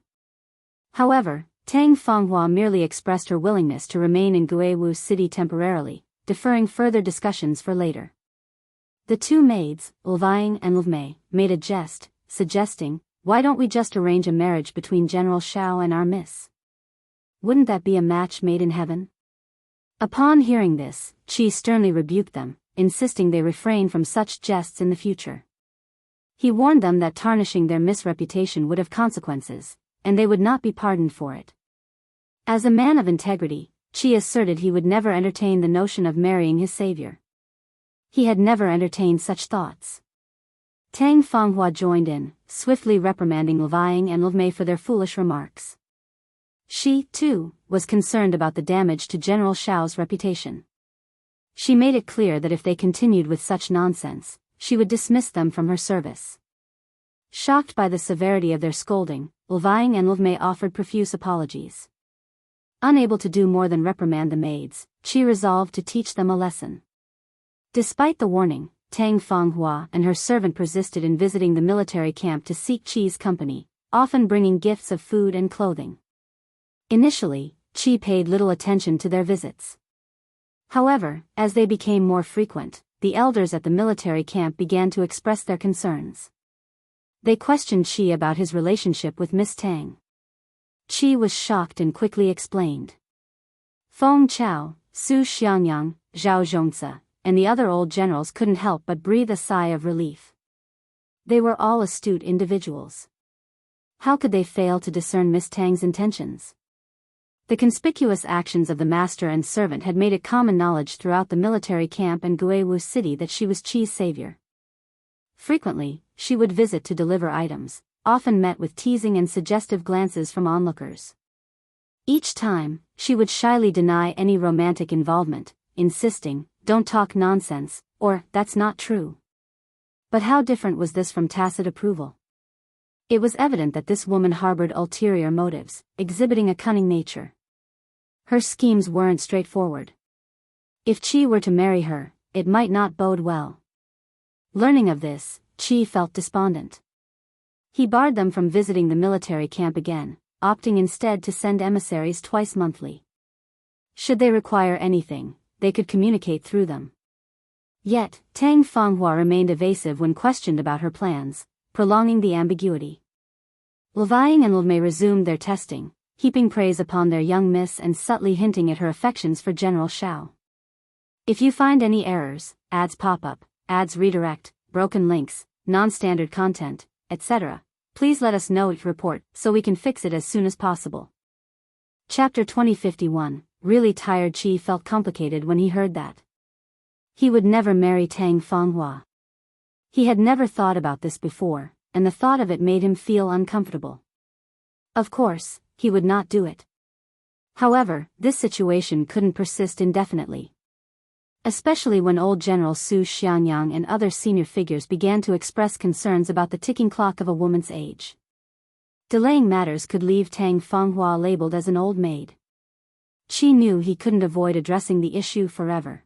However, Tang Fanghua merely expressed her willingness to remain in Guiwu City temporarily, deferring further discussions for later. The two maids, Ulvang and Luvmei, made a jest, suggesting, "Why don't we just arrange a marriage between General Shao and our miss? Wouldn't that be a match made in heaven?" Upon hearing this, Qi sternly rebuked them, insisting they refrain from such jests in the future. He warned them that tarnishing their misreputation would have consequences, and they would not be pardoned for it. As a man of integrity, Qi asserted he would never entertain the notion of marrying his savior. He had never entertained such thoughts. Tang Fanghua joined in, swiftly reprimanding Luvang and Luvmei for their foolish remarks. She, too, was concerned about the damage to General Shao's reputation. She made it clear that if they continued with such nonsense, she would dismiss them from her service. Shocked by the severity of their scolding, Luvang and Luvmei offered profuse apologies. Unable to do more than reprimand the maids, Qi resolved to teach them a lesson. Despite the warning, Tang Fanghua and her servant persisted in visiting the military camp to seek Qi's company, often bringing gifts of food and clothing. Initially, Qi paid little attention to their visits. However, as they became more frequent, the elders at the military camp began to express their concerns. They questioned Qi about his relationship with Miss Tang. Qi was shocked and quickly explained. Feng Qiao, Su Xiangyang, Zhao Zhongzi, and the other old generals couldn't help but breathe a sigh of relief. They were all astute individuals. How could they fail to discern Miss Tang's intentions? The conspicuous actions of the master and servant had made it common knowledge throughout the military camp and Guiwu City that she was Qi's savior. Frequently, she would visit to deliver items, often met with teasing and suggestive glances from onlookers. Each time, she would shyly deny any romantic involvement, insisting, "Don't talk nonsense," or "That's not true." But how different was this from tacit approval? It was evident that this woman harbored ulterior motives, exhibiting a cunning nature. Her schemes weren't straightforward. If Qi were to marry her, it might not bode well. Learning of this, Qi felt despondent. He barred them from visiting the military camp again, opting instead to send emissaries twice monthly. Should they require anything, they could communicate through them. Yet, Tang Fanghua remained evasive when questioned about her plans, prolonging the ambiguity. Luvang and Luvmei resumed their testing, heaping praise upon their young miss and subtly hinting at her affections for General Shao. If you find any errors, ads pop up, ads redirect, broken links, non-standard content, etc., please let us know each report so we can fix it as soon as possible. Chapter 2051, Really tired. Qi felt complicated when he heard that. He would never marry Tang Fanghua. He had never thought about this before, and the thought of it made him feel uncomfortable. Of course, he would not do it. However, this situation couldn't persist indefinitely. Especially when old General Su Xiangyang and other senior figures began to express concerns about the ticking clock of a woman's age. Delaying matters could leave Tang Fanghua labeled as an old maid. Qi knew he couldn't avoid addressing the issue forever.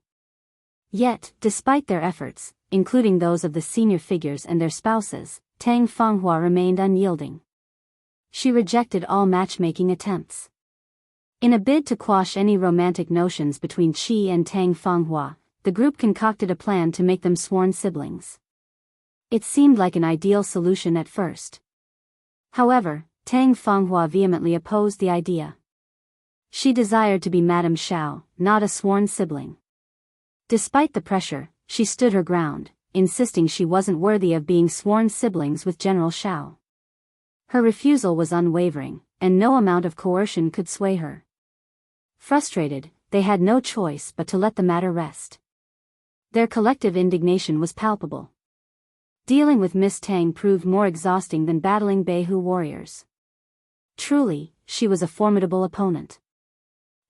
Yet, despite their efforts, including those of the senior figures and their spouses, Tang Fanghua remained unyielding. She rejected all matchmaking attempts. In a bid to quash any romantic notions between Qi and Tang Fanghua, the group concocted a plan to make them sworn siblings. It seemed like an ideal solution at first. However, Tang Fanghua vehemently opposed the idea. She desired to be Madame Shao, not a sworn sibling. Despite the pressure, she stood her ground, insisting she wasn't worthy of being sworn siblings with General Shao. Her refusal was unwavering, and no amount of coercion could sway her. Frustrated, they had no choice but to let the matter rest. Their collective indignation was palpable. Dealing with Miss Tang proved more exhausting than battling Beihu warriors. Truly, she was a formidable opponent.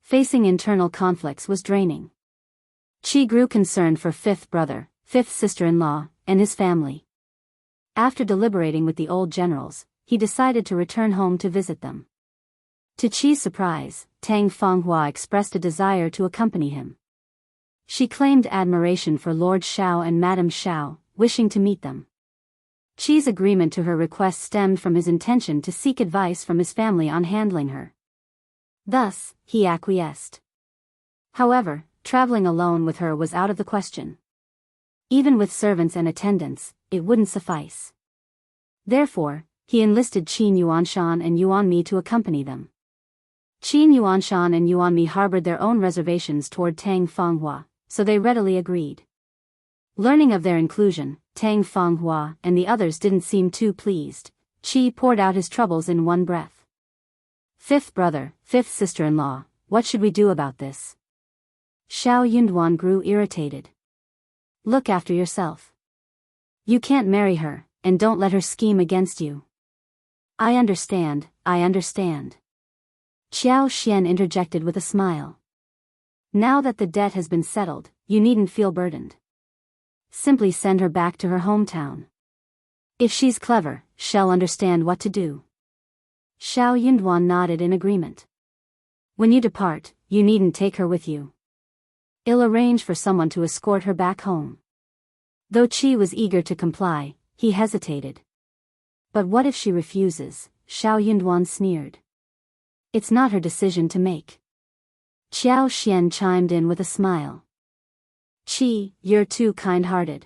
Facing internal conflicts was draining. Qi grew concerned for fifth brother, fifth sister-in-law, and his family. After deliberating with the old generals, he decided to return home to visit them. To Qi's surprise, Tang Fanghua expressed a desire to accompany him. She claimed admiration for Lord Shao and Madame Shao, wishing to meet them. Qi's agreement to her request stemmed from his intention to seek advice from his family on handling her. Thus, he acquiesced. However, traveling alone with her was out of the question. Even with servants and attendants, it wouldn't suffice. Therefore, he enlisted Qin Yuanshan and Yuanmi to accompany them. Qin Yuanshan and Yuanmi harbored their own reservations toward Tang Fanghua, so they readily agreed. Learning of their inclusion, Tang Fanghua and the others didn't seem too pleased. Qi poured out his troubles in one breath. Fifth brother, fifth sister-in-law, what should we do about this? Shao Yunduan grew irritated. Look after yourself. You can't marry her, and don't let her scheme against you. I understand. Qiao Xian interjected with a smile. Now that the debt has been settled, you needn't feel burdened. Simply send her back to her hometown. If she's clever, she'll understand what to do. Shao Yunduan nodded in agreement. When you depart, you needn't take her with you. I'll arrange for someone to escort her back home. Though Qi was eager to comply, he hesitated. But what if she refuses? Shao Yunduan sneered. It's not her decision to make. Qiao Xian chimed in with a smile. Qi, you're too kind-hearted.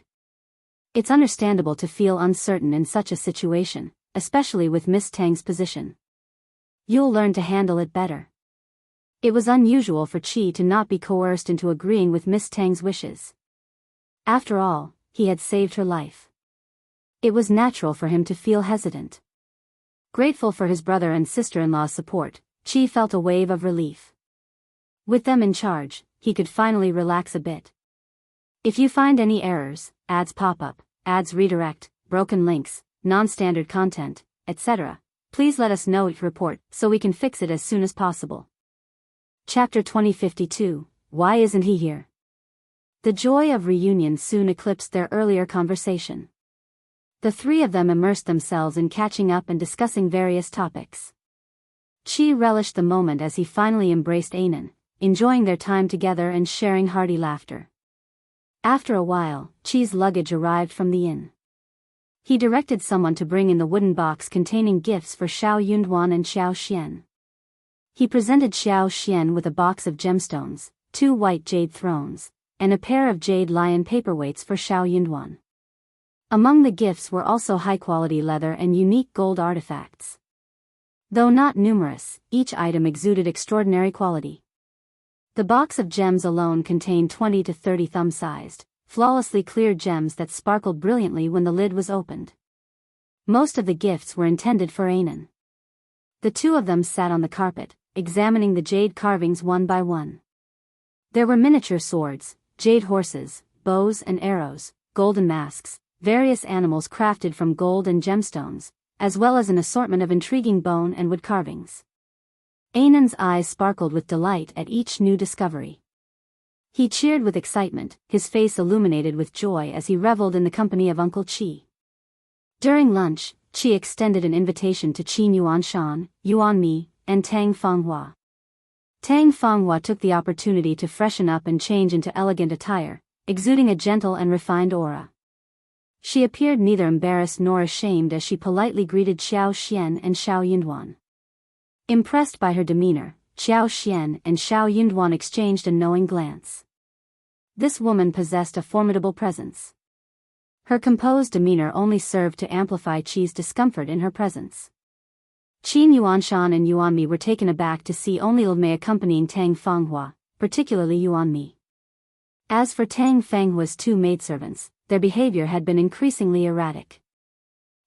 It's understandable to feel uncertain in such a situation, especially with Miss Tang's position. You'll learn to handle it better. It was unusual for Qi to not be coerced into agreeing with Miss Tang's wishes. After all, he had saved her life. It was natural for him to feel hesitant. Grateful for his brother and sister-in-law's support, Qi felt a wave of relief. With them in charge, he could finally relax a bit. If you find any errors, ads pop up, ads redirect, broken links, non-standard content, etc., please let us know each report so we can fix it as soon as possible. Chapter 2052, Why Isn't He Here? The joy of reunion soon eclipsed their earlier conversation. The three of them immersed themselves in catching up and discussing various topics. Qi relished the moment as he finally embraced Anan, enjoying their time together and sharing hearty laughter. After a while, Qi's luggage arrived from the inn. He directed someone to bring in the wooden box containing gifts for Shao Yunduan and Xiao Xian. He presented Xiao Xian with a box of gemstones, 2 white jade thrones, and a pair of jade lion paperweights for Shao Yunduan. Among the gifts were also high-quality leather and unique gold artifacts. Though not numerous, each item exuded extraordinary quality. The box of gems alone contained 20 to 30 thumb-sized, flawlessly clear gems that sparkled brilliantly when the lid was opened. Most of the gifts were intended for Anan. The two of them sat on the carpet, examining the jade carvings one by one. There were miniature swords, jade horses, bows and arrows, golden masks, various animals crafted from gold and gemstones, as well as an assortment of intriguing bone and wood carvings. Anan's eyes sparkled with delight at each new discovery. He cheered with excitement, his face illuminated with joy as he reveled in the company of Uncle Qi. During lunch, Qi extended an invitation to Qin Yuanshan, Yuanmi, and Tang Fanghua. Tang Fanghua took the opportunity to freshen up and change into elegant attire, exuding a gentle and refined aura. She appeared neither embarrassed nor ashamed as she politely greeted Xiao Xian and Shao Yunduan. Impressed by her demeanor, Qiao Xian and Shao Yunduan exchanged a knowing glance. This woman possessed a formidable presence. Her composed demeanor only served to amplify Qi's discomfort in her presence. Qin Yuanshan and Yuanmi were taken aback to see only Lilmei accompanying Tang Fanghua, particularly Yuanmi. As for Tang Fanghua's two maidservants, their behavior had been increasingly erratic.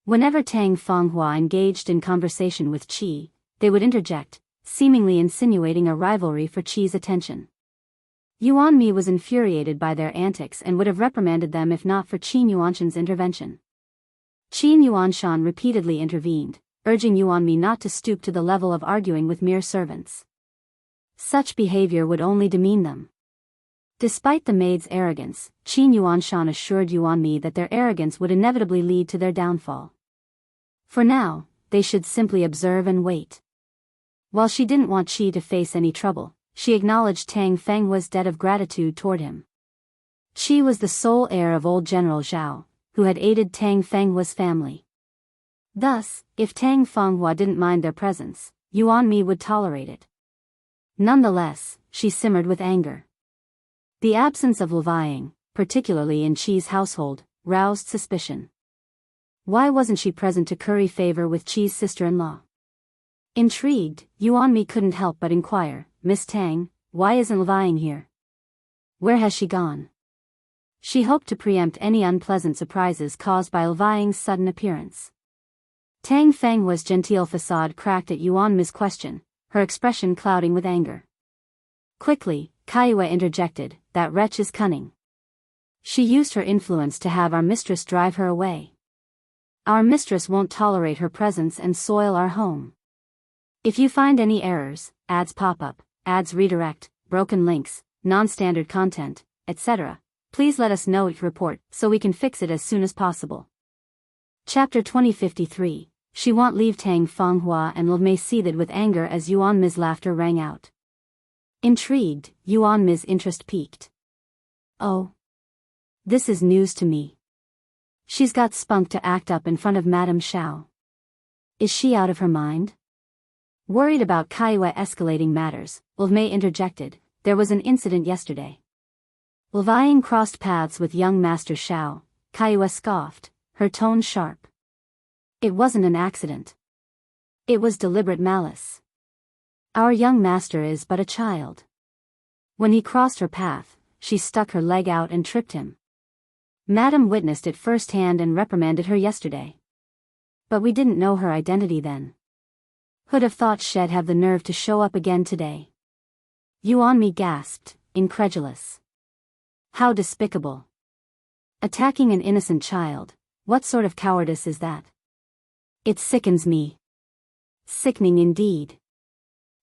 Whenever Tang Fanghua engaged in conversation with Qi, they would interject, seemingly insinuating a rivalry for Qi's attention. Yuanmi was infuriated by their antics and would have reprimanded them if not for Qin Yuanshan's intervention. Qin Yuanshan repeatedly intervened, urging Yuanmi not to stoop to the level of arguing with mere servants. Such behavior would only demean them. Despite the maid's arrogance, Qin Yuanshan assured Yuanmi that their arrogance would inevitably lead to their downfall. For now, they should simply observe and wait. While she didn't want Qi to face any trouble, she acknowledged Tang Fenghua's debt of gratitude toward him. Qi was the sole heir of old General Zhao, who had aided Tang Fenghua's family. Thus, if Tang Fanghua didn't mind their presence, Yuanmi would tolerate it. Nonetheless, she simmered with anger. The absence of levying, particularly in Qi's household, roused suspicion. Why wasn't she present to curry favor with Qi's sister-in-law? Intrigued, Yuanmi couldn't help but inquire, "Miss Tang, why isn't levying here? Where has she gone?" She hoped to preempt any unpleasant surprises caused by levying's sudden appearance. Tang Fenghua's genteel facade cracked at Yuanmi's question, her expression clouding with anger. Quickly, Qiao interjected, "That wretch is cunning. She used her influence to have our mistress drive her away. Our mistress won't tolerate her presence and soil our home. If you find any errors, ads pop up, ads redirect, broken links, non-standard content, etc., please let us know each report so we can fix it as soon as possible." Chapter 2053. She won't leave. Tang Fanghua and Lilmei seethed with anger as Yuanmi's laughter rang out. Intrigued, Yuanmi's interest piqued. "Oh. This is news to me. She's got spunk to act up in front of Madame Shao. Is she out of her mind?" Worried about Qiao escalating matters, Lilmei interjected, "There was an incident yesterday." Levying crossed paths with young Master Shao, Qiao scoffed, her tone sharp. "It wasn't an accident. It was deliberate malice. Our young master is but a child. When he crossed her path, she stuck her leg out and tripped him. Madam witnessed it firsthand and reprimanded her yesterday. But we didn't know her identity then. Who'd have thought she'd have the nerve to show up again today?" Yuanmi gasped, incredulous. "How despicable. Attacking an innocent child, what sort of cowardice is that? It sickens me." "Sickening indeed."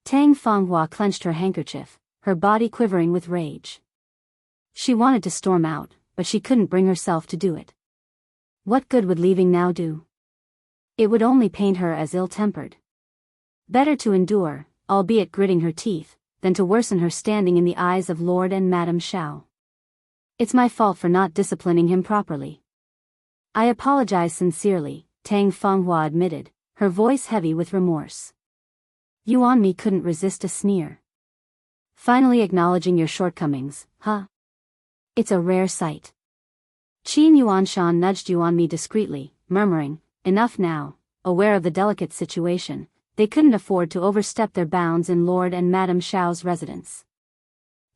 Tang Fanghua clenched her handkerchief, her body quivering with rage. She wanted to storm out, but she couldn't bring herself to do it. What good would leaving now do? It would only paint her as ill-tempered. Better to endure, albeit gritting her teeth, than to worsen her standing in the eyes of Lord and Madame Shao. "It's my fault for not disciplining him properly. I apologize sincerely," Tang Fanghua admitted, her voice heavy with remorse. Yuanmi couldn't resist a sneer. "Finally acknowledging your shortcomings, huh? It's a rare sight." Qin Yuanshan nudged Yuanmi discreetly, murmuring, "Enough now." Aware of the delicate situation, they couldn't afford to overstep their bounds in Lord and Madame Shao's residence.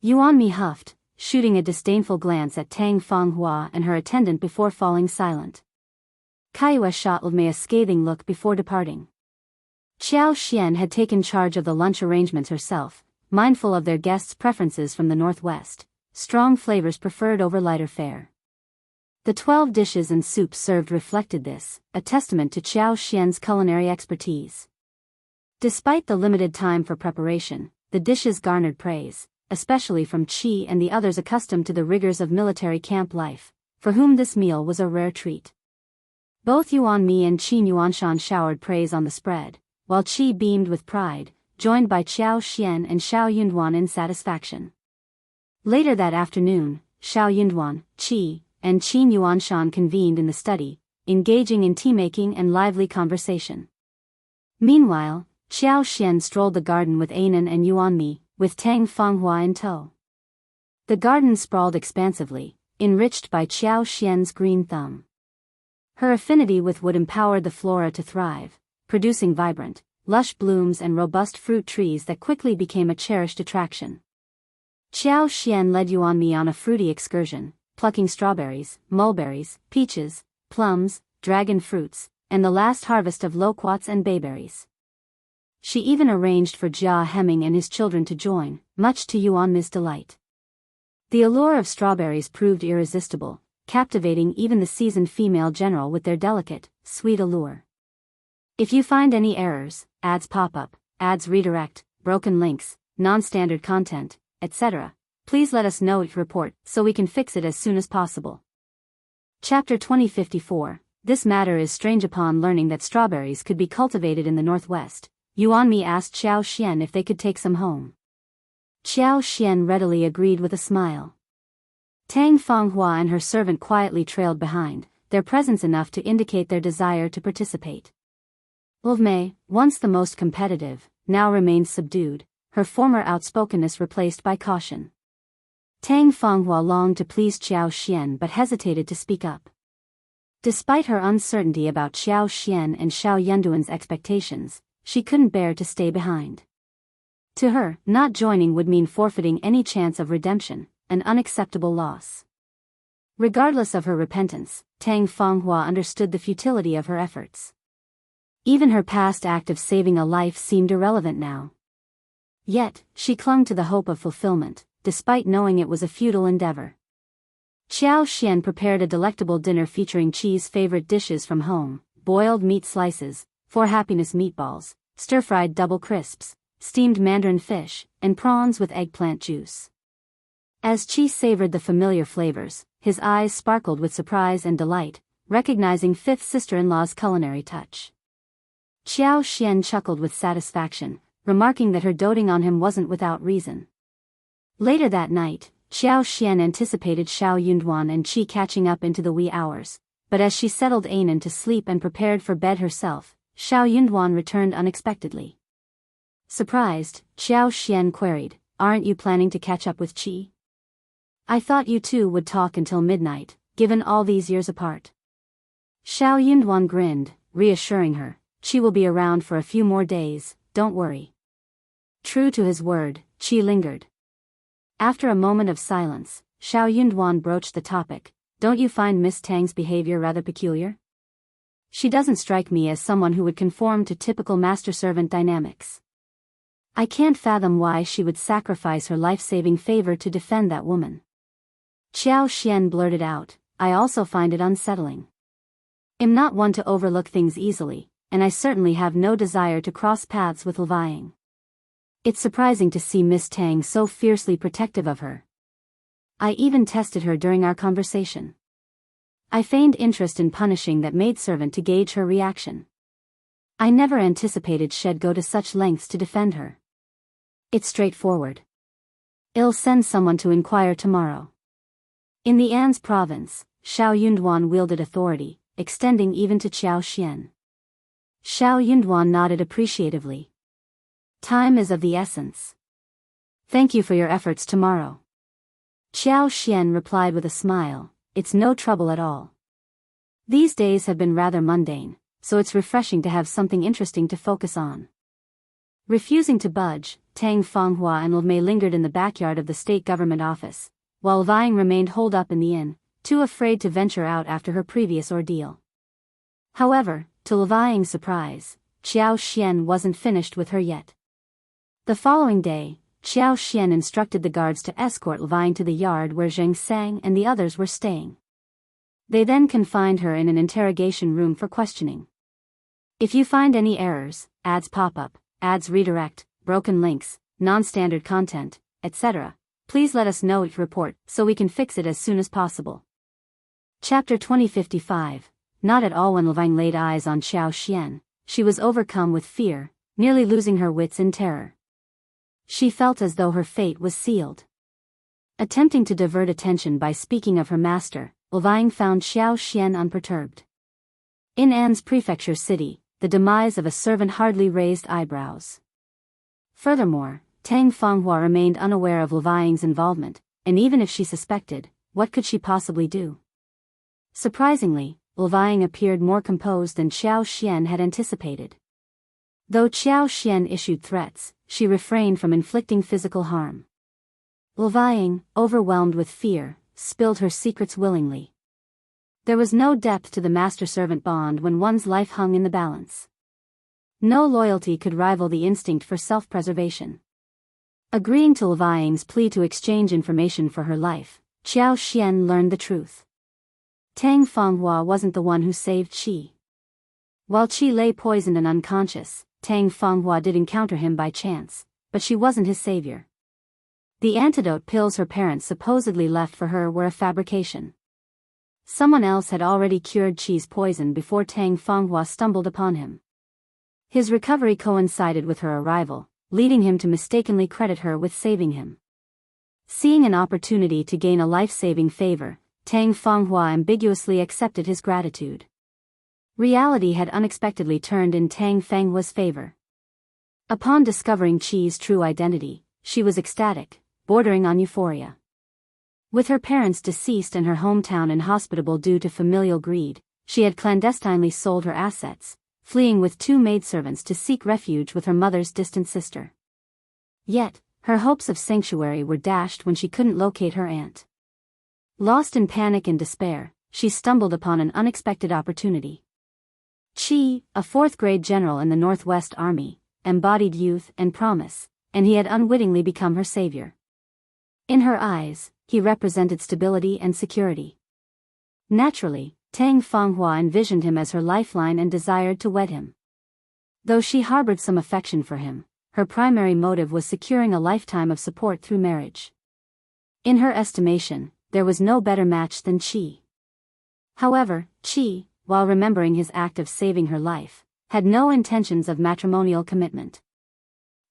Yuanmi huffed, shooting a disdainful glance at Tang Fanghua and her attendant before falling silent. Qiao shot Lilmei a scathing look before departing. Qiao Xian had taken charge of the lunch arrangements herself, mindful of their guests' preferences from the northwest, strong flavors preferred over lighter fare. The 12 dishes and soups served reflected this, a testament to Qiao Xian's culinary expertise. Despite the limited time for preparation, the dishes garnered praise, especially from Qi and the others accustomed to the rigors of military camp life, for whom this meal was a rare treat. Both Yuanmi and Qin Yuanshan showered praise on the spread, while Qi beamed with pride, joined by Qiao Xian and Shao Yunduan in satisfaction. Later that afternoon, Shao Yunduan, Qi, and Qin Yuanshan convened in the study, engaging in tea-making and lively conversation. Meanwhile, Qiao Xian strolled the garden with Anan and Yuanmi, with Tang Fanghua in tow. The garden sprawled expansively, enriched by Qiao Xian's green thumb. Her affinity with wood empowered the flora to thrive, producing vibrant, lush blooms and robust fruit trees that quickly became a cherished attraction. Qiao Xian led Yuanmi on a fruity excursion, plucking strawberries, mulberries, peaches, plums, dragon fruits, and the last harvest of loquats and bayberries. She even arranged for Jia Hemming and his children to join, much to Yuanmi's delight. The allure of strawberries proved irresistible, captivating even the seasoned female general with their delicate, sweet allure. If you find any errors, ads pop up, ads redirect, broken links, non-standard content, etc., please let us know each report so we can fix it as soon as possible. Chapter 2054. This matter is strange. Upon learning that strawberries could be cultivated in the northwest, Yuanmi asked Qiao Xian if they could take some home. Qiao Xian readily agreed with a smile. Tang Fanghua and her servant quietly trailed behind, their presence enough to indicate their desire to participate. Mei, once the most competitive, now remained subdued, her former outspokenness replaced by caution. Tang Fanghua longed to please Qiao Xian but hesitated to speak up. Despite her uncertainty about Qiao Xian and Shao Yunduan's expectations, she couldn't bear to stay behind. To her, not joining would mean forfeiting any chance of redemption, an unacceptable loss. Regardless of her repentance, Tang Fanghua understood the futility of her efforts. Even her past act of saving a life seemed irrelevant now. Yet, she clung to the hope of fulfillment, despite knowing it was a futile endeavor. Qiao Xian prepared a delectable dinner featuring Qi's favorite dishes from home: boiled meat slices, 4 happiness meatballs, stir-fried double crisps, steamed mandarin fish, and prawns with eggplant juice. As Qi savored the familiar flavors, his eyes sparkled with surprise and delight, recognizing fifth sister-in-law's culinary touch. Qiao Xian chuckled with satisfaction, remarking that her doting on him wasn't without reason. Later that night, Qiao Xian anticipated Shao Yunduan and Qi catching up into the wee hours, but as she settled Anan to sleep and prepared for bed herself, Shao Yunduan returned unexpectedly. Surprised, Qiao Xian queried, "Aren't you planning to catch up with Qi? I thought you two would talk until midnight, given all these years apart." Shao Yunduan grinned, reassuring her, "Qi will be around for a few more days, don't worry." True to his word, Qi lingered. After a moment of silence, Shao Yunduan broached the topic, "Don't you find Miss Tang's behavior rather peculiar? She doesn't strike me as someone who would conform to typical master-servant dynamics. I can't fathom why she would sacrifice her life-saving favor to defend that woman." Qiao Xian blurted out, "I also find it unsettling. I'm not one to overlook things easily, and I certainly have no desire to cross paths with Levying. It's surprising to see Miss Tang so fiercely protective of her. I even tested her during our conversation. I feigned interest in punishing that maidservant to gauge her reaction. I never anticipated she'd go to such lengths to defend her. It's straightforward. I'll send someone to inquire tomorrow." In the An's province, Shao Yunduan wielded authority, extending even to Qiao Xian. Shao Yunduan nodded appreciatively. "Time is of the essence. Thank you for your efforts tomorrow." Qiao Xian replied with a smile, "It's no trouble at all. These days have been rather mundane, so it's refreshing to have something interesting to focus on." Refusing to budge, Tang Fanghua and Mei lingered in the backyard of the state government office, while Levying remained holed up in the inn, too afraid to venture out after her previous ordeal. However, to Levying's surprise, Qiao Xian wasn't finished with her yet. The following day, Qiao Xian instructed the guards to escort Levying to the yard where Zheng Sang and the others were staying. They then confined her in an interrogation room for questioning. "If you find any errors, ads pop up, ads redirect, broken links, non-standard content, etc., please let us know each report so we can fix it as soon as possible." Chapter 2055. Not at all. When Levying laid eyes on Qiao Xian, she was overcome with fear, nearly losing her wits in terror. She felt as though her fate was sealed. Attempting to divert attention by speaking of her master, Levying found Qiao Xian unperturbed. In An's prefecture city, the demise of a servant hardly raised eyebrows. Furthermore, Tang Fanghua remained unaware of Levying's involvement, and even if she suspected, what could she possibly do? Surprisingly, Levying appeared more composed than Qiao Xian had anticipated. Though Qiao Xian issued threats, she refrained from inflicting physical harm. Levying, overwhelmed with fear, spilled her secrets willingly. There was no depth to the master-servant bond when one's life hung in the balance. No loyalty could rival the instinct for self-preservation. Agreeing to Levying's plea to exchange information for her life, Qiao Xian learned the truth. Tang Fanghua wasn't the one who saved Qi. While Qi lay poisoned and unconscious, Tang Fanghua did encounter him by chance, but she wasn't his savior. The antidote pills her parents supposedly left for her were a fabrication. Someone else had already cured Qi's poison before Tang Fanghua stumbled upon him. His recovery coincided with her arrival, leading him to mistakenly credit her with saving him. Seeing an opportunity to gain a life-saving favor, Tang Fanghua ambiguously accepted his gratitude. Reality had unexpectedly turned in Tang Fanghua's favor. Upon discovering Qi's true identity, she was ecstatic, bordering on euphoria. With her parents deceased and her hometown inhospitable due to familial greed, she had clandestinely sold her assets, fleeing with 2 maidservants to seek refuge with her mother's distant sister. Yet, her hopes of sanctuary were dashed when she couldn't locate her aunt. Lost in panic and despair, she stumbled upon an unexpected opportunity. Qi, a 4th-grade general in the Northwest Army, embodied youth and promise, and he had unwittingly become her savior. In her eyes, he represented stability and security. Naturally, Tang Fanghua envisioned him as her lifeline and desired to wed him. Though she harbored some affection for him, her primary motive was securing a lifetime of support through marriage. In her estimation, there was no better match than Qi. However, Qi, while remembering his act of saving her life, had no intentions of matrimonial commitment.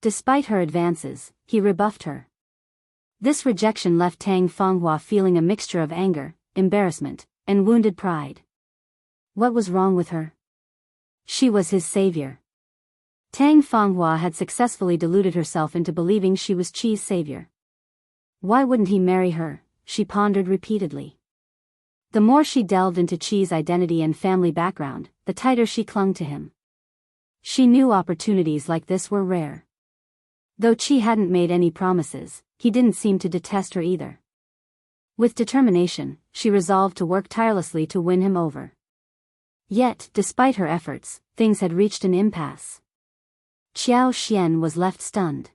Despite her advances, he rebuffed her. This rejection left Tang Fanghua feeling a mixture of anger, embarrassment, and wounded pride. What was wrong with her? She was his savior. Tang Fanghua had successfully deluded herself into believing she was Qi's savior. Why wouldn't he marry her? She pondered repeatedly. The more she delved into Qi's identity and family background, the tighter she clung to him. She knew opportunities like this were rare. Though Qi hadn't made any promises, he didn't seem to detest her either. With determination, she resolved to work tirelessly to win him over. Yet, despite her efforts, things had reached an impasse. Qiao Xian was left stunned.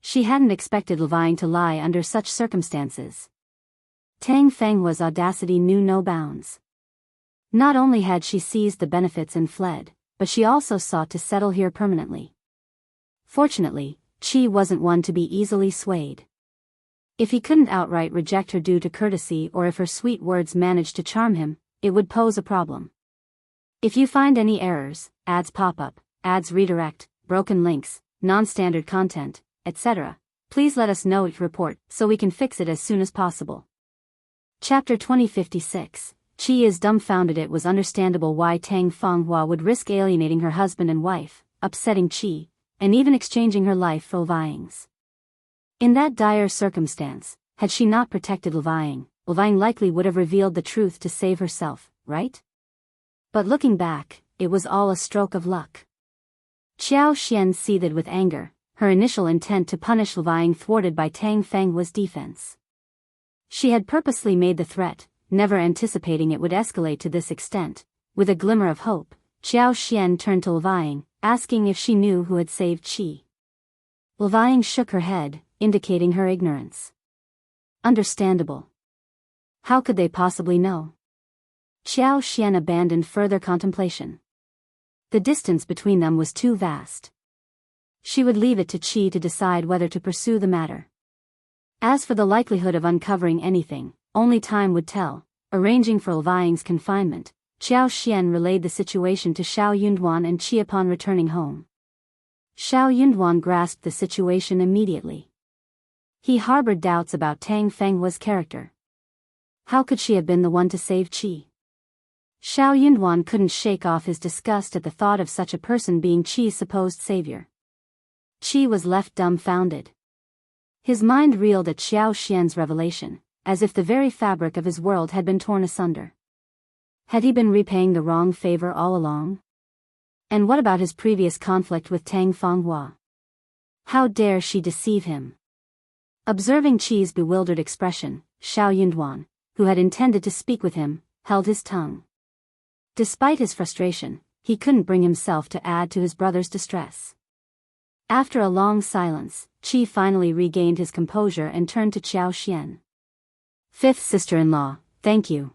She hadn't expected Levying to lie under such circumstances. Tang Fanghua's audacity knew no bounds. Not only had she seized the benefits and fled, but she also sought to settle here permanently. Fortunately, Qi wasn't one to be easily swayed. If he couldn't outright reject her due to courtesy or if her sweet words managed to charm him, it would pose a problem. If you find any errors, ads pop up, ads redirect, broken links, non-standard content, etc., please let us know each report so we can fix it as soon as possible. Chapter 2056, Qi is dumbfounded. It was understandable why Tang Fanghua would risk alienating her husband and wife, upsetting Qi, and even exchanging her life for Levying's. In that dire circumstance, had she not protected Levying likely would have revealed the truth to save herself, right? But looking back, it was all a stroke of luck. Qiao Xian seethed with anger, her initial intent to punish Levying thwarted by Tang Fanghua's defense. She had purposely made the threat, never anticipating it would escalate to this extent. With a glimmer of hope, Qiao Xian turned to Levying, asking if she knew who had saved Qi. Levying shook her head, indicating her ignorance. Understandable. How could they possibly know? Qiao Xian abandoned further contemplation. The distance between them was too vast. She would leave it to Qi to decide whether to pursue the matter. As for the likelihood of uncovering anything, only time would tell. Arranging for Levying's confinement, Qiao Xian relayed the situation to Shao Yunduan and Qi upon returning home. Shao Yunduan grasped the situation immediately. He harbored doubts about Tang Fanghua's character. How could she have been the one to save Qi? Shao Yunduan couldn't shake off his disgust at the thought of such a person being Qi's supposed savior. Qi was left dumbfounded. His mind reeled at Xiao Xian's revelation, as if the very fabric of his world had been torn asunder. Had he been repaying the wrong favor all along? And what about his previous conflict with Tang Fanghua? How dare she deceive him? Observing Qi's bewildered expression, Shao Yunduan, who had intended to speak with him, held his tongue. Despite his frustration, he couldn't bring himself to add to his brother's distress. After a long silence, Qi finally regained his composure and turned to Qiao Xian. Fifth sister-in-law, thank you.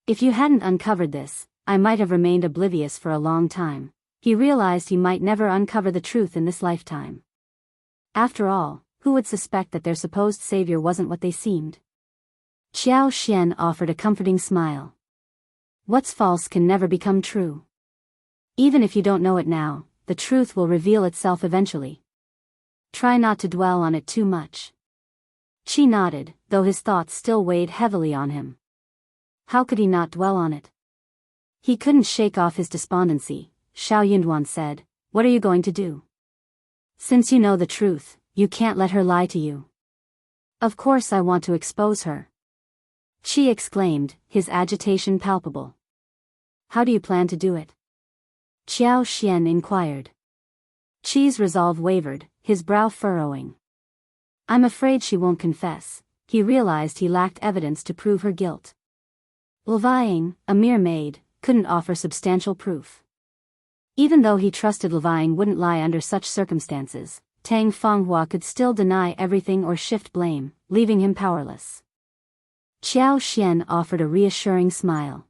If you hadn't uncovered this, I might have remained oblivious for a long time. He realized he might never uncover the truth in this lifetime. After all, who would suspect that their supposed savior wasn't what they seemed? Qiao Xian offered a comforting smile. What's false can never become true. Even if you don't know it now, the truth will reveal itself eventually. Try not to dwell on it too much. Qi nodded, though his thoughts still weighed heavily on him. How could he not dwell on it? He couldn't shake off his despondency. Shao Yunduan said, "What are you going to do? Since you know the truth, you can't let her lie to you." "Of course I want to expose her," Qi exclaimed, his agitation palpable. "How do you plan to do it?" Qiao Xian inquired. Qi's resolve wavered, his brow furrowing. "I'm afraid she won't confess." He realized he lacked evidence to prove her guilt. Levying, a mere maid, couldn't offer substantial proof. Even though he trusted Levying wouldn't lie under such circumstances, Tang Fanghua could still deny everything or shift blame, leaving him powerless. Qiao Xian offered a reassuring smile.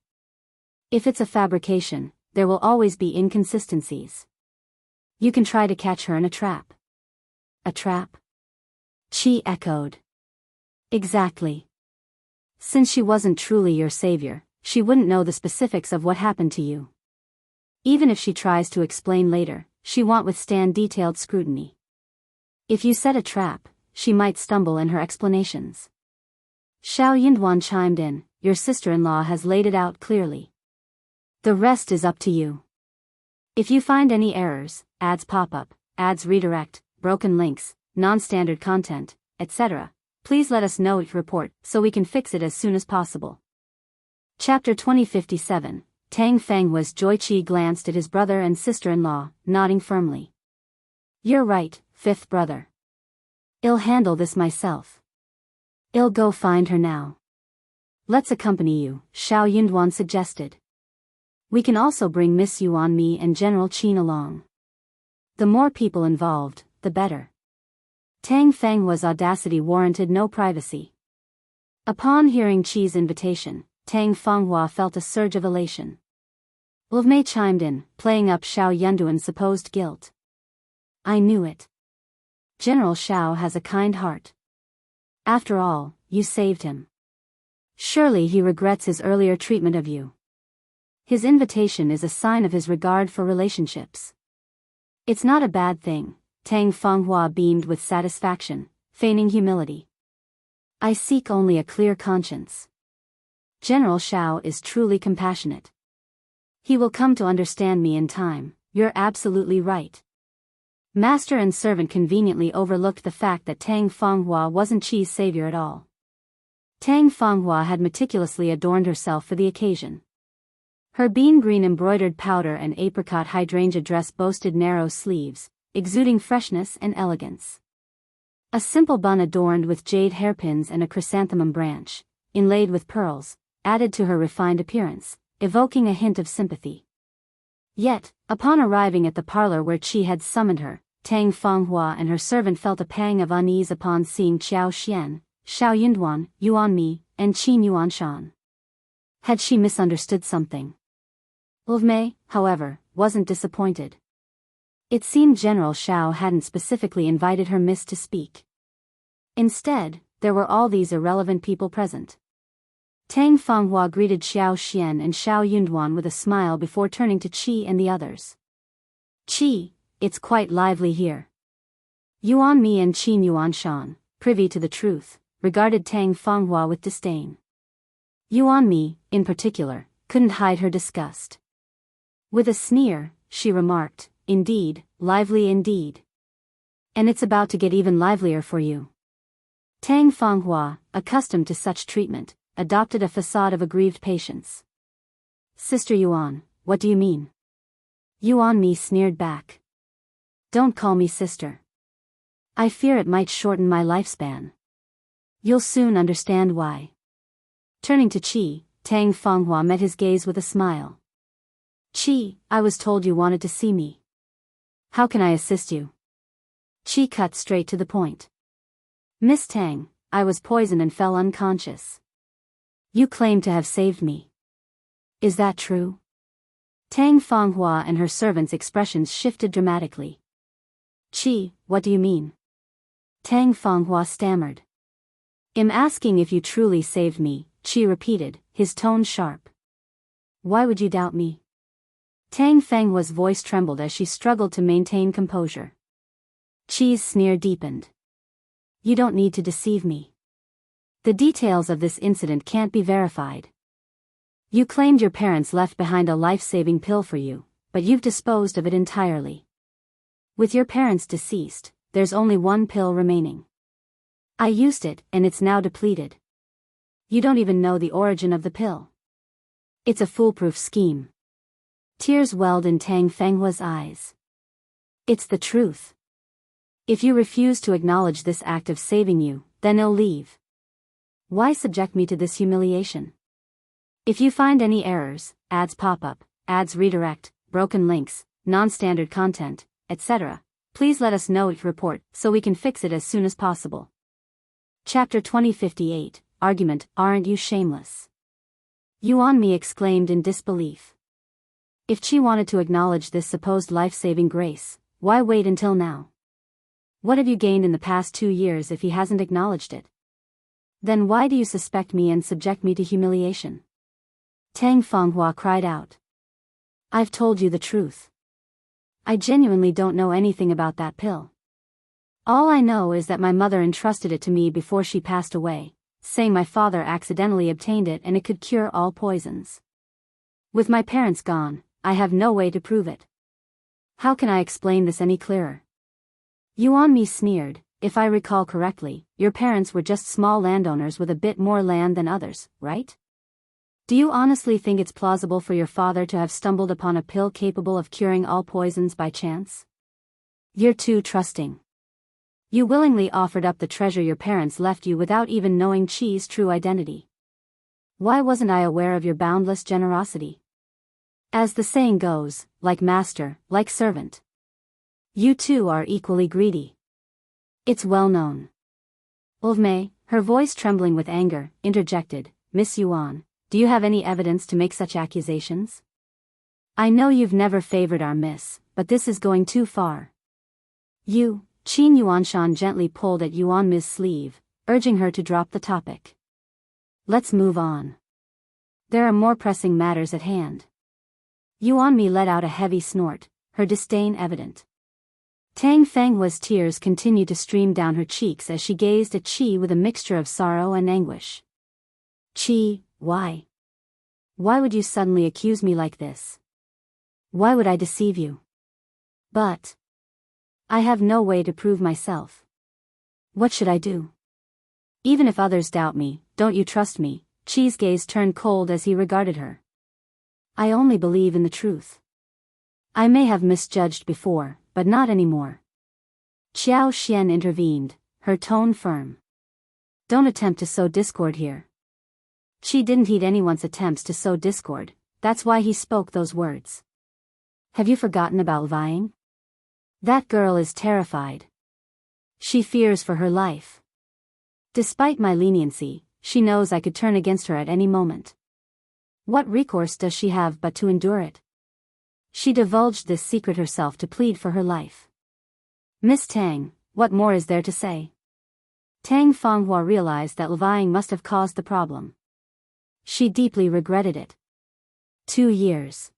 "If it's a fabrication, there will always be inconsistencies. You can try to catch her in a trap." "A trap?" Qi echoed. "Exactly. Since she wasn't truly your savior, she wouldn't know the specifics of what happened to you. Even if she tries to explain later, she won't withstand detailed scrutiny. If you set a trap, she might stumble in her explanations." Shao Yunduan chimed in, "Your sister-in-law has laid it out clearly. The rest is up to you. If you find any errors, ads pop up, ads redirect, broken links, non-standard content, etc., please let us know each report so we can fix it as soon as possible." Chapter 2057, Tang Fanghua's Joichi glanced at his brother and sister-in-law, nodding firmly. "You're right, fifth brother. I'll handle this myself. I'll go find her now." "Let's accompany you," Shao Yunduan suggested. "We can also bring Miss Yuan Mi and General Qin along. The more people involved, the better." Tang Fanghua's audacity warranted no privacy. Upon hearing Qi's invitation, Tang Fanghua felt a surge of elation. Mei chimed in, playing up Shao Yunduan's supposed guilt. "I knew it. General Shao has a kind heart. After all, you saved him. Surely he regrets his earlier treatment of you. His invitation is a sign of his regard for relationships." "It's not a bad thing," Tang Fanghua beamed with satisfaction, feigning humility. "I seek only a clear conscience. General Shao is truly compassionate. He will come to understand me in time." "You're absolutely right." Master and servant conveniently overlooked the fact that Tang Fanghua wasn't Qi's savior at all. Tang Fanghua had meticulously adorned herself for the occasion. Her bean green embroidered powder and apricot hydrangea dress boasted narrow sleeves, exuding freshness and elegance. A simple bun adorned with jade hairpins and a chrysanthemum branch, inlaid with pearls, added to her refined appearance, evoking a hint of sympathy. Yet, upon arriving at the parlor where Qi had summoned her, Tang Fanghua and her servant felt a pang of unease upon seeing Qiao Xian, Shao Yunduan, Yuan Mi, and Qin Yuanshan. Had she misunderstood something? Mei, however, wasn't disappointed. It seemed General Shao hadn't specifically invited her miss to speak. Instead, there were all these irrelevant people present. Tang Fanghua greeted Xiao Xian and Shao Yunduan with a smile before turning to Qi and the others. "Qi, it's quite lively here." Yuan Mi and Qin Yuanshan, privy to the truth, regarded Tang Fanghua with disdain. Yuan Mi, in particular, couldn't hide her disgust. With a sneer, she remarked, "Indeed, lively indeed. And it's about to get even livelier for you." Tang Fanghua, accustomed to such treatment, adopted a facade of aggrieved patience. "Sister Yuan, what do you mean?" Yuan Mi sneered back. "Don't call me sister. I fear it might shorten my lifespan. You'll soon understand why." Turning to Qi, Tang Fanghua met his gaze with a smile. "Qi, I was told you wanted to see me. How can I assist you?" Qi cut straight to the point. "Miss Tang, I was poisoned and fell unconscious. You claim to have saved me. Is that true?" Tang Fanghua and her servant's expressions shifted dramatically. "Qi, what do you mean?" Tang Fanghua stammered. "I'm asking if you truly saved me," Qi repeated, his tone sharp. "Why would you doubt me?" Tang Fenghua's voice trembled as she struggled to maintain composure. Qi's sneer deepened. "You don't need to deceive me. The details of this incident can't be verified. You claimed your parents left behind a life-saving pill for you, but you've disposed of it entirely. With your parents deceased, there's only one pill remaining. I used it, and it's now depleted. You don't even know the origin of the pill. It's a foolproof scheme." Tears welled in Tang Fenghua's eyes. "It's the truth. If you refuse to acknowledge this act of saving you, then I'll leave. Why subject me to this humiliation? If you find any errors, ads pop up, ads redirect, broken links, non-standard content, etc., please let us know each report so we can fix it as soon as possible." Chapter 2058, Argument, Aren't You Shameless? Yuan Mi exclaimed in disbelief. If Qi wanted to acknowledge this supposed life-saving grace, why wait until now? What have you gained in the past 2 years if he hasn't acknowledged it? Then why do you suspect me and subject me to humiliation? Tang Fanghua cried out. "I've told you the truth. I genuinely don't know anything about that pill. All I know is that my mother entrusted it to me before she passed away, saying my father accidentally obtained it and it could cure all poisons. With my parents gone, I have no way to prove it. How can I explain this any clearer?" Yuan Mi sneered. "If I recall correctly, your parents were just small landowners with a bit more land than others, right? Do you honestly think it's plausible for your father to have stumbled upon a pill capable of curing all poisons by chance? You're too trusting. You willingly offered up the treasure your parents left you without even knowing Qi's true identity. Why wasn't I aware of your boundless generosity? As the saying goes, like master, like servant. You two are equally greedy. It's well known." Ulvmei, her voice trembling with anger, interjected, "Miss Yuan, do you have any evidence to make such accusations? I know you've never favored our miss, but this is going too far." Qin Yuanshan gently pulled at Yuan Mi's sleeve, urging her to drop the topic. "Let's move on. There are more pressing matters at hand." Yuan Mi let out a heavy snort, her disdain evident. Tang Fenghua's tears continued to stream down her cheeks as she gazed at Qi with a mixture of sorrow and anguish. "Qi, why? Why would you suddenly accuse me like this? Why would I deceive you? But I have no way to prove myself. What should I do? Even if others doubt me, don't you trust me?" Qi's gaze turned cold as he regarded her. "I only believe in the truth. I may have misjudged before, but not anymore." Qiao Xian intervened, her tone firm. "Don't attempt to sow discord here." Qi didn't heed anyone's attempts to sow discord, that's why he spoke those words. "Have you forgotten about vying? That girl is terrified. She fears for her life. Despite my leniency, she knows I could turn against her at any moment. What recourse does she have but to endure it? She divulged this secret herself to plead for her life. Miss Tang, what more is there to say?" Tang Fanghua realized that lying must have caused the problem. She deeply regretted it. 2 years.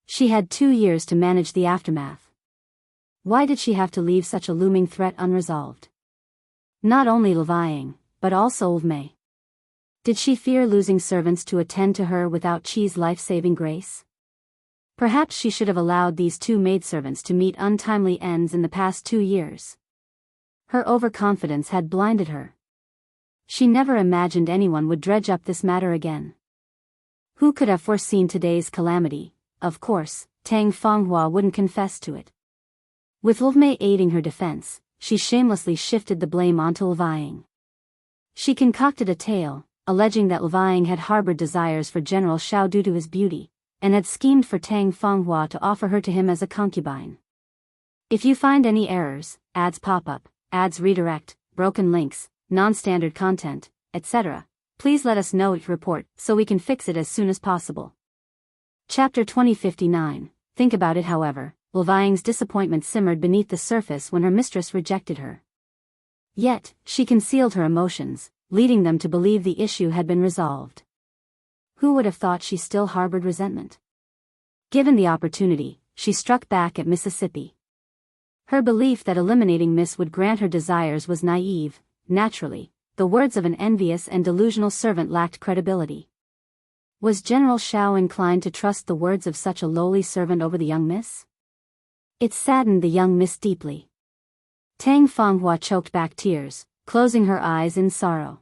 She had 2 years to manage the aftermath. Why did she have to leave such a looming threat unresolved? Not only lying, but also Ulvmei. Did she fear losing servants to attend to her without Qi's life-saving grace? Perhaps she should have allowed these two maidservants to meet untimely ends in the past 2 years. Her overconfidence had blinded her. She never imagined anyone would dredge up this matter again. Who could have foreseen today's calamity? Of course, Tang Fanghua wouldn't confess to it. With Lvmei aiding her defense, she shamelessly shifted the blame onto Lvying. She concocted a tale, alleging that Lvying had harbored desires for General Shao due to his beauty, and had schemed for Tang Fanghua to offer her to him as a concubine. If you find any errors, ads pop up, ads redirect, broken links, non-standard content, etc., please let us know each report so we can fix it as soon as possible. Chapter 2059. Think about it. However, Lvying's disappointment simmered beneath the surface when her mistress rejected her. Yet, she concealed her emotions, leading them to believe the issue had been resolved. Who would have thought she still harbored resentment? Given the opportunity, she struck back at Mississippi. Her belief that eliminating Miss would grant her desires was naive. Naturally, the words of an envious and delusional servant lacked credibility. Was General Shao inclined to trust the words of such a lowly servant over the young miss? It saddened the young miss deeply. Tang Fanghua choked back tears, closing her eyes in sorrow.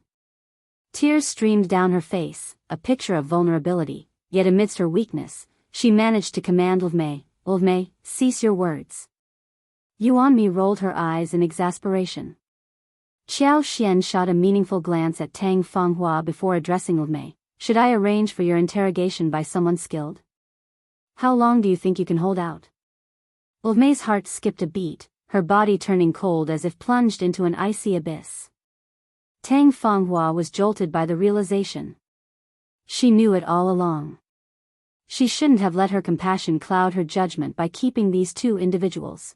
Tears streamed down her face, a picture of vulnerability, yet amidst her weakness, she managed to command Lvmei, cease your words. Yuanmi rolled her eyes in exasperation. Qiao Xian shot a meaningful glance at Tang Fanghua before addressing Lvmei. Should I arrange for your interrogation by someone skilled? How long do you think you can hold out? Lvmei's heart skipped a beat, her body turning cold as if plunged into an icy abyss. Tang Fanghua was jolted by the realization. She knew it all along. She shouldn't have let her compassion cloud her judgment by keeping these two individuals.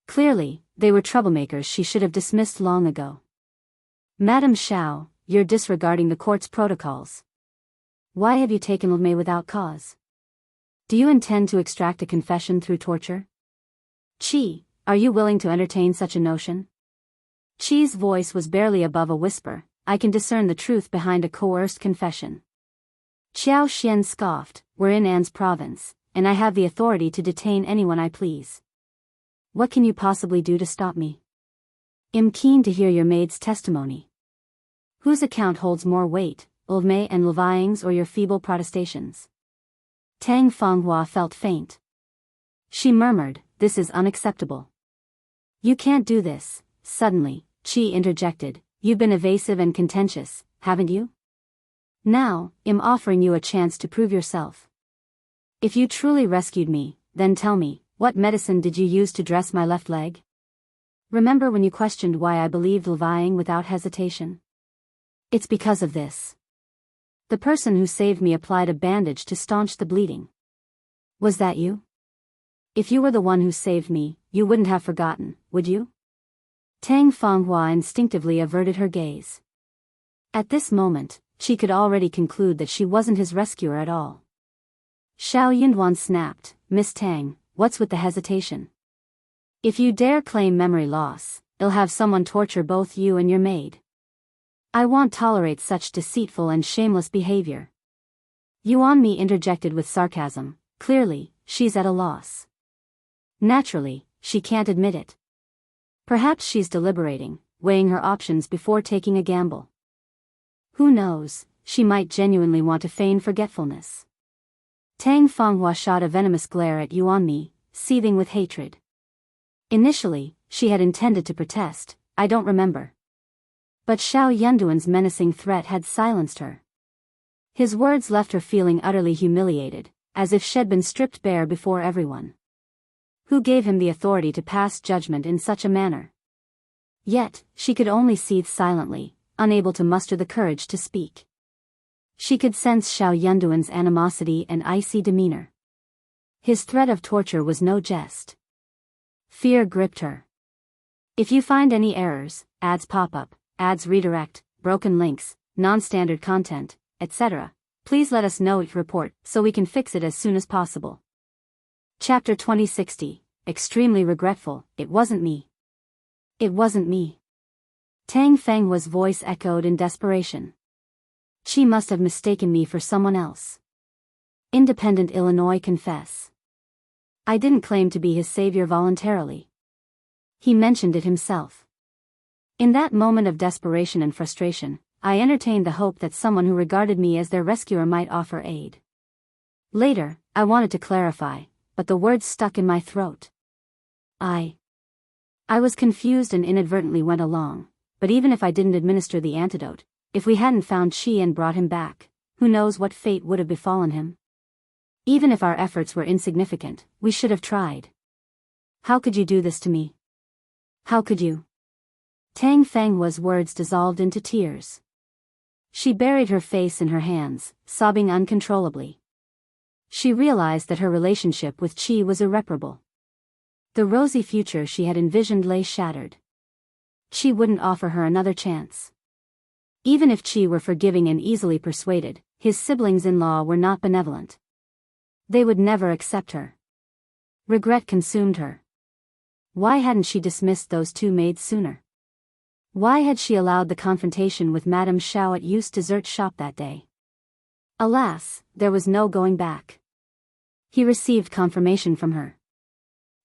Clearly, they were troublemakers she should have dismissed long ago. Madam Shao, you're disregarding the court's protocols. Why have you taken Lvmei without cause? Do you intend to extract a confession through torture? Qi, are you willing to entertain such a notion? Qi's voice was barely above a whisper. I can discern the truth behind a coerced confession. Qiao Xian scoffed, we're in An's province, and I have the authority to detain anyone I please. What can you possibly do to stop me? I'm keen to hear your maid's testimony. Whose account holds more weight, Lvmei and Lvying's or your feeble protestations? Tang Fanghua felt faint. She murmured, this is unacceptable. You can't do this. Suddenly, Qi interjected, you've been evasive and contentious, haven't you? Now, I'm offering you a chance to prove yourself. If you truly rescued me, then tell me, what medicine did you use to dress my left leg? Remember when you questioned why I believed Lvying without hesitation? It's because of this. The person who saved me applied a bandage to staunch the bleeding. Was that you? If you were the one who saved me, you wouldn't have forgotten, would you? Tang Fanghua instinctively averted her gaze. At this moment, she could already conclude that she wasn't his rescuer at all. Shao Yunduan snapped, Miss Tang, what's with the hesitation? If you dare claim memory loss, I'll have someone torture both you and your maid. I won't tolerate such deceitful and shameless behavior. Yuanmi interjected with sarcasm, clearly, she's at a loss. Naturally, she can't admit it. Perhaps she's deliberating, weighing her options before taking a gamble. Who knows, she might genuinely want to feign forgetfulness. Tang Fanghua shot a venomous glare at Yuanmi, seething with hatred. Initially, she had intended to protest, I don't remember. But Shao Yunduan's menacing threat had silenced her. His words left her feeling utterly humiliated, as if she'd been stripped bare before everyone. Who gave him the authority to pass judgment in such a manner? Yet, she could only seethe silently, unable to muster the courage to speak. She could sense Shao Yunduan's animosity and icy demeanor. His threat of torture was no jest. Fear gripped her. If you find any errors, ads pop up, ads redirect, broken links, non-standard content, etc., please let us know each report so we can fix it as soon as possible. Chapter 2060. Extremely regretful, it wasn't me. It wasn't me. Tang Fenghua's voice echoed in desperation. She must have mistaken me for someone else. Independent Illinois confess. I didn't claim to be his savior voluntarily. He mentioned it himself. In that moment of desperation and frustration, I entertained the hope that someone who regarded me as their rescuer might offer aid. Later, I wanted to clarify, but the words stuck in my throat. I was confused and inadvertently went along, but even if I didn't administer the antidote, if we hadn't found Qi and brought him back, who knows what fate would have befallen him? Even if our efforts were insignificant, we should have tried. How could you do this to me? How could you? Tang Fenghua's words dissolved into tears. She buried her face in her hands, sobbing uncontrollably. She realized that her relationship with Qi was irreparable. The rosy future she had envisioned lay shattered. Qi wouldn't offer her another chance. Even if Qi were forgiving and easily persuaded, his siblings-in-law were not benevolent. They would never accept her. Regret consumed her. Why hadn't she dismissed those two maids sooner? Why had she allowed the confrontation with Madame Shao at Yu's dessert shop that day? Alas, there was no going back. He received confirmation from her.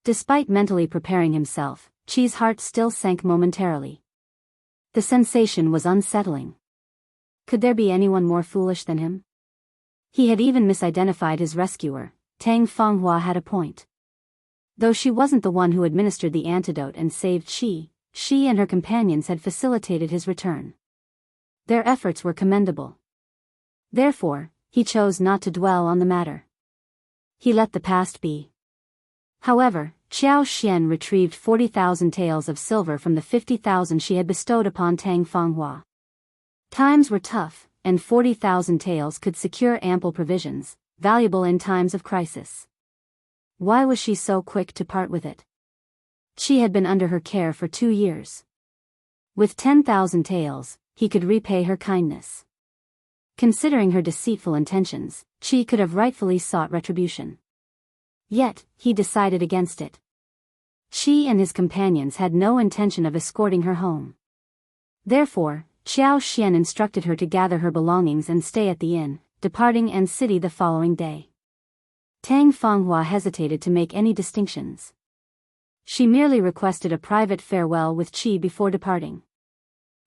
Despite mentally preparing himself, Qi's heart still sank momentarily. The sensation was unsettling. Could there be anyone more foolish than him? He had even misidentified his rescuer. Tang Fanghua had a point. Though she wasn't the one who administered the antidote and saved Qi, she and her companions had facilitated his return. Their efforts were commendable. Therefore, he chose not to dwell on the matter. He let the past be. However, Qiao Xian retrieved 40,000 taels of silver from the 50,000 she had bestowed upon Tang Fanghua. Times were tough, and 40,000 taels could secure ample provisions, valuable in times of crisis. Why was she so quick to part with it? She had been under her care for 2 years. With 10,000 taels, he could repay her kindness. Considering her deceitful intentions, Qi could have rightfully sought retribution. Yet, he decided against it. Qi and his companions had no intention of escorting her home. Therefore, Qiao Xian instructed her to gather her belongings and stay at the inn, departing An City the following day. Tang Fanghua hesitated to make any distinctions. She merely requested a private farewell with Qi before departing.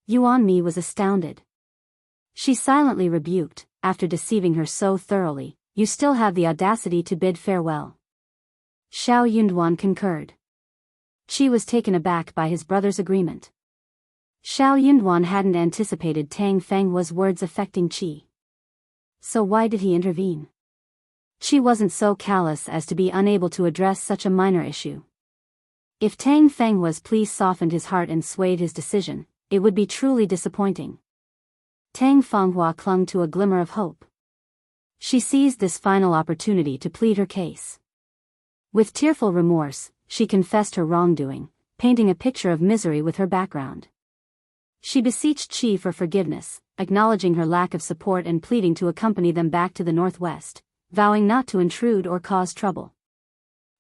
Yuan Mi was astounded. She silently rebuked, after deceiving her so thoroughly, "You still have the audacity to bid farewell." Shao Yunduan concurred. Qi was taken aback by his brother's agreement. Shao Yunduan hadn't anticipated Tang Fenghua's words affecting Qi. So why did he intervene? Qi wasn't so callous as to be unable to address such a minor issue. If Tang Fenghua's plea softened his heart and swayed his decision, it would be truly disappointing. Tang Fanghua clung to a glimmer of hope. She seized this final opportunity to plead her case. With tearful remorse, she confessed her wrongdoing, painting a picture of misery with her background. She beseeched Qi for forgiveness, acknowledging her lack of support and pleading to accompany them back to the northwest, vowing not to intrude or cause trouble.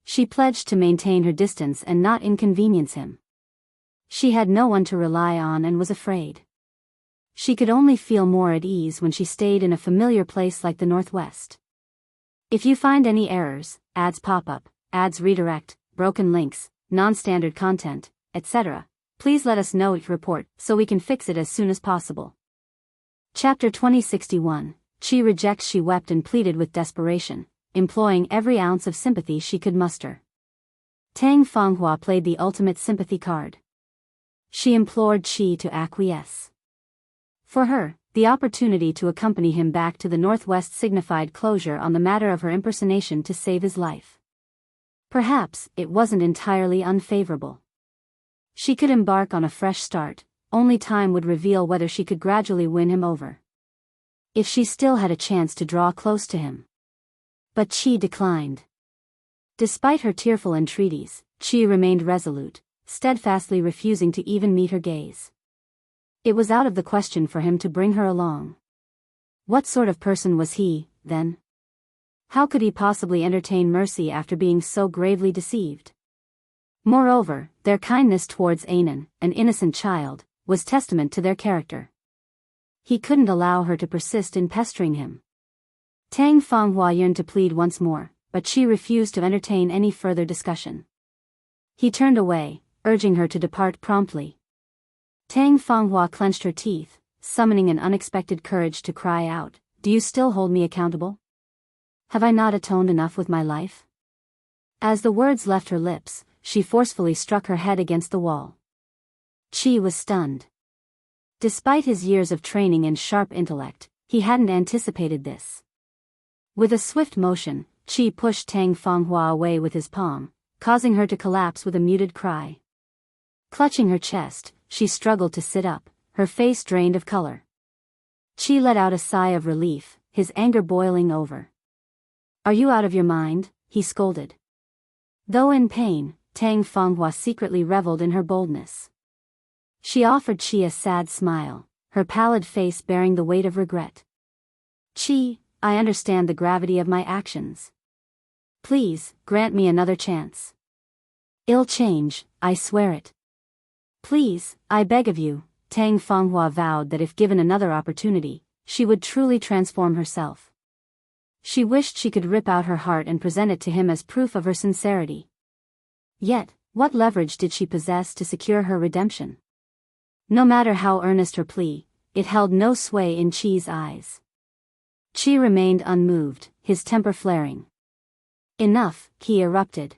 She pledged to maintain her distance and not inconvenience him. She had no one to rely on and was afraid. She could only feel more at ease when she stayed in a familiar place like the Northwest. If you find any errors, ads pop up, ads redirect, broken links, non-standard content, etc., please let us know your report so we can fix it as soon as possible. Chapter 2061, Qi rejects. She wept and pleaded with desperation, employing every ounce of sympathy she could muster. Tang Fanghua played the ultimate sympathy card. She implored Qi to acquiesce. For her, the opportunity to accompany him back to the Northwest signified closure on the matter of her impersonation to save his life. Perhaps it wasn't entirely unfavorable. She could embark on a fresh start, only time would reveal whether she could gradually win him over. If she still had a chance to draw close to him. But Qi declined. Despite her tearful entreaties, Qi remained resolute, steadfastly refusing to even meet her gaze. It was out of the question for him to bring her along. What sort of person was he, then? How could he possibly entertain mercy after being so gravely deceived? Moreover, their kindness towards Anan, an innocent child, was testament to their character. He couldn't allow her to persist in pestering him. Tang Fanghua yearned to plead once more, but she refused to entertain any further discussion. He turned away, urging her to depart promptly. Tang Fanghua clenched her teeth, summoning an unexpected courage to cry out, "Do you still hold me accountable? Have I not atoned enough with my life?" As the words left her lips, she forcefully struck her head against the wall. Qi was stunned. Despite his years of training and sharp intellect, he hadn't anticipated this. With a swift motion, Qi pushed Tang Fanghua away with his palm, causing her to collapse with a muted cry. Clutching her chest, she struggled to sit up, her face drained of color. Qi let out a sigh of relief, his anger boiling over. "Are you out of your mind?" he scolded. Though in pain, Tang Fanghua secretly reveled in her boldness. She offered Qi a sad smile, her pallid face bearing the weight of regret. "Qi, I understand the gravity of my actions. Please, grant me another chance. I'll change, I swear it. Please, I beg of you." Tang Fanghua vowed that if given another opportunity, she would truly transform herself. She wished she could rip out her heart and present it to him as proof of her sincerity. Yet, what leverage did she possess to secure her redemption? No matter how earnest her plea, it held no sway in Qi's eyes. Qi remained unmoved, his temper flaring. "Enough," he erupted.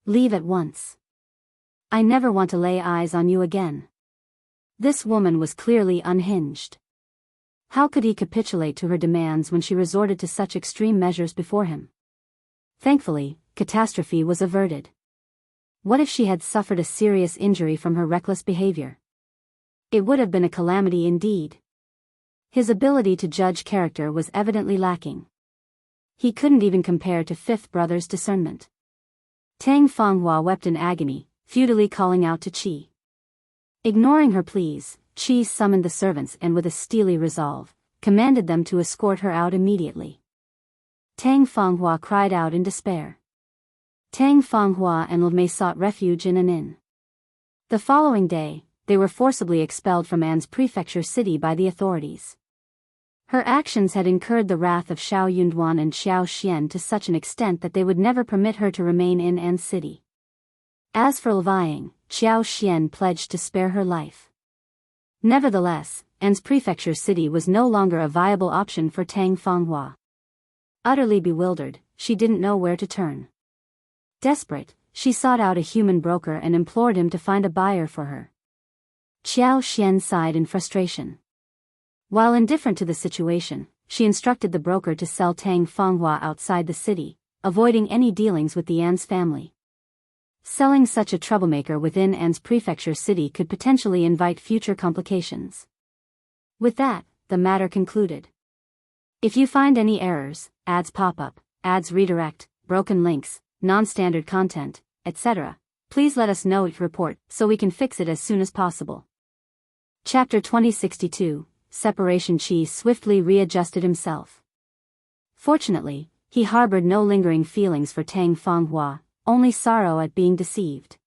"Leave at once. I never want to lay eyes on you again." This woman was clearly unhinged. How could he capitulate to her demands when she resorted to such extreme measures before him? Thankfully, catastrophe was averted. What if she had suffered a serious injury from her reckless behavior? It would have been a calamity indeed. His ability to judge character was evidently lacking. He couldn't even compare to Fifth Brother's discernment. Tang Fanghua wept in agony, futilely calling out to Qi. Ignoring her pleas, Qi summoned the servants and with a steely resolve, commanded them to escort her out immediately. Tang Fanghua cried out in despair. Tang Fanghua and Lmei sought refuge in an inn. The following day, they were forcibly expelled from An's prefecture city by the authorities. Her actions had incurred the wrath of Shao Yunduan and Xiao Xian to such an extent that they would never permit her to remain in An's city. As for Levying, Xiao Xian pledged to spare her life. Nevertheless, An's prefecture city was no longer a viable option for Tang Fanghua. Utterly bewildered, she didn't know where to turn. Desperate, she sought out a human broker and implored him to find a buyer for her. Xiao Xian sighed in frustration. While indifferent to the situation, she instructed the broker to sell Tang Fanghua outside the city, avoiding any dealings with the An's family. Selling such a troublemaker within An's prefecture city could potentially invite future complications. With that, the matter concluded. If you find any errors, ads pop up, ads redirect, broken links, non-standard content, etc., please let us know each report so we can fix it as soon as possible. Chapter 2062, Separation. Qi swiftly readjusted himself. Fortunately, he harbored no lingering feelings for Tang Fanghua, only sorrow at being deceived.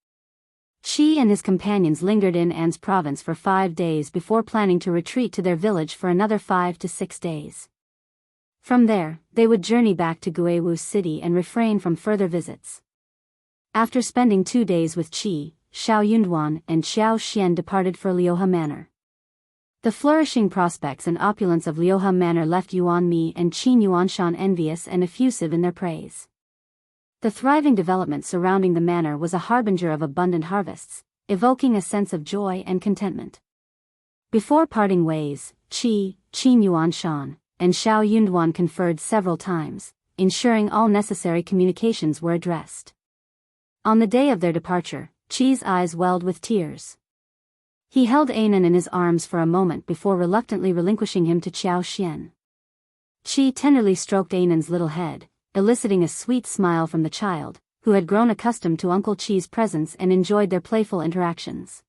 Qi and his companions lingered in An's province for 5 days before planning to retreat to their village for another 5 to 6 days. From there, they would journey back to Guiwu City and refrain from further visits. After spending 2 days with Qi, Shao Yunduan and Xiao Xian departed for Liuhe Manor. The flourishing prospects and opulence of Liuhe Manor left Yuan Mi and Qin Yuanshan envious and effusive in their praise. The thriving development surrounding the manor was a harbinger of abundant harvests, evoking a sense of joy and contentment. Before parting ways, Qin Yuanshan, and Shao Yunduan conferred several times, ensuring all necessary communications were addressed. On the day of their departure, Qi's eyes welled with tears. He held Anan in his arms for a moment before reluctantly relinquishing him to Xiao Xian. Qi tenderly stroked Anan's little head, eliciting a sweet smile from the child, who had grown accustomed to Uncle Qi's presence and enjoyed their playful interactions.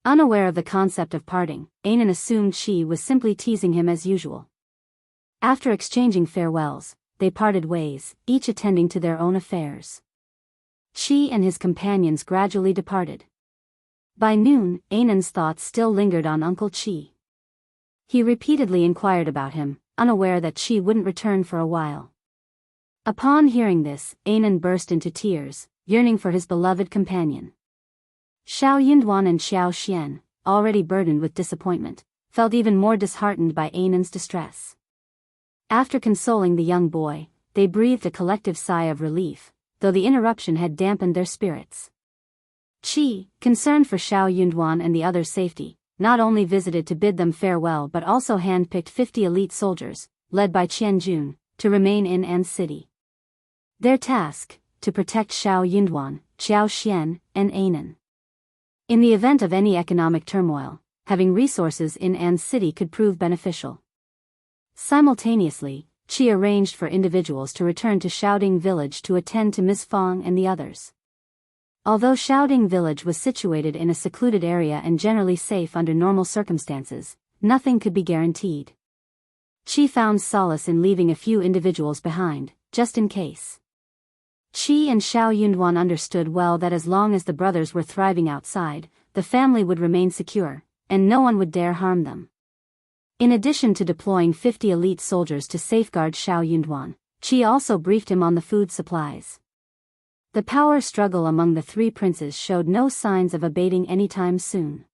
Unaware of the concept of parting, Anan assumed Qi was simply teasing him as usual. After exchanging farewells, they parted ways, each attending to their own affairs. Qi and his companions gradually departed. By noon, Anan's thoughts still lingered on Uncle Qi. He repeatedly inquired about him, unaware that Qi wouldn't return for a while. Upon hearing this, Anan burst into tears, yearning for his beloved companion. Shao Yunduan and Xiao Xian, already burdened with disappointment, felt even more disheartened by Anan's distress. After consoling the young boy, they breathed a collective sigh of relief, though the interruption had dampened their spirits. Qi, concerned for Shao Yunduan and the others' safety, not only visited to bid them farewell but also handpicked 50 elite soldiers, led by Qianjun, to remain in An's city. Their task, to protect Shao Yunduan, Xiao Xian, and Anan. In the event of any economic turmoil, having resources in An's city could prove beneficial. Simultaneously, Qi arranged for individuals to return to Shaoding village to attend to Miss Fong and the others. Although Shaoding village was situated in a secluded area and generally safe under normal circumstances, nothing could be guaranteed. Qi found solace in leaving a few individuals behind, just in case. Qi and Shao Yunduan understood well that as long as the brothers were thriving outside, the family would remain secure, and no one would dare harm them. In addition to deploying 50 elite soldiers to safeguard Shao Yunduan, Qi also briefed him on the food supplies. The power struggle among the three princes showed no signs of abating anytime soon.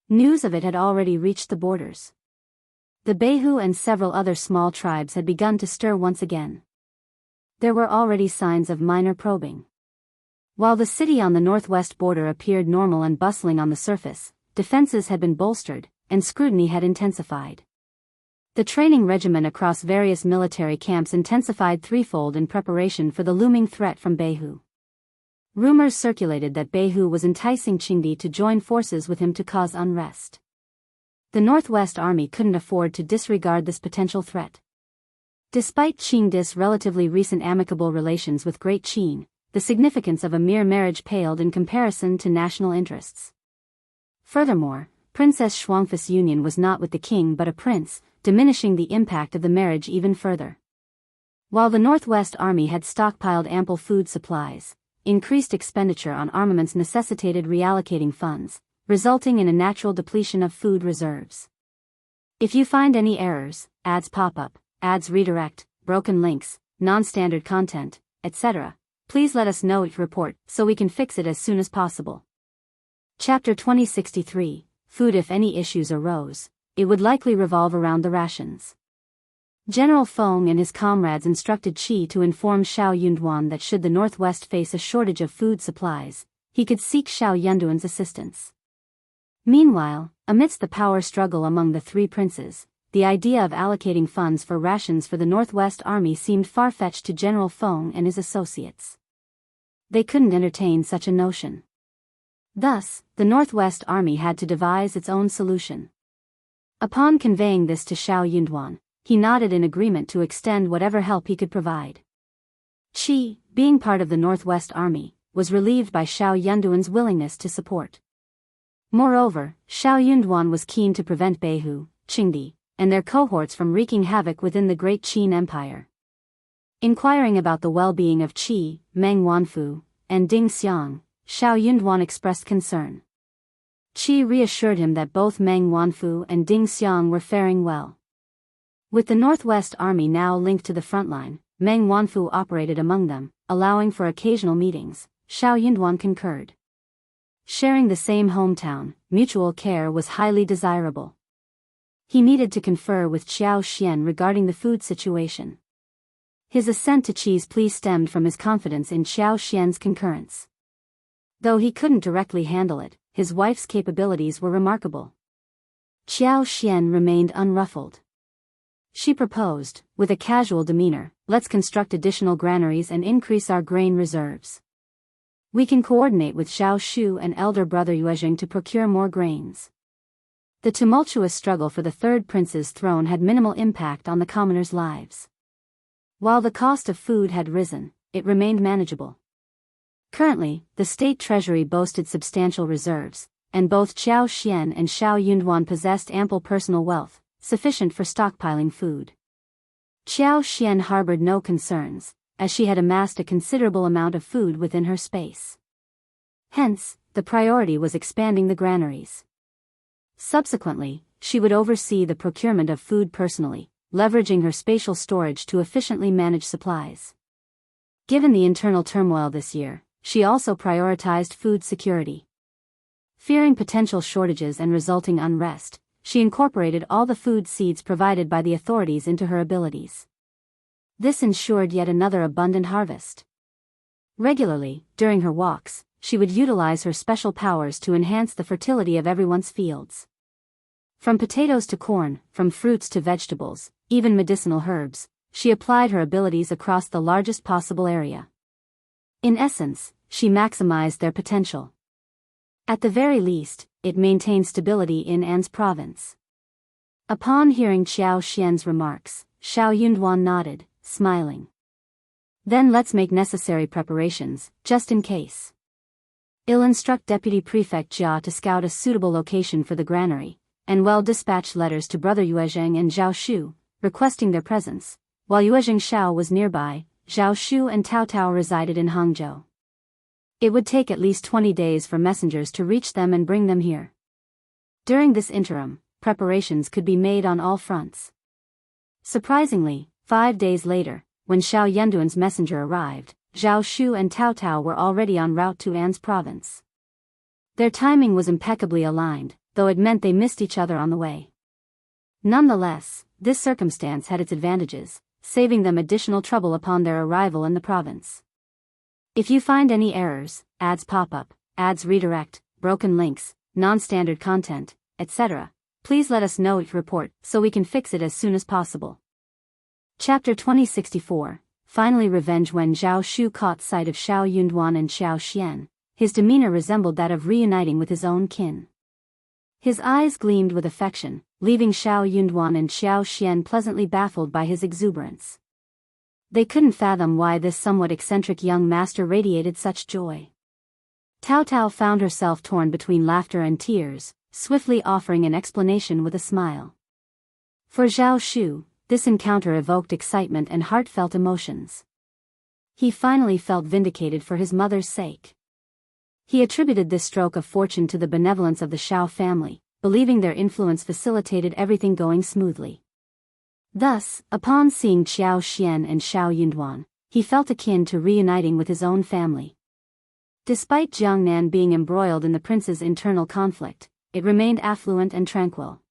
News of it had already reached the borders. The Beihu and several other small tribes had begun to stir once again. There were already signs of minor probing. While the city on the northwest border appeared normal and bustling on the surface, defenses had been bolstered, and scrutiny had intensified. The training regimen across various military camps intensified threefold in preparation for the looming threat from Beihu. Rumors circulated that Beihu was enticing Qingdi to join forces with him to cause unrest. The Northwest Army couldn't afford to disregard this potential threat. Despite Qingdi's relatively recent amicable relations with Great Qin, the significance of a mere marriage paled in comparison to national interests. Furthermore, Princess Shuangfa's union was not with the king but a prince, diminishing the impact of the marriage even further. While the Northwest Army had stockpiled ample food supplies, increased expenditure on armaments necessitated reallocating funds, resulting in a natural depletion of food reserves. If you find any errors, ads pop up, ads redirect, broken links, non-standard content, etc., please let us know each report so we can fix it as soon as possible. Chapter 2063, Food. If any issues arose, it would likely revolve around the rations. General Feng and his comrades instructed Qi to inform Shao Yunduan that should the Northwest face a shortage of food supplies, he could seek Shao Yunduan's assistance. Meanwhile, amidst the power struggle among the three princes, the idea of allocating funds for rations for the Northwest Army seemed far-fetched to General Feng and his associates. They couldn't entertain such a notion. Thus, the Northwest Army had to devise its own solution. Upon conveying this to Shao Yunduan, he nodded in agreement to extend whatever help he could provide. Qi, being part of the Northwest Army, was relieved by Shao Yunduan's willingness to support. Moreover, Shao Yunduan was keen to prevent Beihu, Qingdi, and their cohorts from wreaking havoc within the Great Qin Empire. Inquiring about the well-being of Qi, Meng Wanfu, and Ding Xiang, Shao Yunduan expressed concern. Qi reassured him that both Meng Wanfu and Ding Xiang were faring well. With the Northwest Army now linked to the front line, Meng Wanfu operated among them, allowing for occasional meetings. Shao Yunduan concurred. Sharing the same hometown, mutual care was highly desirable. He needed to confer with Qiao Xian regarding the food situation. His assent to Qi's plea stemmed from his confidence in Qiao Xian's concurrence. Though he couldn't directly handle it, his wife's capabilities were remarkable. Qiao Xian remained unruffled. She proposed, with a casual demeanor, "Let's construct additional granaries and increase our grain reserves. We can coordinate with Zhao Shu and elder brother Yuezheng to procure more grains." The tumultuous struggle for the third prince's throne had minimal impact on the commoners' lives. While the cost of food had risen, it remained manageable. Currently, the state treasury boasted substantial reserves, and both Qiao Xian and Shao Yunduan possessed ample personal wealth, sufficient for stockpiling food. Qiao Xian harbored no concerns, as she had amassed a considerable amount of food within her space. Hence, the priority was expanding the granaries. Subsequently, she would oversee the procurement of food personally, leveraging her spatial storage to efficiently manage supplies. Given the internal turmoil this year, she also prioritized food security. Fearing potential shortages and resulting unrest, she incorporated all the food seeds provided by the authorities into her abilities. This ensured yet another abundant harvest. Regularly, during her walks, she would utilize her special powers to enhance the fertility of everyone's fields. From potatoes to corn, from fruits to vegetables, even medicinal herbs, she applied her abilities across the largest possible area. In essence, she maximized their potential. At the very least, it maintained stability in An's province. Upon hearing Qiao Xian's remarks, Shao Yunduan nodded, smiling. Then let's make necessary preparations, just in case. I'll instruct Deputy Prefect Jia to scout a suitable location for the granary, and will dispatch letters to Brother Yuezheng and Zhao Shu, requesting their presence. While Yuezheng Shao was nearby, Zhao Shu and Taotao resided in Hangzhou. It would take at least 20 days for messengers to reach them and bring them here. During this interim, preparations could be made on all fronts. Surprisingly, 5 days later, when Shao Yunduan's messenger arrived, Zhao Shu and Taotao were already en route to An's province. Their timing was impeccably aligned, though it meant they missed each other on the way. Nonetheless, this circumstance had its advantages, saving them additional trouble upon their arrival in the province. If you find any errors, ads pop up, ads redirect, broken links, non-standard content, etc., please let us know each report so we can fix it as soon as possible. Chapter 2064, Finally Revenge. When Zhao Shu caught sight of Shao Yunduan and Xiao Xian, his demeanor resembled that of reuniting with his own kin. His eyes gleamed with affection, leaving Shao Yunduan and Xiao Xian pleasantly baffled by his exuberance. They couldn't fathom why this somewhat eccentric young master radiated such joy. Taotao found herself torn between laughter and tears, swiftly offering an explanation with a smile. For Zhao Shu, this encounter evoked excitement and heartfelt emotions. He finally felt vindicated for his mother's sake. He attributed this stroke of fortune to the benevolence of the Shao family, believing their influence facilitated everything going smoothly. Thus, upon seeing Qiao Xian and Shao Yunduan, he felt akin to reuniting with his own family. Despite Jiangnan being embroiled in the prince's internal conflict, it remained affluent and tranquil.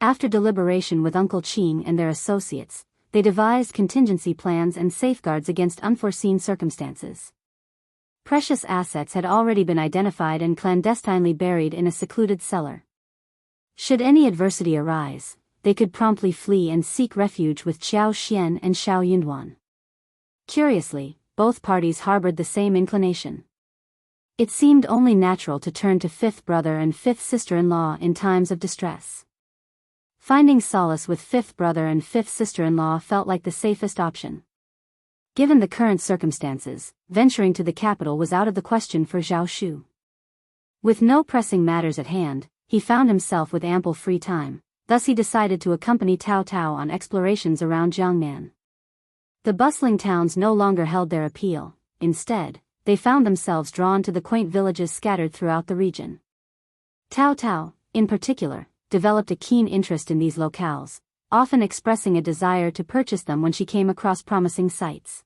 After deliberation with Uncle Qing and their associates, they devised contingency plans and safeguards against unforeseen circumstances. Precious assets had already been identified and clandestinely buried in a secluded cellar. Should any adversity arise, they could promptly flee and seek refuge with Qiao Xian and Shao Yunduan. Curiously, both parties harbored the same inclination. It seemed only natural to turn to fifth brother and fifth sister-in-law in times of distress. Finding solace with fifth brother and fifth sister-in-law felt like the safest option. Given the current circumstances, venturing to the capital was out of the question for Zhao Shu. With no pressing matters at hand, he found himself with ample free time. Thus he decided to accompany Taotao on explorations around Jiangnan. The bustling towns no longer held their appeal. Instead, they found themselves drawn to the quaint villages scattered throughout the region. Taotao, in particular, developed a keen interest in these locales, often expressing a desire to purchase them when she came across promising sites.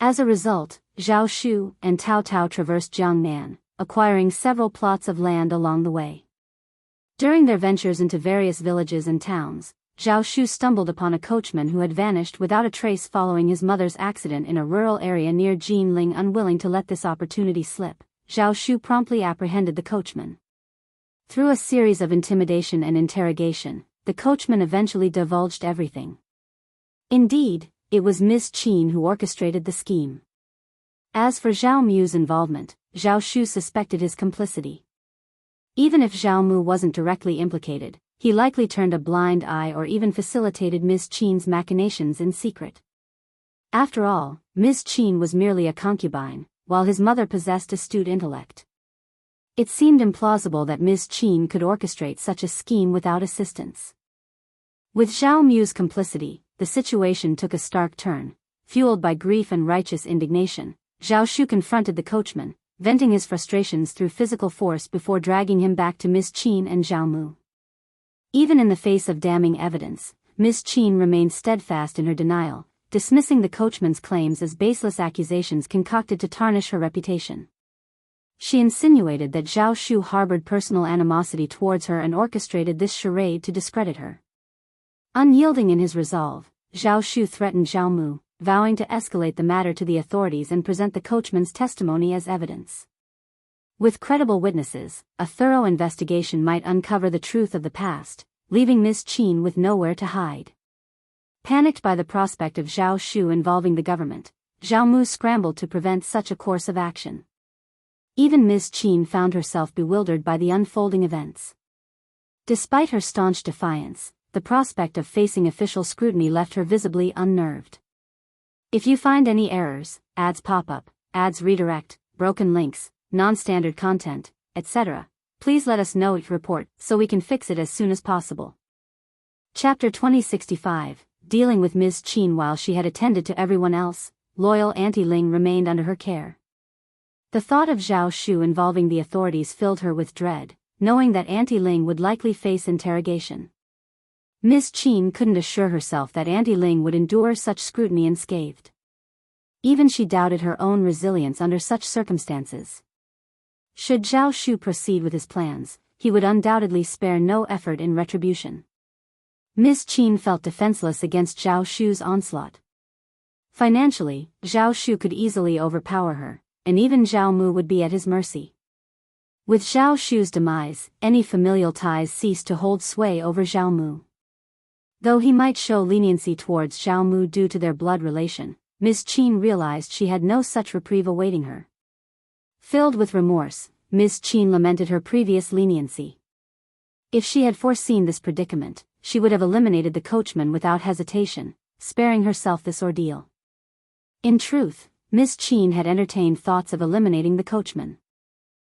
As a result, Zhao Shu and Taotao traversed Jiangnan, acquiring several plots of land along the way. During their ventures into various villages and towns, Zhao Shu stumbled upon a coachman who had vanished without a trace following his mother's accident in a rural area near Jinling. Unwilling to let this opportunity slip, Zhao Shu promptly apprehended the coachman. Through a series of intimidation and interrogation, the coachman eventually divulged everything. Indeed, it was Ms. Qin who orchestrated the scheme. As for Zhao Mu's involvement, Zhao Shu suspected his complicity. Even if Zhao Mu wasn't directly implicated, he likely turned a blind eye or even facilitated Ms. Qin's machinations in secret. After all, Ms. Qin was merely a concubine, while his mother possessed astute intellect. It seemed implausible that Ms. Qin could orchestrate such a scheme without assistance. With Zhao Mu's complicity, the situation took a stark turn. Fueled by grief and righteous indignation, Zhao Shu confronted the coachman, venting his frustrations through physical force before dragging him back to Ms. Qin and Zhao Mu. Even in the face of damning evidence, Ms. Qin remained steadfast in her denial, dismissing the coachman's claims as baseless accusations concocted to tarnish her reputation. She insinuated that Zhao Shu harbored personal animosity towards her and orchestrated this charade to discredit her. Unyielding in his resolve, Zhao Shu threatened Zhao Mu, vowing to escalate the matter to the authorities and present the coachman's testimony as evidence. With credible witnesses, a thorough investigation might uncover the truth of the past, leaving Ms. Qin with nowhere to hide. Panicked by the prospect of Zhao Shu involving the government, Zhao Mu scrambled to prevent such a course of action. Even Ms. Qin found herself bewildered by the unfolding events. Despite her staunch defiance, the prospect of facing official scrutiny left her visibly unnerved. If you find any errors, ads pop up, ads redirect, broken links, non-standard content, etc., please let us know each report so we can fix it as soon as possible. Chapter 2065, Dealing with Ms. Qin. While she had attended to everyone else, loyal Auntie Ling remained under her care. The thought of Zhao Shu involving the authorities filled her with dread, knowing that Auntie Ling would likely face interrogation. Ms. Qin couldn't assure herself that Auntie Ling would endure such scrutiny unscathed. Even she doubted her own resilience under such circumstances. Should Zhao Shu proceed with his plans, he would undoubtedly spare no effort in retribution. Ms. Qin felt defenseless against Zhao Shu's onslaught. Financially, Zhao Shu could easily overpower her, and even Zhao Mu would be at his mercy. With Zhao Shu's demise, any familial ties ceased to hold sway over Zhao Mu. Though he might show leniency towards Zhao Mu due to their blood relation, Ms. Qin realized she had no such reprieve awaiting her. Filled with remorse, Ms. Qin lamented her previous leniency. If she had foreseen this predicament, she would have eliminated the coachman without hesitation, sparing herself this ordeal. In truth, Ms. Qin had entertained thoughts of eliminating the coachman.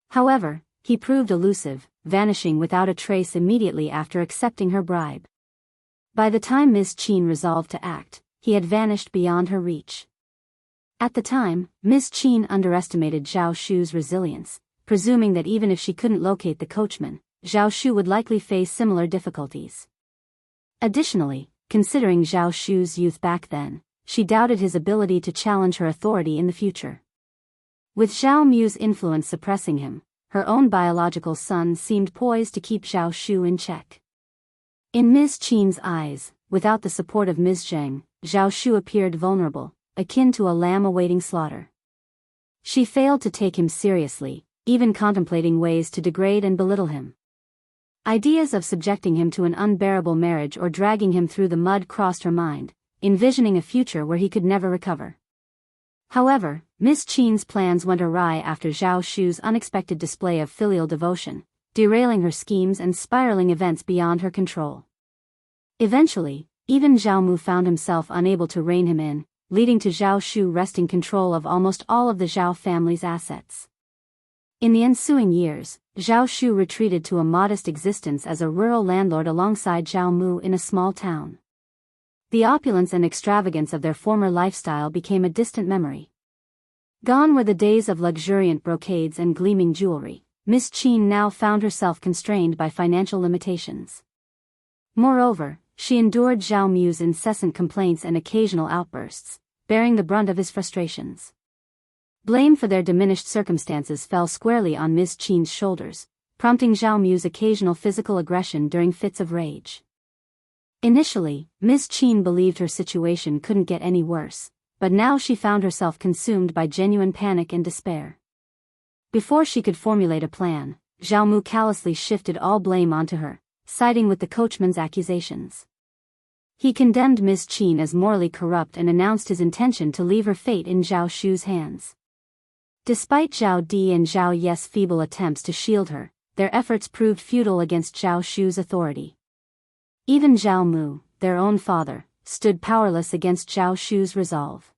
However, he proved elusive, vanishing without a trace immediately after accepting her bribe. By the time Ms. Qin resolved to act, he had vanished beyond her reach. At the time, Ms. Qin underestimated Zhao Shu's resilience, presuming that even if she couldn't locate the coachman, Zhao Shu would likely face similar difficulties. Additionally, considering Zhao Shu's youth back then, she doubted his ability to challenge her authority in the future. With Zhao Mu's influence suppressing him, her own biological son seemed poised to keep Zhao Shu in check. In Ms. Qin's eyes, without the support of Ms. Zheng, Zhao Shu appeared vulnerable, akin to a lamb awaiting slaughter. She failed to take him seriously, even contemplating ways to degrade and belittle him. Ideas of subjecting him to an unbearable marriage or dragging him through the mud crossed her mind, envisioning a future where he could never recover. However, Ms. Qin's plans went awry after Zhao Shu's unexpected display of filial devotion, derailing her schemes and spiraling events beyond her control. Eventually, even Zhao Mu found himself unable to rein him in, leading to Zhao Shu wresting control of almost all of the Zhao family's assets. In the ensuing years, Zhao Shu retreated to a modest existence as a rural landlord alongside Zhao Mu in a small town. The opulence and extravagance of their former lifestyle became a distant memory. Gone were the days of luxuriant brocades and gleaming jewelry. Ms. Qin now found herself constrained by financial limitations. Moreover, she endured Zhao Mu's incessant complaints and occasional outbursts, bearing the brunt of his frustrations. Blame for their diminished circumstances fell squarely on Ms. Qin's shoulders, prompting Zhao Mu's occasional physical aggression during fits of rage. Initially, Ms. Qin believed her situation couldn't get any worse, but now she found herself consumed by genuine panic and despair. Before she could formulate a plan, Zhao Mu callously shifted all blame onto her, siding with the coachman's accusations. He condemned Ms. Qin as morally corrupt and announced his intention to leave her fate in Zhao Shu's hands. Despite Zhao Di and Zhao Ye's feeble attempts to shield her, their efforts proved futile against Zhao Shu's authority. Even Zhao Mu, their own father, stood powerless against Zhao Shu's resolve.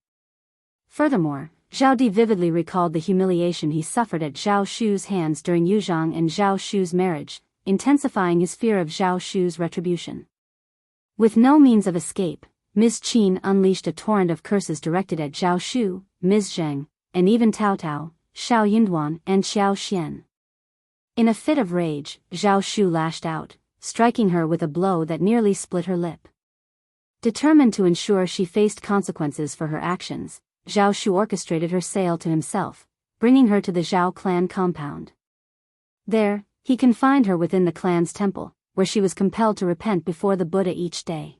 Furthermore, Zhao Di vividly recalled the humiliation he suffered at Zhao Shu's hands during Yuzhang and Zhao Shu's marriage, intensifying his fear of Zhao Shu's retribution. With no means of escape, Ms. Qin unleashed a torrent of curses directed at Zhao Shu, Ms. Zheng, and even Taotao, Shao Yinduan and Qiao Xian. In a fit of rage, Zhao Shu lashed out, striking her with a blow that nearly split her lip. Determined to ensure she faced consequences for her actions, Zhao Shu orchestrated her sale to himself, bringing her to the Zhao clan compound. There, he confined her within the clan's temple, where she was compelled to repent before the Buddha each day.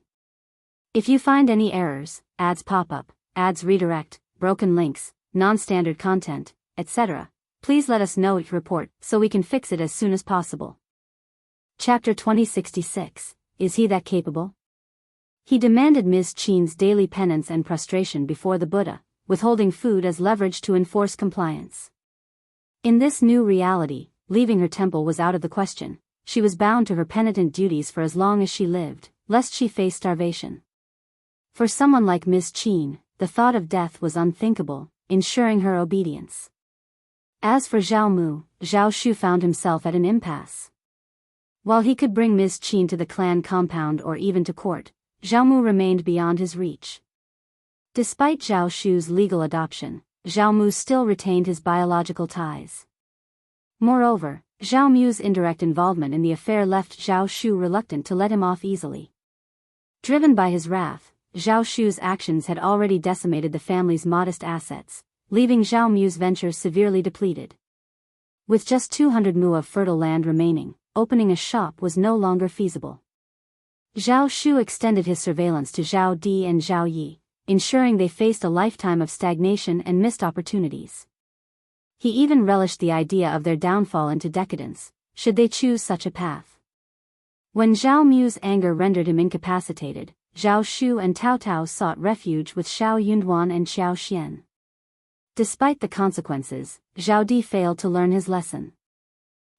If you find any errors, ads pop up, ads redirect, broken links, non-standard content, etc., please let us know each report so we can fix it as soon as possible. Chapter 2066, Is He That Capable? He demanded Ms. Qin's daily penance and prostration before the Buddha, withholding food as leverage to enforce compliance. In this new reality, leaving her temple was out of the question. She was bound to her penitent duties for as long as she lived, lest she face starvation. For someone like Ms. Qin, the thought of death was unthinkable, ensuring her obedience. As for Zhao Mu, Zhao Shu found himself at an impasse. While he could bring Ms. Qin to the clan compound or even to court, Zhao Mu remained beyond his reach. Despite Zhao Shu's legal adoption, Zhao Mu still retained his biological ties. Moreover, Zhao Mu's indirect involvement in the affair left Zhao Shu reluctant to let him off easily. Driven by his wrath, Zhao Shu's actions had already decimated the family's modest assets, leaving Zhao Mu's venture severely depleted. With just 200 mu of fertile land remaining, opening a shop was no longer feasible. Zhao Shu extended his surveillance to Zhao Di and Zhao Yi, ensuring they faced a lifetime of stagnation and missed opportunities. He even relished the idea of their downfall into decadence, should they choose such a path. When Zhao Mu's anger rendered him incapacitated, Zhao Shu and Taotao sought refuge with Shao Yunduan and Qiao Xian. Despite the consequences, Zhao Di failed to learn his lesson.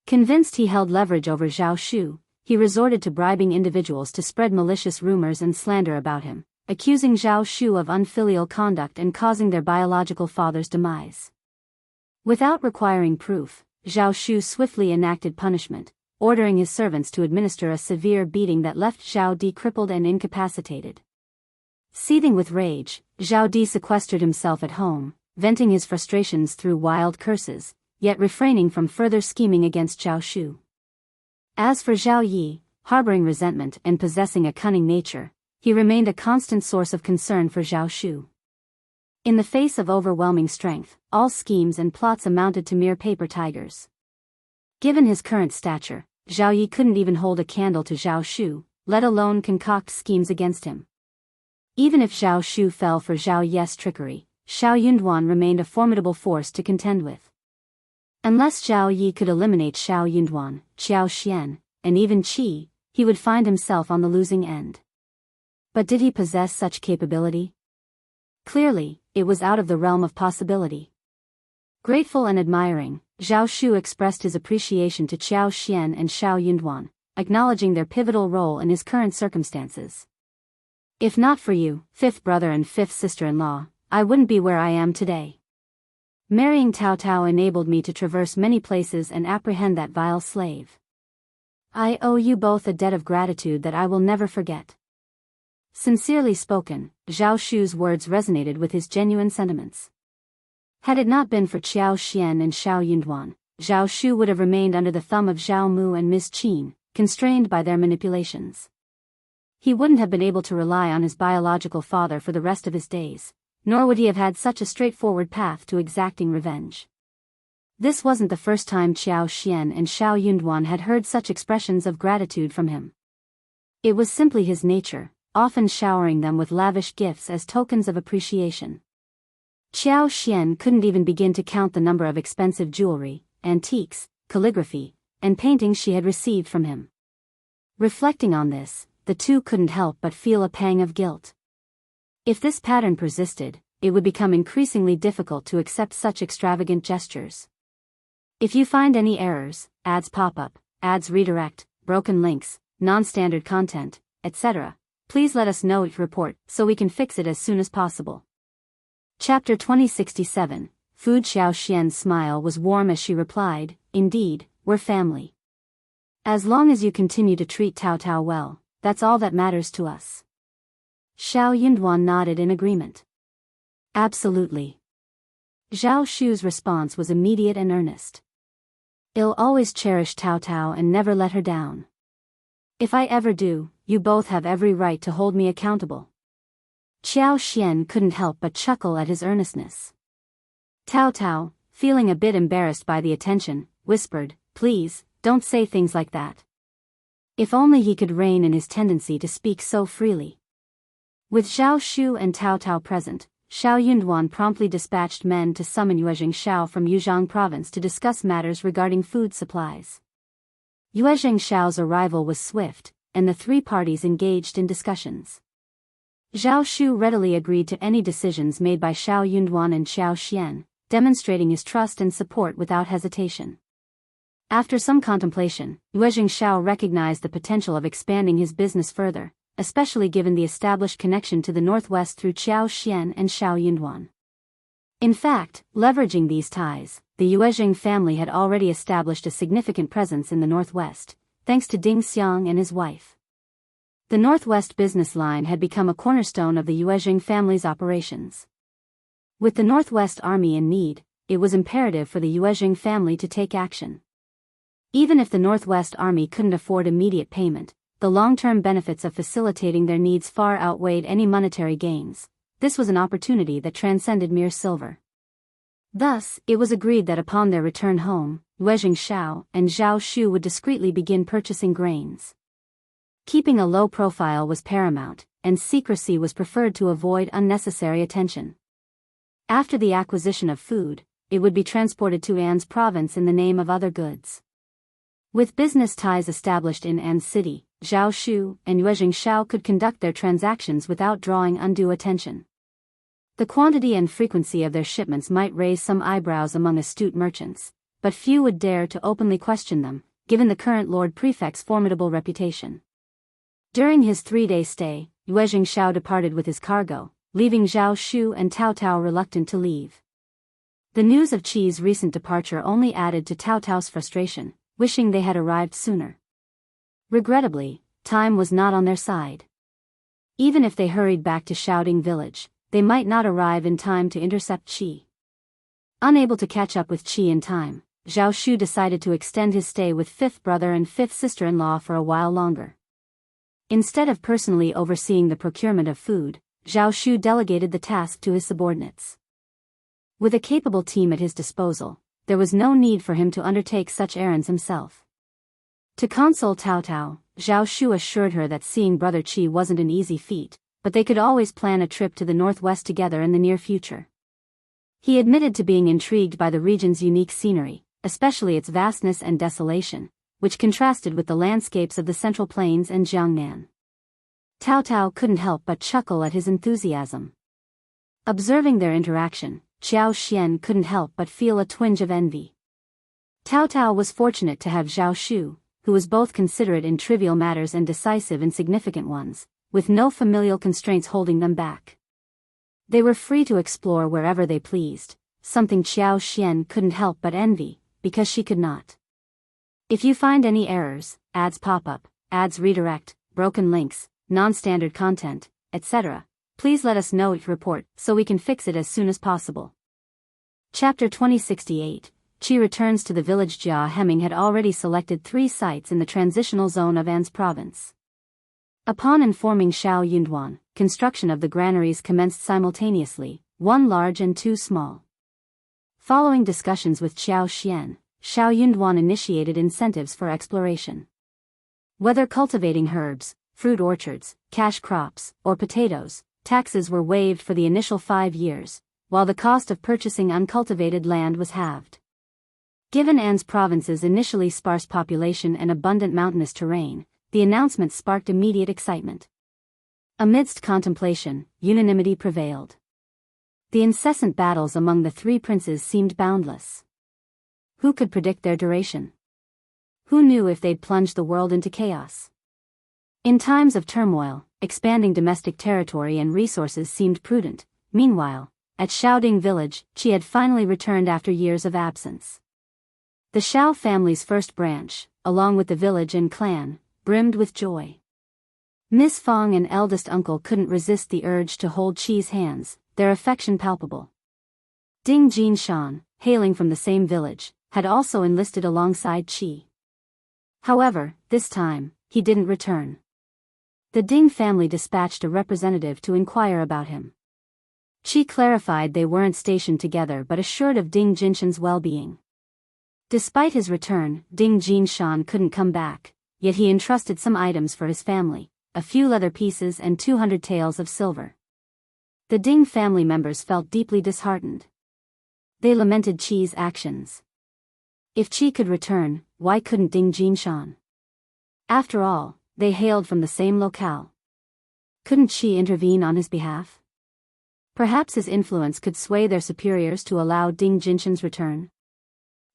Convinced he held leverage over Zhao Shu, he resorted to bribing individuals to spread malicious rumors and slander about him, accusing Zhao Shu of unfilial conduct and causing their biological father's demise. Without requiring proof, Zhao Shu swiftly enacted punishment, ordering his servants to administer a severe beating that left Zhao Di crippled and incapacitated. Seething with rage, Zhao Di sequestered himself at home, venting his frustrations through wild curses, yet refraining from further scheming against Zhao Shu. As for Zhao Yi, harboring resentment and possessing a cunning nature, he remained a constant source of concern for Zhao Shu. In the face of overwhelming strength, all schemes and plots amounted to mere paper tigers. Given his current stature, Zhao Yi couldn't even hold a candle to Zhao Shu, let alone concoct schemes against him. Even if Zhao Shu fell for Zhao Yi's trickery, Shao Yunduan remained a formidable force to contend with. Unless Zhao Yi could eliminate Shao Yunduan, Qiao Xian, and even Qi, he would find himself on the losing end. But did he possess such capability? Clearly, it was out of the realm of possibility. Grateful and admiring, Zhao Shu expressed his appreciation to Qiao Xian and Shao Yunduan, acknowledging their pivotal role in his current circumstances. If not for you, fifth brother and fifth sister-in-law, I wouldn't be where I am today. Marrying Taotao enabled me to traverse many places and apprehend that vile slave. I owe you both a debt of gratitude that I will never forget. Sincerely spoken, Zhao Shu's words resonated with his genuine sentiments. Had it not been for Qiao Xian and Shao Yunduan, Zhao Shu would have remained under the thumb of Zhao Mu and Ms. Qin, constrained by their manipulations. He wouldn't have been able to rely on his biological father for the rest of his days, nor would he have had such a straightforward path to exacting revenge. This wasn't the first time Qiao Xian and Shao Yunduan had heard such expressions of gratitude from him. It was simply his nature, often showering them with lavish gifts as tokens of appreciation. Qiao Xian couldn't even begin to count the number of expensive jewelry, antiques, calligraphy, and paintings she had received from him. Reflecting on this, the two couldn't help but feel a pang of guilt. If this pattern persisted, it would become increasingly difficult to accept such extravagant gestures. If you find any errors, ads pop up, ads redirect, broken links, non-standard content, etc., please let us know each report so we can fix it as soon as possible. Chapter 2067, Fu Xiao Xian's smile was warm as she replied, "Indeed, we're family. As long as you continue to treat Taotao well, that's all that matters to us." Shao Yunduan nodded in agreement. Absolutely. Zhao Shu's response was immediate and earnest. "I'll always cherish Taotao and never let her down." If I ever do, you both have every right to hold me accountable. Qiao Xian couldn't help but chuckle at his earnestness. Taotao, feeling a bit embarrassed by the attention, whispered, "Please, don't say things like that." If only he could rein in his tendency to speak so freely. With Zhao Shu and Taotao present, Shao Yunduan promptly dispatched men to summon Yuezheng Shao from Yuzhang province to discuss matters regarding food supplies. Yuezheng Shao's arrival was swift, and the three parties engaged in discussions. Zhao Shu readily agreed to any decisions made by Shao Yunduan and Qiao Xian, demonstrating his trust and support without hesitation. After some contemplation, Yuezheng Shao recognized the potential of expanding his business further, especially given the established connection to the northwest through Qiao Xian and Shao Yunduan. In fact, leveraging these ties, the Yuezheng family had already established a significant presence in the northwest, thanks to Ding Xiang and his wife. The northwest business line had become a cornerstone of the Yuezheng family's operations. With the Northwest Army in need, it was imperative for the Yuezheng family to take action. Even if the Northwest Army couldn't afford immediate payment, the long-term benefits of facilitating their needs far outweighed any monetary gains. This was an opportunity that transcended mere silver. Thus, it was agreed that upon their return home, Yuezheng Shao and Zhao Shu would discreetly begin purchasing grains. Keeping a low profile was paramount, and secrecy was preferred to avoid unnecessary attention. After the acquisition of food, it would be transported to An's province in the name of other goods. With business ties established in An city, Zhao Shu and Yuezheng Shao could conduct their transactions without drawing undue attention. The quantity and frequency of their shipments might raise some eyebrows among astute merchants, but few would dare to openly question them, given the current Lord Prefect's formidable reputation. During his 3-day stay, Yuezheng Shao departed with his cargo, leaving Zhao Shu and Taotao reluctant to leave. The news of Qi's recent departure only added to Taotao's frustration, wishing they had arrived sooner. Regrettably, time was not on their side. Even if they hurried back to Shouting Village, they might not arrive in time to intercept Qi. Unable to catch up with Qi in time, Zhao Shu decided to extend his stay with fifth brother and fifth sister-in-law for a while longer. Instead of personally overseeing the procurement of food, Zhao Shu delegated the task to his subordinates. With a capable team at his disposal, there was no need for him to undertake such errands himself. To console Taotao, Zhao Shu assured her that seeing Brother Qi wasn't an easy feat, but they could always plan a trip to the northwest together in the near future. He admitted to being intrigued by the region's unique scenery, especially its vastness and desolation, which contrasted with the landscapes of the Central Plains and Jiangnan. Taotao couldn't help but chuckle at his enthusiasm. Observing their interaction, Qiao Xian couldn't help but feel a twinge of envy. Taotao was fortunate to have Zhao Shu, who was both considerate in trivial matters and decisive in significant ones, with no familial constraints holding them back. They were free to explore wherever they pleased, something Qiao Xian couldn't help but envy, because she could not. If you find any errors, ads pop up, ads redirect, broken links, non-standard content, etc., please let us know each report so we can fix it as soon as possible. Chapter 2068, Qi returns to the village. Jia Hemming had already selected 3 sites in the transitional zone of An's province. Upon informing Shao Yunduan, construction of the granaries commenced simultaneously, 1 large and 2 small. Following discussions with Qiao Xian, Shao Yunduan initiated incentives for exploration. Whether cultivating herbs, fruit orchards, cash crops, or potatoes, taxes were waived for the initial 5 years, while the cost of purchasing uncultivated land was halved. Given An's province's initially sparse population and abundant mountainous terrain, the announcement sparked immediate excitement. Amidst contemplation, unanimity prevailed. The incessant battles among the 3 princes seemed boundless. Who could predict their duration? Who knew if they'd plunge the world into chaos? In times of turmoil, expanding domestic territory and resources seemed prudent. Meanwhile, at Shouting Village, Qi had finally returned after years of absence. The Shao family's first branch, along with the village and clan, brimmed with joy. Miss Fong and eldest uncle couldn't resist the urge to hold Qi's hands, their affection palpable. Ding Jinshan, hailing from the same village, had also enlisted alongside Qi. However, this time, he didn't return. The Ding family dispatched a representative to inquire about him. Qi clarified they weren't stationed together but assured of Ding Jinshan's well-being. Despite his return, Ding Jinshan couldn't come back, yet he entrusted some items for his family, a few leather pieces and 200 taels of silver. The Ding family members felt deeply disheartened. They lamented Qi's actions. If Qi could return, why couldn't Ding Jinshan? After all, they hailed from the same locale. Couldn't Qi intervene on his behalf? Perhaps his influence could sway their superiors to allow Ding Jinshan's return.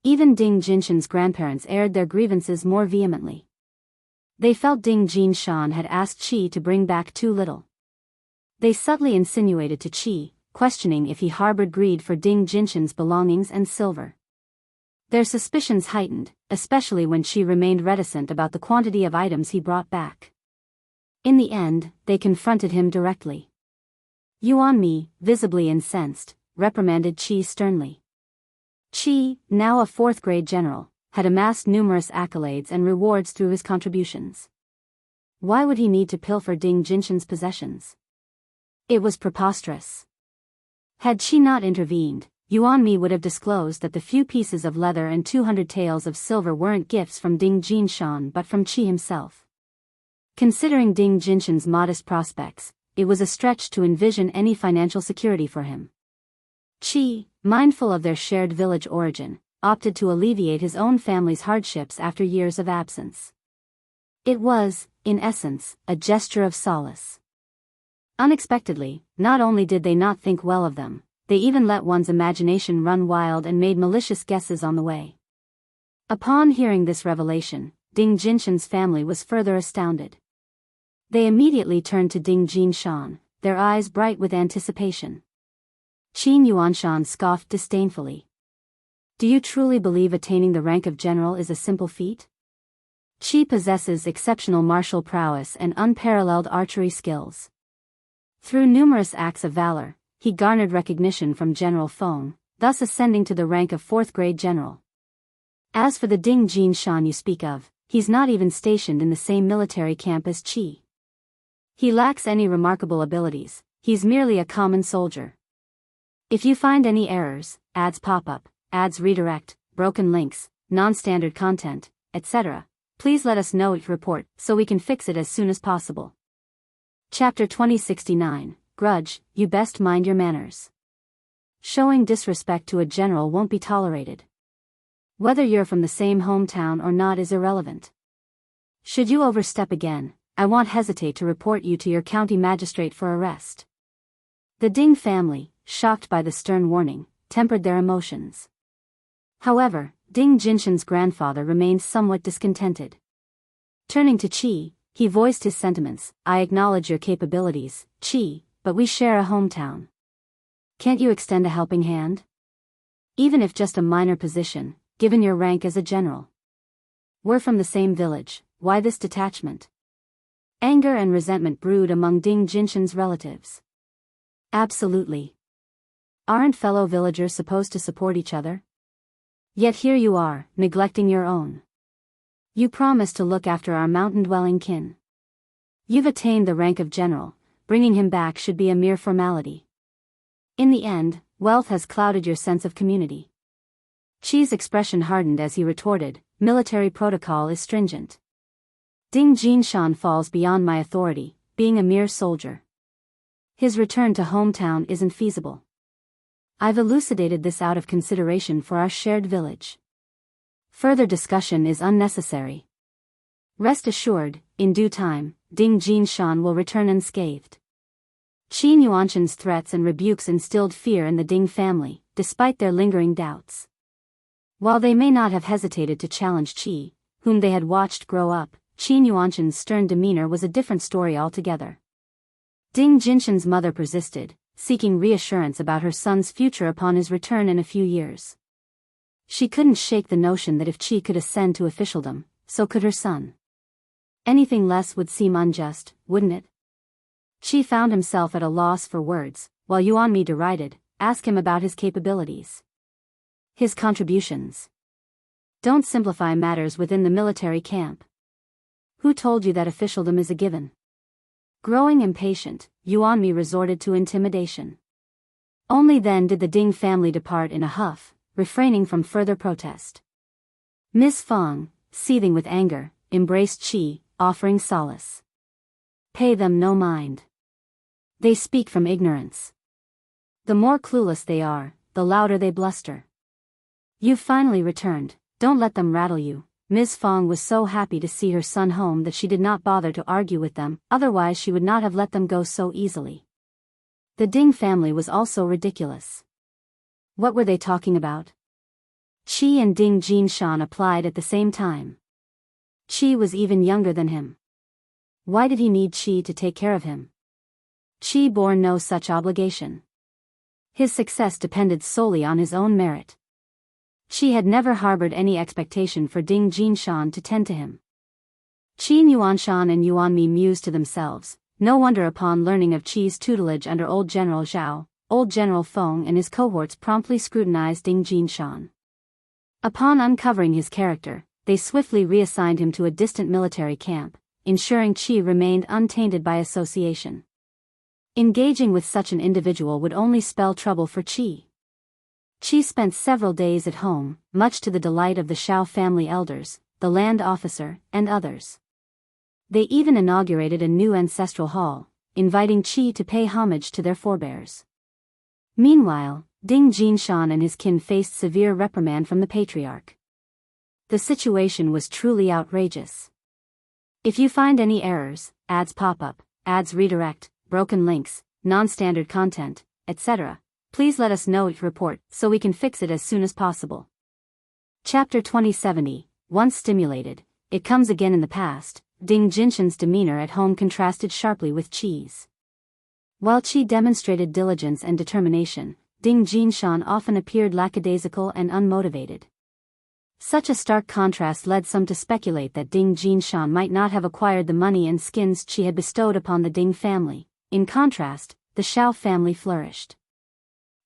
Even Ding Jinshan's grandparents aired their grievances more vehemently. They felt Ding Jinshan had asked Qi to bring back too little. They subtly insinuated to Qi, questioning if he harbored greed for Ding Jinshan's belongings and silver. Their suspicions heightened, especially when Qi remained reticent about the quantity of items he brought back. In the end, they confronted him directly. Yuan Mi, visibly incensed, reprimanded Qi sternly. Qi, now a fourth-grade general, had amassed numerous accolades and rewards through his contributions. Why would he need to pilfer Ding Jinshan's possessions? It was preposterous. Had Qi not intervened, Yuan Mi would have disclosed that the few pieces of leather and 200 taels of silver weren't gifts from Ding Jinshan but from Qi himself. Considering Ding Jinshan's modest prospects, it was a stretch to envision any financial security for him. Qi, mindful of their shared village origin, opted to alleviate his own family's hardships after years of absence. It was, in essence, a gesture of solace. Unexpectedly, not only did they not think well of them, they even let one's imagination run wild and made malicious guesses on the way. Upon hearing this revelation, Ding Jinshan's family was further astounded. They immediately turned to Ding Jinshan, their eyes bright with anticipation. Qin Yuanshan scoffed disdainfully. Do you truly believe attaining the rank of general is a simple feat? Qi possesses exceptional martial prowess and unparalleled archery skills. Through numerous acts of valor, he garnered recognition from General Feng, thus ascending to the rank of fourth-grade general. As for the Ding Jinshan you speak of, he's not even stationed in the same military camp as Qi. He lacks any remarkable abilities, he's merely a common soldier. If you find any errors, ads pop up, ads redirect, broken links, non-standard content, etc., please let us know your report so we can fix it as soon as possible. Chapter 2069, Grudge, you best mind your manners. Showing disrespect to a general won't be tolerated. Whether you're from the same hometown or not is irrelevant. Should you overstep again, I won't hesitate to report you to your county magistrate for arrest. The Ding family, shocked by the stern warning, tempered their emotions. However, Ding Jinshan's grandfather remained somewhat discontented. Turning to Qi, he voiced his sentiments. I acknowledge your capabilities, Qi, but we share a hometown. Can't you extend a helping hand? Even if just a minor position, given your rank as a general. We're from the same village, why this detachment? Anger and resentment brewed among Ding Jinshan's relatives. Absolutely. Aren't fellow villagers supposed to support each other? Yet here you are, neglecting your own. You promised to look after our mountain-dwelling kin. You've attained the rank of general, bringing him back should be a mere formality. In the end, wealth has clouded your sense of community. Qi's expression hardened as he retorted, military protocol is stringent. Ding Jinshan falls beyond my authority, being a mere soldier. His return to hometown isn't feasible. I've elucidated this out of consideration for our shared village. Further discussion is unnecessary. Rest assured, in due time, Ding Jinshan will return unscathed. Qin Yuanshan's threats and rebukes instilled fear in the Ding family, despite their lingering doubts. While they may not have hesitated to challenge Qi, whom they had watched grow up, Qin Yuanshan's stern demeanor was a different story altogether. Ding Jinshan's mother persisted, seeking reassurance about her son's future upon his return in a few years. She couldn't shake the notion that if Qi could ascend to officialdom, so could her son. Anything less would seem unjust, wouldn't it? Qi found himself at a loss for words, while Yuan Mi derided, ask him about his capabilities. His contributions. Don't simplify matters within the military camp. Who told you that officialdom is a given? Growing impatient, Yuanmi resorted to intimidation. Only then did the Ding family depart in a huff, refraining from further protest. Ms. Feng, seething with anger, embraced Qi, offering solace. Pay them no mind. They speak from ignorance. The more clueless they are, the louder they bluster. You've finally returned, don't let them rattle you. Ms. Feng was so happy to see her son home that she did not bother to argue with them, otherwise she would not have let them go so easily. The Ding family was also ridiculous. What were they talking about? Qi and Ding Jinshan applied at the same time. Qi was even younger than him. Why did he need Qi to take care of him? Qi bore no such obligation. His success depended solely on his own merit. Qi had never harbored any expectation for Ding Jinshan to tend to him. Qi Yuanshan and Yuanmi mused to themselves, no wonder upon learning of Qi's tutelage under old General Zhao, old General Feng and his cohorts promptly scrutinized Ding Jinshan. Upon uncovering his character, they swiftly reassigned him to a distant military camp, ensuring Qi remained untainted by association. Engaging with such an individual would only spell trouble for Qi. Qi spent several days at home, much to the delight of the Shao family elders, the land officer, and others. They even inaugurated a new ancestral hall, inviting Qi to pay homage to their forebears. Meanwhile, Ding Jinshan and his kin faced severe reprimand from the patriarch. The situation was truly outrageous. If you find any errors, ads pop up, ads redirect, broken links, non-standard content, etc., please let us know each report so we can fix it as soon as possible. Chapter 2070, once stimulated, it comes again in the past. Ding Jinshan's demeanor at home contrasted sharply with Qi's. While Qi demonstrated diligence and determination, Ding Jinshan often appeared lackadaisical and unmotivated. Such a stark contrast led some to speculate that Ding Jinshan might not have acquired the money and skins Qi had bestowed upon the Ding family. In contrast, the Shao family flourished.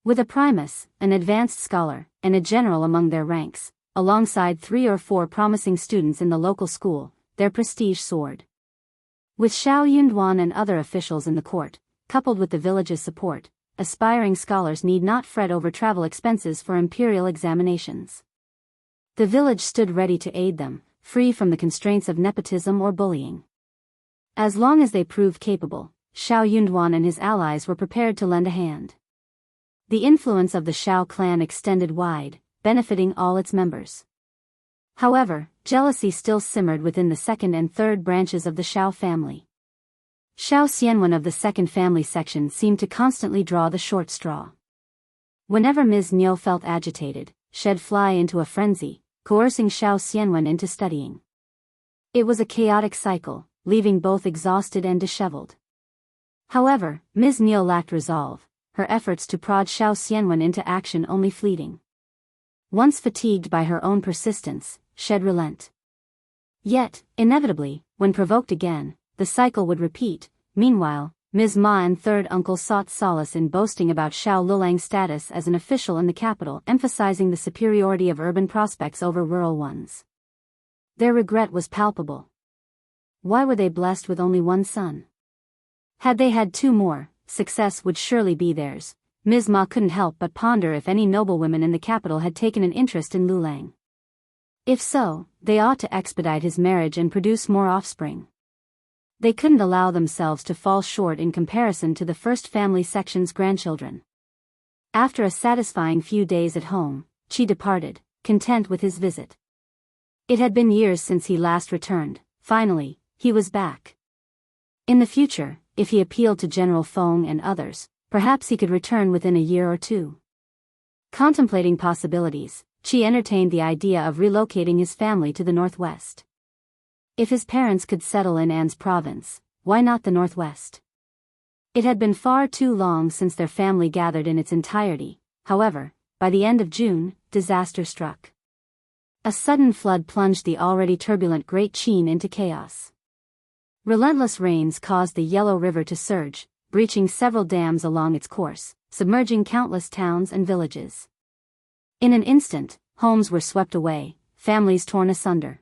With a primus, an advanced scholar, and a general among their ranks, alongside 3 or 4 promising students in the local school, their prestige soared. With Shao Yunduan and other officials in the court, coupled with the village's support, aspiring scholars need not fret over travel expenses for imperial examinations. The village stood ready to aid them, free from the constraints of nepotism or bullying. As long as they proved capable, Shao Yunduan and his allies were prepared to lend a hand. The influence of the Shao clan extended wide, benefiting all its members. However, jealousy still simmered within the second and third branches of the Shao family. Shao Xianwen of the second family section seemed to constantly draw the short straw. Whenever Ms. Niu felt agitated, she'd fly into a frenzy, coercing Shao Xianwen into studying. It was a chaotic cycle, leaving both exhausted and disheveled. However, Ms. Niu lacked resolve, her efforts to prod Shao Xianwen into action only fleeting. Once fatigued by her own persistence, she'd relent. Yet, inevitably, when provoked again, the cycle would repeat. Meanwhile, Ms. Ma and third uncle sought solace in boasting about Shao Lulang's status as an official in the capital, emphasizing the superiority of urban prospects over rural ones. Their regret was palpable. Why were they blessed with only one son? Had they had 2 more, success would surely be theirs. Ms. Ma couldn't help but ponder if any noblewomen in the capital had taken an interest in Lulang. If so, they ought to expedite his marriage and produce more offspring. They couldn't allow themselves to fall short in comparison to the first family section's grandchildren. After a satisfying few days at home, Qi departed, content with his visit. It had been years since he last returned. Finally, he was back. In the future, if he appealed to General Feng and others, perhaps he could return within a year or 2. Contemplating possibilities, Qi entertained the idea of relocating his family to the northwest. If his parents could settle in An's province, why not the northwest? It had been far too long since their family gathered in its entirety. However, by the end of June, disaster struck. A sudden flood plunged the already turbulent Great Qin into chaos. Relentless rains caused the Yellow River to surge, breaching several dams along its course, submerging countless towns and villages. In an instant, homes were swept away, families torn asunder.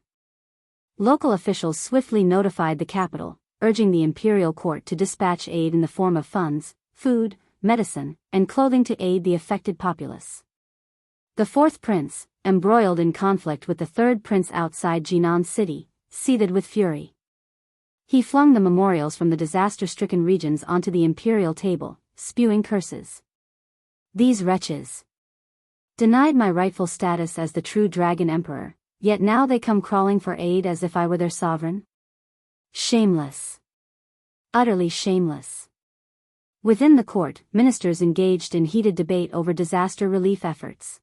Local officials swiftly notified the capital, urging the imperial court to dispatch aid in the form of funds, food, medicine, and clothing to aid the affected populace. The fourth prince, embroiled in conflict with the third prince outside Jinan city, seethed with fury. He flung the memorials from the disaster-stricken regions onto the imperial table, spewing curses. These wretches denied my rightful status as the true Dragon Emperor, yet now they come crawling for aid as if I were their sovereign? Shameless. Utterly shameless. Within the court, ministers engaged in heated debate over disaster relief efforts.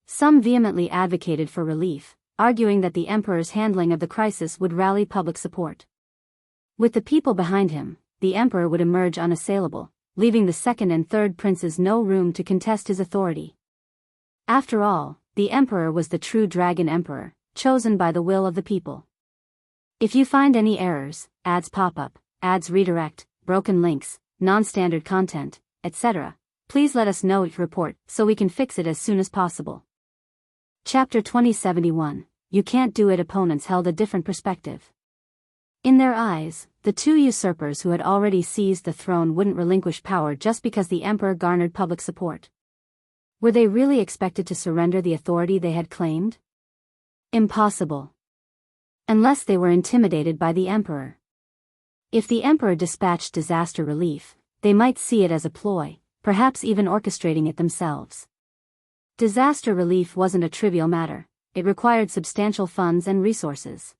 Some vehemently advocated for relief, arguing that the emperor's handling of the crisis would rally public support. With the people behind him, the emperor would emerge unassailable, leaving the second and third princes no room to contest his authority. After all, the emperor was the true Dragon Emperor, chosen by the will of the people. If you find any errors, ads pop up, ads redirect, broken links, non-standard content, etc., please let us know each report so we can fix it as soon as possible. Chapter 2071, You Can't Do It. Opponents held a different perspective. In their eyes, the two usurpers who had already seized the throne wouldn't relinquish power just because the emperor garnered public support. Were they really expected to surrender the authority they had claimed? Impossible. Unless they were intimidated by the emperor. If the emperor dispatched disaster relief, they might see it as a ploy, perhaps even orchestrating it themselves. Disaster relief wasn't a trivial matter, it required substantial funds and resources.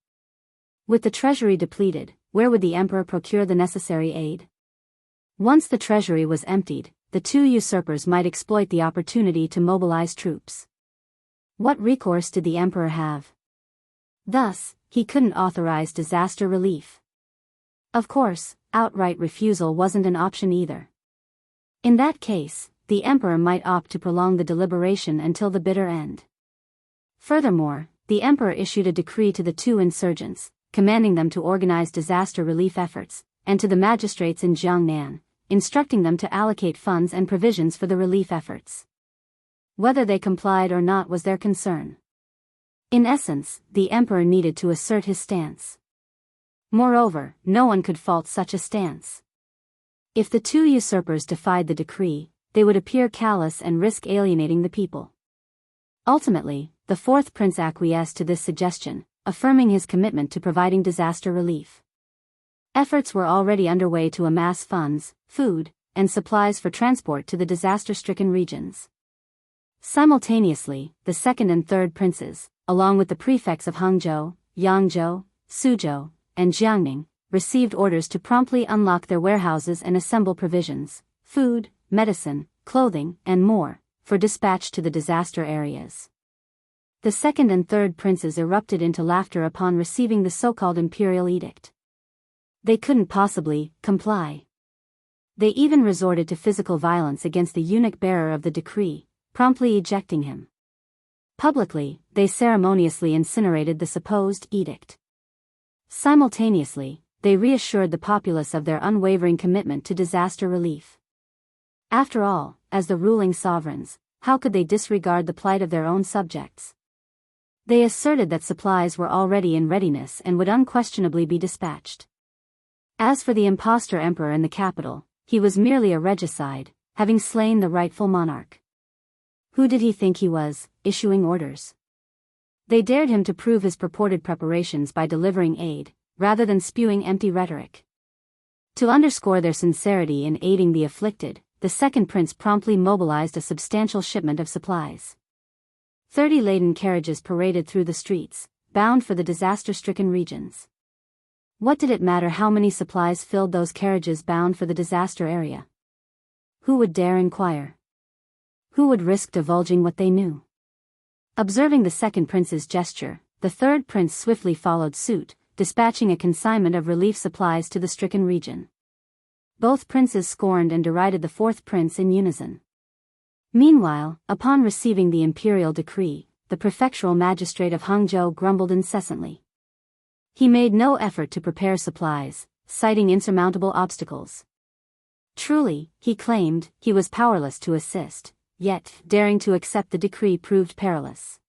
With the treasury depleted, where would the emperor procure the necessary aid? Once the treasury was emptied, the two usurpers might exploit the opportunity to mobilize troops. What recourse did the emperor have? Thus, he couldn't authorize disaster relief. Of course, outright refusal wasn't an option either. In that case, the emperor might opt to prolong the deliberation until the bitter end. Furthermore, the emperor issued a decree to the two insurgents, commanding them to organize disaster relief efforts, and to the magistrates in Jiangnan, instructing them to allocate funds and provisions for the relief efforts. Whether they complied or not was their concern. In essence, the emperor needed to assert his stance. Moreover, no one could fault such a stance. If the two usurpers defied the decree, they would appear callous and risk alienating the people. Ultimately, the fourth prince acquiesced to this suggestion, affirming his commitment to providing disaster relief. Efforts were already underway to amass funds, food, and supplies for transport to the disaster-stricken regions. Simultaneously, the second and third princes, along with the prefects of Hangzhou, Yangzhou, Suzhou, and Jiangning, received orders to promptly unlock their warehouses and assemble provisions, food, medicine, clothing, and more, for dispatch to the disaster areas. The second and third princes erupted into laughter upon receiving the so-called imperial edict. They couldn't possibly comply. They even resorted to physical violence against the eunuch bearer of the decree, promptly ejecting him. Publicly, they ceremoniously incinerated the supposed edict. Simultaneously, they reassured the populace of their unwavering commitment to disaster relief. After all, as the ruling sovereigns, how could they disregard the plight of their own subjects? They asserted that supplies were already in readiness and would unquestionably be dispatched. As for the impostor emperor in the capital, he was merely a regicide, having slain the rightful monarch. Who did he think he was, issuing orders? They dared him to prove his purported preparations by delivering aid, rather than spewing empty rhetoric. To underscore their sincerity in aiding the afflicted, the second prince promptly mobilized a substantial shipment of supplies. 30 laden carriages paraded through the streets, bound for the disaster-stricken regions. What did it matter how many supplies filled those carriages bound for the disaster area? Who would dare inquire? Who would risk divulging what they knew? Observing the second prince's gesture, the third prince swiftly followed suit, dispatching a consignment of relief supplies to the stricken region. Both princes scorned and derided the fourth prince in unison. Meanwhile, upon receiving the imperial decree, the prefectural magistrate of Hangzhou grumbled incessantly. He made no effort to prepare supplies, citing insurmountable obstacles. Truly, he claimed, he was powerless to assist, yet, daring to accept the decree proved perilous.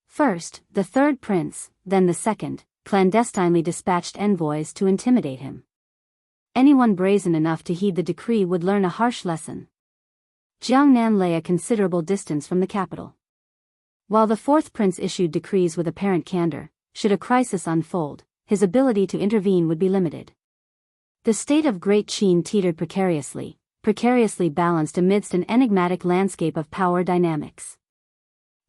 First, the third prince, then the second, clandestinely dispatched envoys to intimidate him. Anyone brazen enough to heed the decree would learn a harsh lesson. Jiangnan lay a considerable distance from the capital. While the fourth prince issued decrees with apparent candor, should a crisis unfold, his ability to intervene would be limited. The state of Great Qin teetered precariously balanced amidst an enigmatic landscape of power dynamics.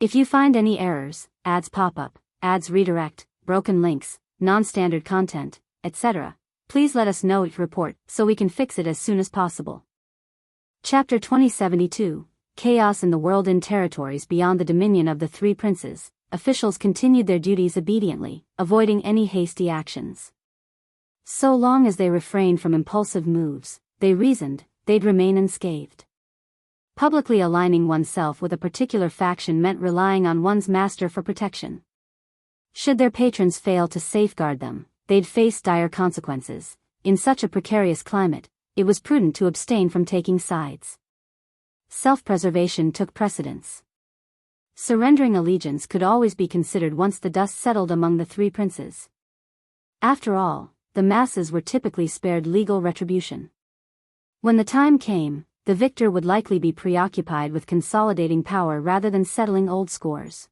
If you find any errors, ads pop up, ads redirect, broken links, non-standard content, etc., please let us know each report so we can fix it as soon as possible. Chapter 2072, Chaos in the World. In territories beyond the dominion of the three princes, officials continued their duties obediently, avoiding any hasty actions. So long as they refrained from impulsive moves, they reasoned, they'd remain unscathed. Publicly aligning oneself with a particular faction meant relying on one's master for protection. Should their patrons fail to safeguard them, they'd face dire consequences. In such a precarious climate, it was prudent to abstain from taking sides. Self-preservation took precedence. Surrendering allegiance could always be considered once the dust settled among the three princes. After all, the masses were typically spared legal retribution. When the time came, the victor would likely be preoccupied with consolidating power rather than settling old scores.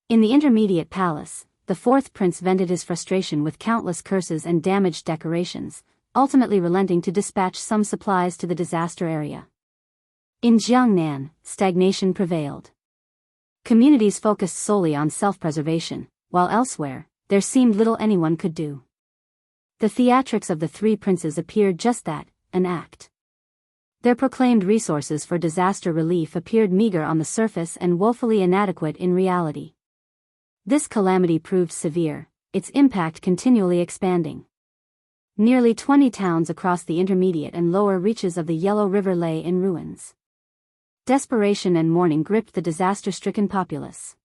In the intermediate palace, the fourth prince vented his frustration with countless curses and damaged decorations, ultimately relenting to dispatch some supplies to the disaster area. In Jiangnan, stagnation prevailed. Communities focused solely on self-preservation, while elsewhere, there seemed little anyone could do. The theatrics of the three princes appeared just that, an act. Their proclaimed resources for disaster relief appeared meager on the surface and woefully inadequate in reality. This calamity proved severe, its impact continually expanding. Nearly 20 towns across the intermediate and lower reaches of the Yellow River lay in ruins. Desperation and mourning gripped the disaster-stricken populace.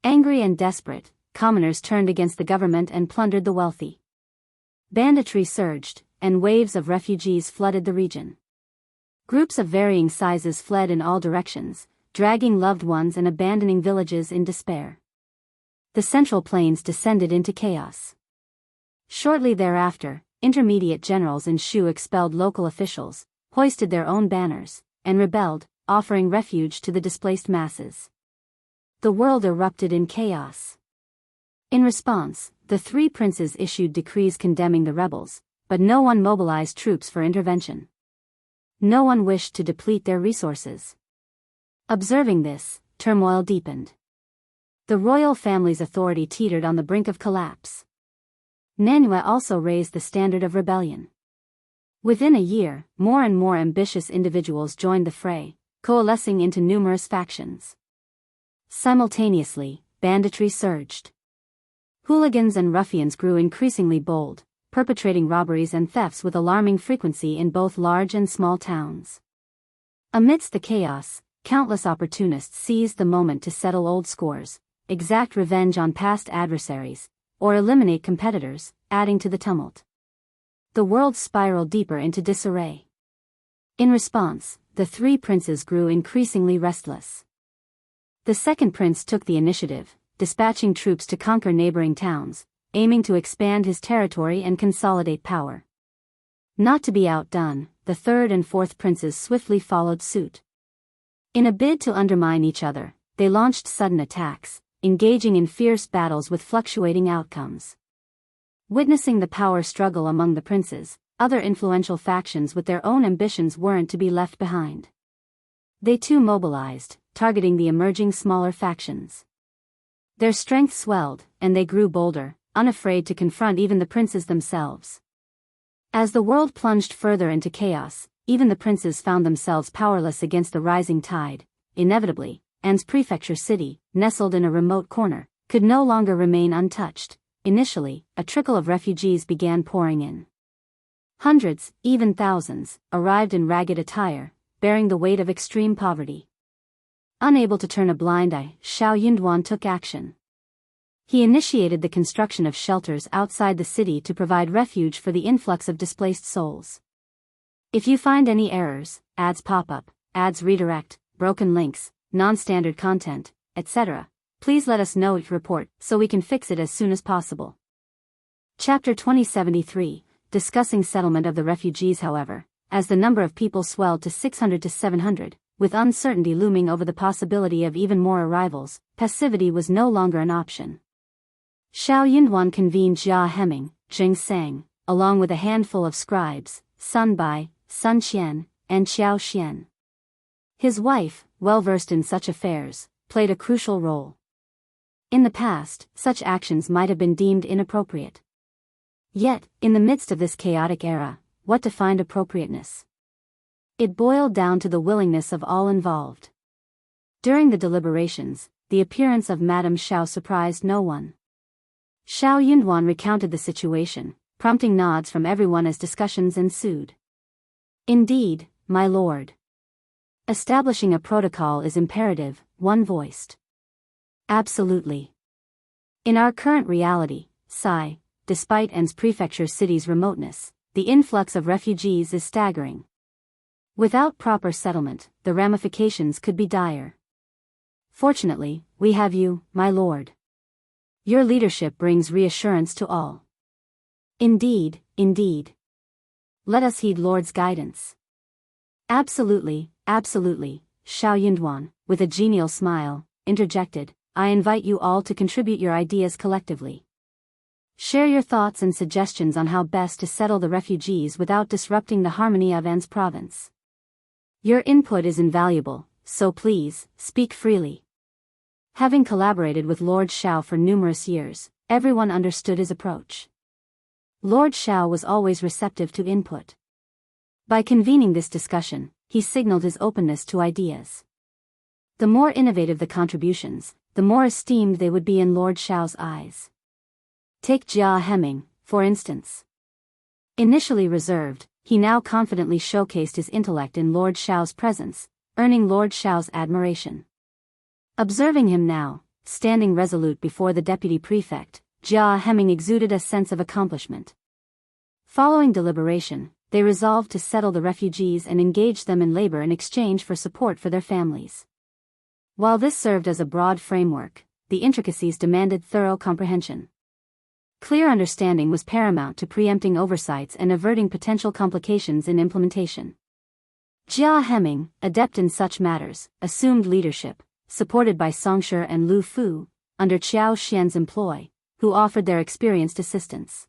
Angry and desperate, commoners turned against the government and plundered the wealthy. Banditry surged, and waves of refugees flooded the region. Groups of varying sizes fled in all directions, dragging loved ones and abandoning villages in despair. The Central Plains descended into chaos. Shortly thereafter, intermediate generals in Shu expelled local officials, hoisted their own banners, and rebelled, offering refuge to the displaced masses. The world erupted in chaos. In response, the three princes issued decrees condemning the rebels, but no one mobilized troops for intervention. No one wished to deplete their resources. Observing this, turmoil deepened. The royal family's authority teetered on the brink of collapse. Nanhua also raised the standard of rebellion. Within a year, more and more ambitious individuals joined the fray, coalescing into numerous factions. Simultaneously, banditry surged. Hooligans and ruffians grew increasingly bold, perpetrating robberies and thefts with alarming frequency in both large and small towns. Amidst the chaos, countless opportunists seized the moment to settle old scores, exact revenge on past adversaries, or eliminate competitors, adding to the tumult. The world spiraled deeper into disarray. In response, the three princes grew increasingly restless. The second prince took the initiative, dispatching troops to conquer neighboring towns, aiming to expand his territory and consolidate power. Not to be outdone, the third and fourth princes swiftly followed suit. In a bid to undermine each other, they launched sudden attacks, engaging in fierce battles with fluctuating outcomes. Witnessing the power struggle among the princes, other influential factions with their own ambitions weren't to be left behind. They too mobilized, targeting the emerging smaller factions. Their strength swelled, and they grew bolder, unafraid to confront even the princes themselves. As the world plunged further into chaos, even the princes found themselves powerless against the rising tide. Inevitably, An's prefecture city, nestled in a remote corner, could no longer remain untouched. Initially, a trickle of refugees began pouring in. Hundreds, even thousands, arrived in ragged attire, bearing the weight of extreme poverty. Unable to turn a blind eye, Shao Yunduan took action. He initiated the construction of shelters outside the city to provide refuge for the influx of displaced souls. If you find any errors, ads pop up, ads redirect, broken links, non-standard content, etc., please let us know each report so we can fix it as soon as possible. Chapter 2073, discussing settlement of the refugees. However, as the number of people swelled to 600 to 700, with uncertainty looming over the possibility of even more arrivals, passivity was no longer an option. Shao Yunduan convened Jia Heming, Jing Sang, along with a handful of scribes, Sun Bai, Sun Qian, and Qiao Xian. His wife, well-versed in such affairs, played a crucial role. In the past, such actions might have been deemed inappropriate. Yet, in the midst of this chaotic era, what defined appropriateness? It boiled down to the willingness of all involved. During the deliberations, the appearance of Madame Shao surprised no one. Shao Yunduan recounted the situation, prompting nods from everyone as discussions ensued. Indeed, my lord. Establishing a protocol is imperative, one voiced. Absolutely. In our current reality, Sai, despite An's prefecture city's remoteness, the influx of refugees is staggering. Without proper settlement, the ramifications could be dire. Fortunately, we have you, my lord. Your leadership brings reassurance to all. Indeed, indeed. Let us heed Lord's guidance. Absolutely, absolutely, Shao Yunduan, with a genial smile, interjected, I invite you all to contribute your ideas collectively. Share your thoughts and suggestions on how best to settle the refugees without disrupting the harmony of An's province. Your input is invaluable, so please, speak freely. Having collaborated with Lord Shao for numerous years, everyone understood his approach. Lord Shao was always receptive to input. By convening this discussion, he signaled his openness to ideas. The more innovative the contributions, the more esteemed they would be in Lord Shao's eyes. Take Jia Heming, for instance. Initially reserved, he now confidently showcased his intellect in Lord Shao's presence, earning Lord Shao's admiration. Observing him now, standing resolute before the deputy prefect, Jia Heming exuded a sense of accomplishment. Following deliberation, they resolved to settle the refugees and engage them in labor in exchange for support for their families. While this served as a broad framework, the intricacies demanded thorough comprehension. Clear understanding was paramount to preempting oversights and averting potential complications in implementation. Jia Heming, adept in such matters, assumed leadership, supported by Songshe and Lu Fu, under Qiao Xian's employ, who offered their experienced assistance.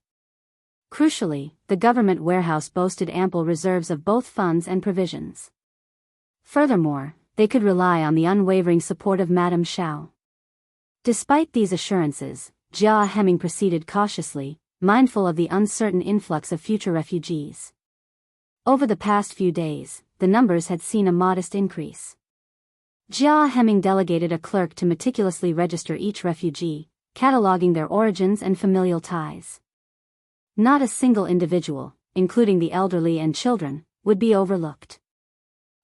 Crucially, the government warehouse boasted ample reserves of both funds and provisions. Furthermore, they could rely on the unwavering support of Madame Shao. Despite these assurances, Jia Heming proceeded cautiously, mindful of the uncertain influx of future refugees. Over the past few days, the numbers had seen a modest increase. Jia Heming delegated a clerk to meticulously register each refugee, cataloging their origins and familial ties. Not a single individual, including the elderly and children, would be overlooked.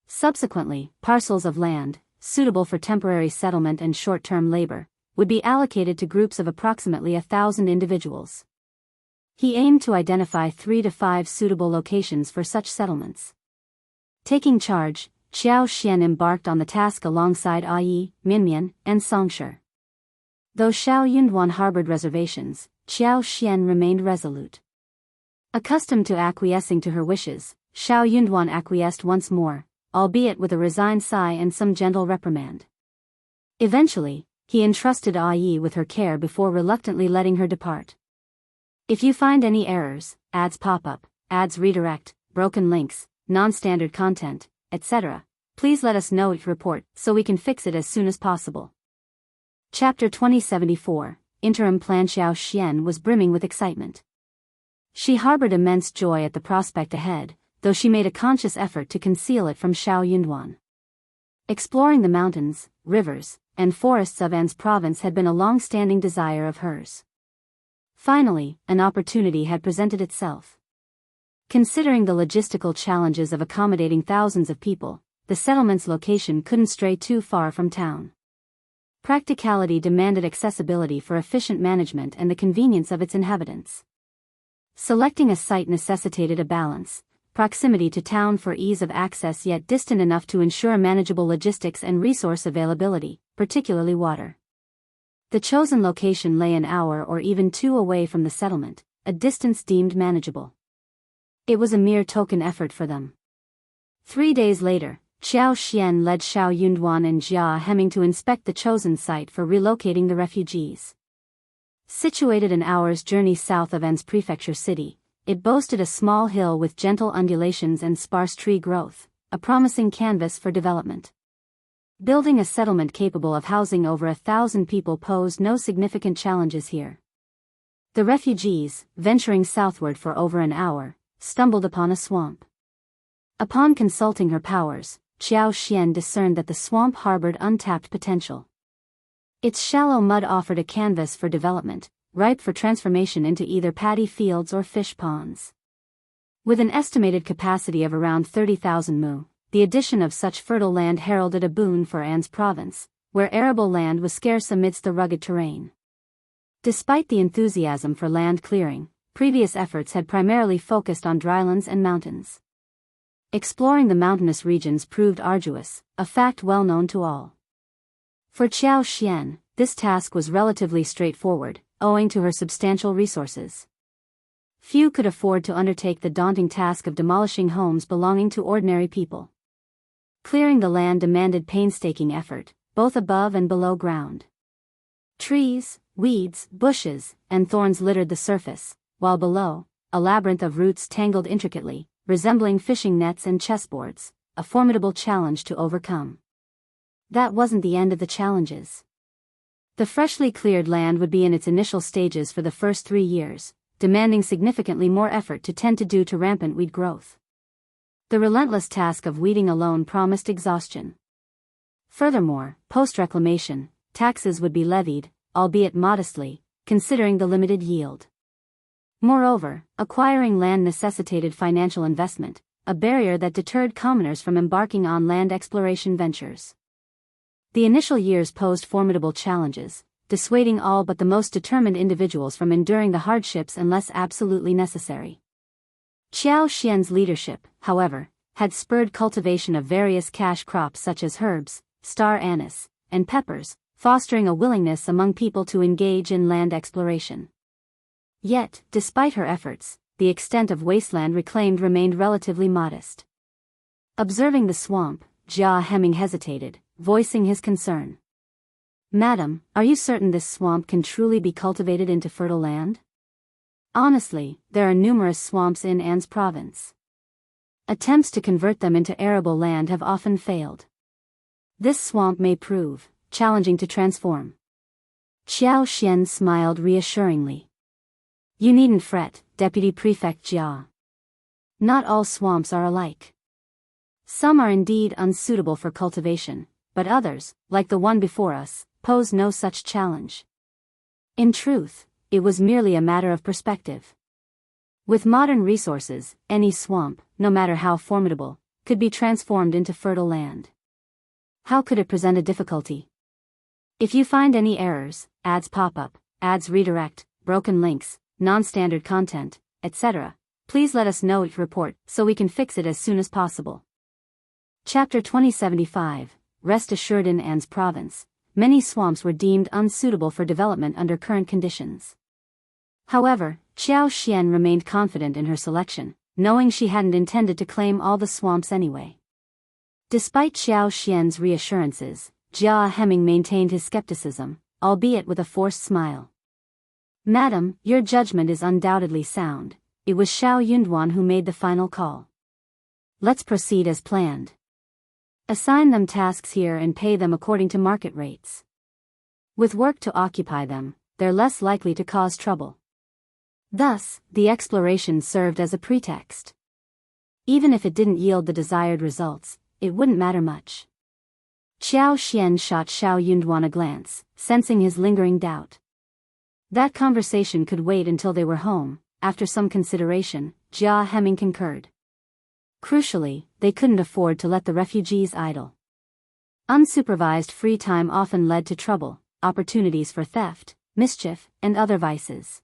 Subsequently, parcels of land, suitable for temporary settlement and short-term labor, would be allocated to groups of approximately 1,000 individuals. He aimed to identify 3 to 5 suitable locations for such settlements. Taking charge, Qiao Xian embarked on the task alongside Yi, Minmian, and Songshe. Though Shao Yunduan harbored reservations, Qiao Xian remained resolute. Accustomed to acquiescing to her wishes, Shao Yunduan acquiesced once more, albeit with a resigned sigh and some gentle reprimand. Eventually, he entrusted Yi with her care before reluctantly letting her depart. If you find any errors, ads pop up, ads redirect, broken links, non-standard content, etc., please let us know each report so we can fix it as soon as possible. Chapter 2074, Interim Plan. Xiao Xian was brimming with excitement. She harbored immense joy at the prospect ahead, though she made a conscious effort to conceal it from Shao Yunduan. Exploring the mountains, rivers, and forests of An's province had been a long-standing desire of hers. Finally, an opportunity had presented itself. Considering the logistical challenges of accommodating thousands of people, the settlement's location couldn't stray too far from town. Practicality demanded accessibility for efficient management and the convenience of its inhabitants. Selecting a site necessitated a balance, proximity to town for ease of access yet distant enough to ensure manageable logistics and resource availability, particularly water. The chosen location lay an hour or even 2 away from the settlement, a distance deemed manageable. It was a mere token effort for them. 3 days later, Qiao Xian led Shao Yunduan and Jia Hemming to inspect the chosen site for relocating the refugees. Situated an hour's journey south of An's prefecture city, it boasted a small hill with gentle undulations and sparse tree growth, a promising canvas for development. Building a settlement capable of housing over 1,000 people posed no significant challenges here. The refugees, venturing southward for over an hour, stumbled upon a swamp. Upon consulting her powers, Qiao Xian discerned that the swamp harbored untapped potential. Its shallow mud offered a canvas for development, ripe for transformation into either paddy fields or fish ponds. With an estimated capacity of around 30,000 mu, the addition of such fertile land heralded a boon for An's province, where arable land was scarce amidst the rugged terrain. Despite the enthusiasm for land clearing, previous efforts had primarily focused on drylands and mountains. Exploring the mountainous regions proved arduous, a fact well known to all. For Qiao Xian, this task was relatively straightforward, owing to her substantial resources. Few could afford to undertake the daunting task of demolishing homes belonging to ordinary people. Clearing the land demanded painstaking effort, both above and below ground. Trees, weeds, bushes, and thorns littered the surface, while below, a labyrinth of roots tangled intricately, resembling fishing nets and chessboards, a formidable challenge to overcome. That wasn't the end of the challenges. The freshly cleared land would be in its initial stages for the first 3 years, demanding significantly more effort to tend to rampant weed growth. The relentless task of weeding alone promised exhaustion. Furthermore, post-reclamation, taxes would be levied, albeit modestly, considering the limited yield. Moreover, acquiring land necessitated financial investment, a barrier that deterred commoners from embarking on land exploration ventures. The initial years posed formidable challenges, dissuading all but the most determined individuals from enduring the hardships unless absolutely necessary. Qiao Xian's leadership, however, had spurred cultivation of various cash crops such as herbs, star anise, and peppers, fostering a willingness among people to engage in land exploration. Yet, despite her efforts, the extent of wasteland reclaimed remained relatively modest. Observing the swamp, Jia Hemming hesitated, voicing his concern. "Madam, are you certain this swamp can truly be cultivated into fertile land?" "Honestly, there are numerous swamps in An's province. Attempts to convert them into arable land have often failed. This swamp may prove challenging to transform." Qiao Xian smiled reassuringly. "You needn't fret, Deputy Prefect Jia. Not all swamps are alike. Some are indeed unsuitable for cultivation, but others, like the one before us, pose no such challenge." In truth, it was merely a matter of perspective. With modern resources, any swamp, no matter how formidable, could be transformed into fertile land. How could it present a difficulty? If you find any errors, ads pop up, ads redirect, broken links, non-standard content, etc., please let us know each report so we can fix it as soon as possible. Chapter 2075, Rest assured in An's province, many swamps were deemed unsuitable for development under current conditions. However, Qiao Xian remained confident in her selection, knowing she hadn't intended to claim all the swamps anyway. Despite Qiao Xian's reassurances, Jia Hemming maintained his skepticism, albeit with a forced smile. "Madam, your judgment is undoubtedly sound. It was Shao Yunduan who made the final call. Let's proceed as planned. Assign them tasks here and pay them according to market rates. With work to occupy them, they're less likely to cause trouble." Thus, the exploration served as a pretext. Even if it didn't yield the desired results, it wouldn't matter much. Qiao Xian shot Shao Yunduan a glance, sensing his lingering doubt. That conversation could wait until they were home. After some consideration, Jia Hemming concurred. Crucially, they couldn't afford to let the refugees idle. Unsupervised free time often led to trouble, opportunities for theft, mischief, and other vices.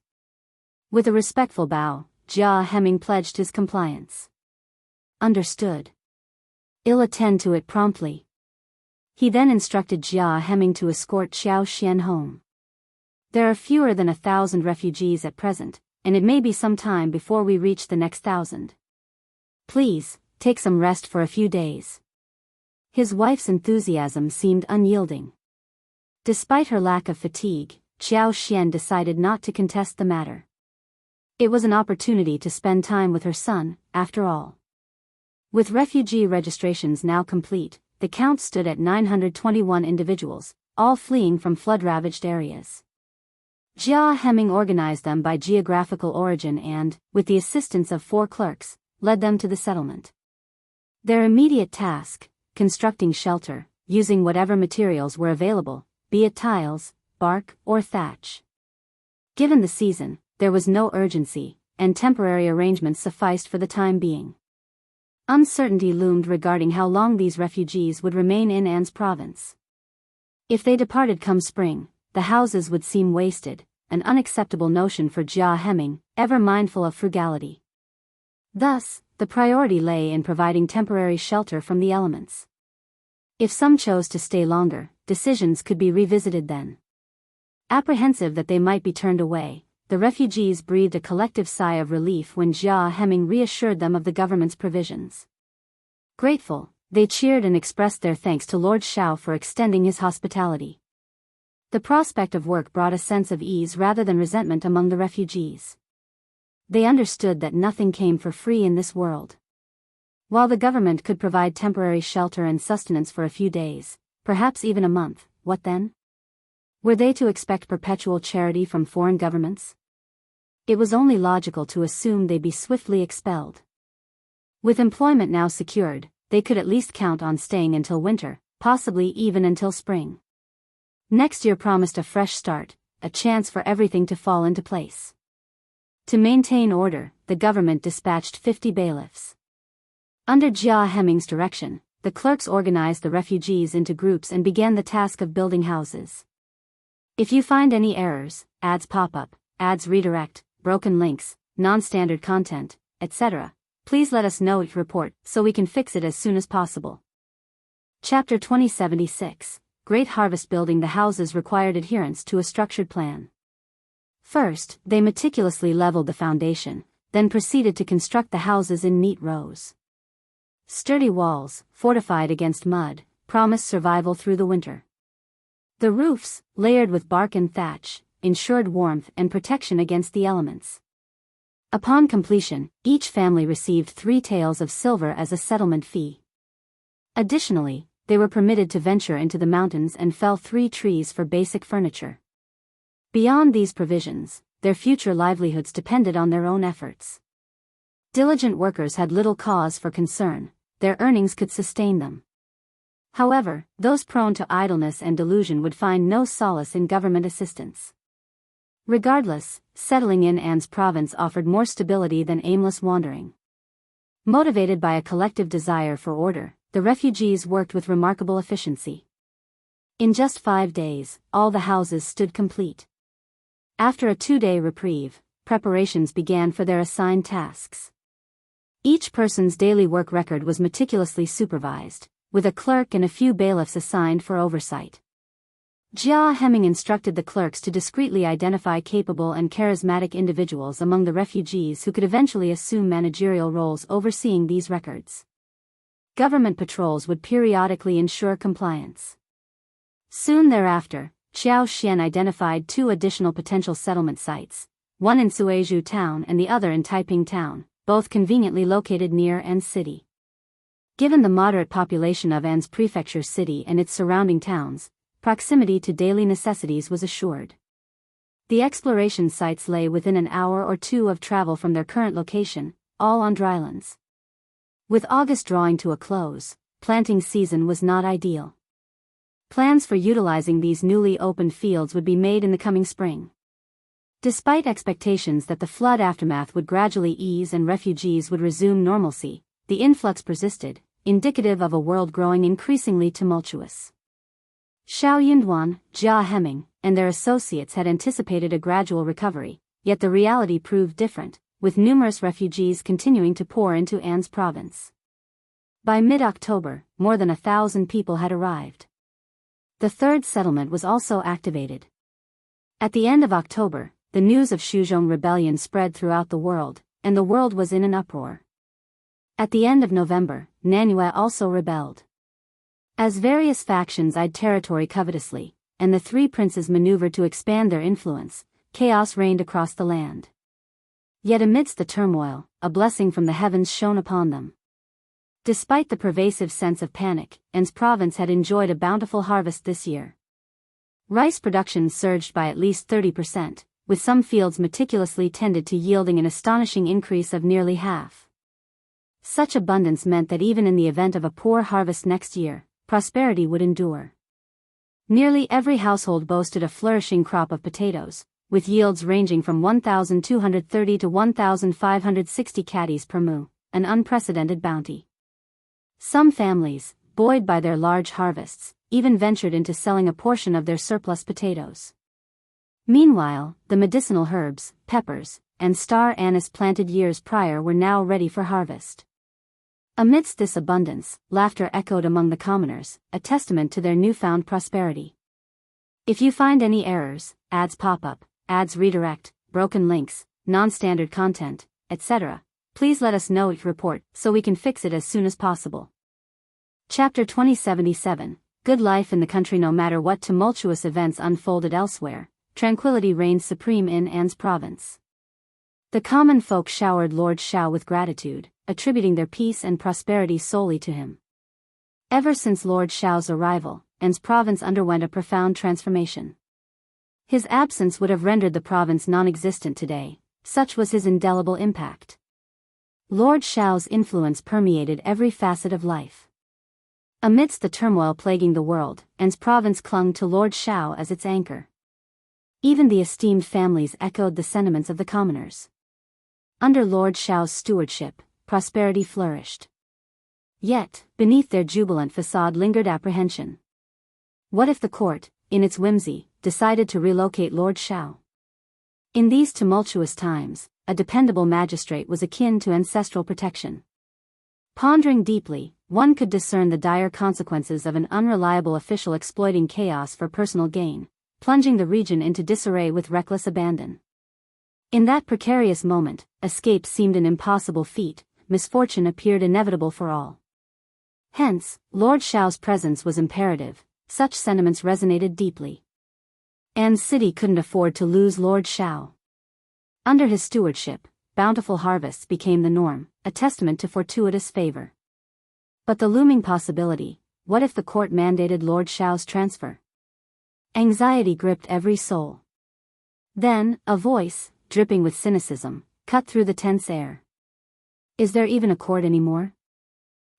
With a respectful bow, Jia Hemming pledged his compliance. "Understood. I'll attend to it promptly." He then instructed Jia Hemming to escort Qiao Xian home. There are fewer than 1,000 refugees at present, and it may be some time before we reach the next 1,000. Please, take some rest for a few days. His wife's enthusiasm seemed unyielding. Despite her lack of fatigue, Qiao Xian decided not to contest the matter. It was an opportunity to spend time with her son, after all. With refugee registrations now complete, the count stood at 921 individuals, all fleeing from flood-ravaged areas. Jia Heming organized them by geographical origin and, with the assistance of 4 clerks, led them to the settlement. Their immediate task, constructing shelter, using whatever materials were available, be it tiles, bark, or thatch. Given the season, there was no urgency, and temporary arrangements sufficed for the time being. Uncertainty loomed regarding how long these refugees would remain in An's province. If they departed come spring, the houses would seem wasted, an unacceptable notion for Jia Heming, ever mindful of frugality. Thus, the priority lay in providing temporary shelter from the elements. If some chose to stay longer, decisions could be revisited then. Apprehensive that they might be turned away, the refugees breathed a collective sigh of relief when Jia Heming reassured them of the government's provisions. Grateful, they cheered and expressed their thanks to Lord Shao for extending his hospitality. The prospect of work brought a sense of ease rather than resentment among the refugees. They understood that nothing came for free in this world. While the government could provide temporary shelter and sustenance for a few days, perhaps even a month, what then? Were they to expect perpetual charity from foreign governments? It was only logical to assume they'd be swiftly expelled. With employment now secured, they could at least count on staying until winter, possibly even until spring. Next year promised a fresh start, a chance for everything to fall into place. To maintain order, the government dispatched 50 bailiffs. Under Jia Heming's direction, the clerks organized the refugees into groups and began the task of building houses. If you find any errors, ads pop up, ads redirect, broken links, non-standard content, etc., please let us know each report so we can fix it as soon as possible. Chapter 2076. Great Harvest. Building the houses required adherence to a structured plan. First, they meticulously leveled the foundation, then proceeded to construct the houses in neat rows. Sturdy walls, fortified against mud, promised survival through the winter. The roofs, layered with bark and thatch, ensured warmth and protection against the elements. Upon completion, each family received 3 taels of silver as a settlement fee. Additionally, they were permitted to venture into the mountains and fell 3 trees for basic furniture. Beyond these provisions, their future livelihoods depended on their own efforts. Diligent workers had little cause for concern, their earnings could sustain them. However, those prone to idleness and delusion would find no solace in government assistance. Regardless, settling in An's province offered more stability than aimless wandering. Motivated by a collective desire for order, the refugees worked with remarkable efficiency. In just 5 days, all the houses stood complete. After a 2-day reprieve, preparations began for their assigned tasks. Each person's daily work record was meticulously supervised, with a clerk and a few bailiffs assigned for oversight. Jia Heming instructed the clerks to discreetly identify capable and charismatic individuals among the refugees who could eventually assume managerial roles overseeing these records. Government patrols would periodically ensure compliance. Soon thereafter, Qiao Xian identified 2 additional potential settlement sites, one in Suizhou town and the other in Taiping town, both conveniently located near An's city. Given the moderate population of An's prefecture city and its surrounding towns, proximity to daily necessities was assured. The exploration sites lay within an hour or 2 of travel from their current location, all on drylands. With August drawing to a close, planting season was not ideal. Plans for utilizing these newly opened fields would be made in the coming spring. Despite expectations that the flood aftermath would gradually ease and refugees would resume normalcy, the influx persisted, indicative of a world growing increasingly tumultuous. Shao Yunduan, Jia Heming, and their associates had anticipated a gradual recovery, yet the reality proved different, with numerous refugees continuing to pour into An's province. By mid-October, more than 1,000 people had arrived. The 3rd settlement was also activated. At the end of October, the news of Shuzhong rebellion spread throughout the world, and the world was in an uproar. At the end of November, Nanyue also rebelled. As various factions eyed territory covetously, and the three princes maneuvered to expand their influence, chaos reigned across the land. Yet amidst the turmoil, a blessing from the heavens shone upon them. Despite the pervasive sense of panic, An's province had enjoyed a bountiful harvest this year. Rice production surged by at least 30%, with some fields meticulously tended to yielding an astonishing increase of nearly half. Such abundance meant that even in the event of a poor harvest next year, prosperity would endure. Nearly every household boasted a flourishing crop of potatoes, with yields ranging from 1,230 to 1,560 caddies per mu, an unprecedented bounty. Some families, buoyed by their large harvests, even ventured into selling a portion of their surplus potatoes. Meanwhile, the medicinal herbs, peppers, and star anise planted years prior were now ready for harvest. Amidst this abundance, laughter echoed among the commoners, a testament to their newfound prosperity. If you find any errors, ads pop up, ads redirect, broken links, non-standard content, etc., please let us know each report so we can fix it as soon as possible. Chapter 2077, Good Life in the Country. No matter what tumultuous events unfolded elsewhere, tranquility reigned supreme in An's province. The common folk showered Lord Shao with gratitude, attributing their peace and prosperity solely to him. Ever since Lord Shao's arrival, An's province underwent a profound transformation. His absence would have rendered the province non-existent today, such was his indelible impact. Lord Shao's influence permeated every facet of life. Amidst the turmoil plaguing the world, An's province clung to Lord Shao as its anchor. Even the esteemed families echoed the sentiments of the commoners. Under Lord Shao's stewardship, prosperity flourished. Yet, beneath their jubilant facade lingered apprehension. What if the court, in its whimsy, decided to relocate Lord Shao? In these tumultuous times, a dependable magistrate was akin to ancestral protection. Pondering deeply, one could discern the dire consequences of an unreliable official exploiting chaos for personal gain, plunging the region into disarray with reckless abandon. In that precarious moment, escape seemed an impossible feat, misfortune appeared inevitable for all. Hence, Lord Shao's presence was imperative, such sentiments resonated deeply. An's city couldn't afford to lose Lord Shao. Under his stewardship, bountiful harvests became the norm, a testament to fortuitous favor. But the looming possibility, what if the court mandated Lord Shao's transfer? Anxiety gripped every soul. Then, a voice, dripping with cynicism, cut through the tense air. Is there even a court anymore?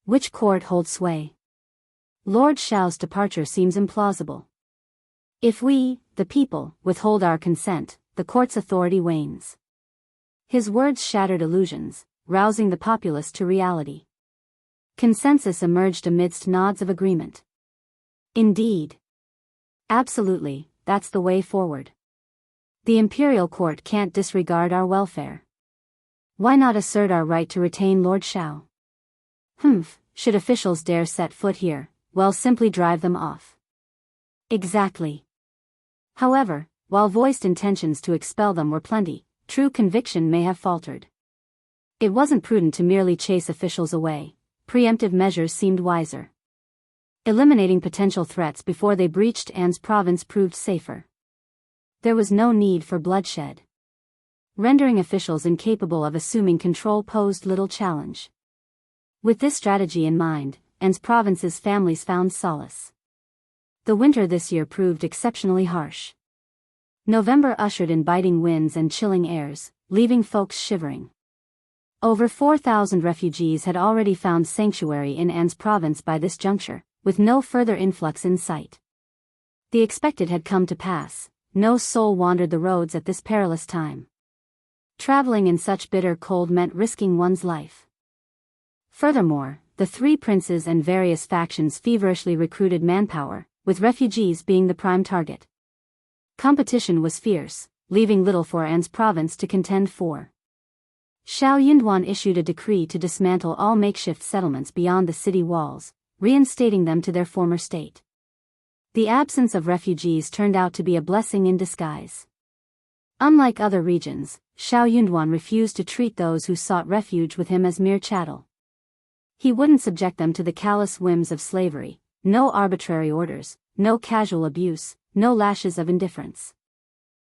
Which court holds sway? Lord Shao's departure seems implausible. If we, the people, withhold our consent, the court's authority wanes. His words shattered illusions, rousing the populace to reality. Consensus emerged amidst nods of agreement. Indeed. Absolutely, that's the way forward. The imperial court can't disregard our welfare. Why not assert our right to retain Lord Shao? Should officials dare set foot here, well, simply drive them off. Exactly. However, while voiced intentions to expel them were plenty, true conviction may have faltered. It wasn't prudent to merely chase officials away. Preemptive measures seemed wiser. Eliminating potential threats before they breached An's province proved safer. There was no need for bloodshed. Rendering officials incapable of assuming control posed little challenge. With this strategy in mind, An's province's families found solace. The winter this year proved exceptionally harsh. November ushered in biting winds and chilling airs, leaving folks shivering. Over 4,000 refugees had already found sanctuary in An's province by this juncture, with no further influx in sight. The expected had come to pass, no soul wandered the roads at this perilous time. Traveling in such bitter cold meant risking one's life. Furthermore, the three princes and various factions feverishly recruited manpower, with refugees being the prime target. Competition was fierce, leaving little for An's province to contend for. Shao Yinduan issued a decree to dismantle all makeshift settlements beyond the city walls, reinstating them to their former state. The absence of refugees turned out to be a blessing in disguise. Unlike other regions, Shao Yunduan refused to treat those who sought refuge with him as mere chattel. He wouldn't subject them to the callous whims of slavery, no arbitrary orders, no casual abuse, no lashes of indifference.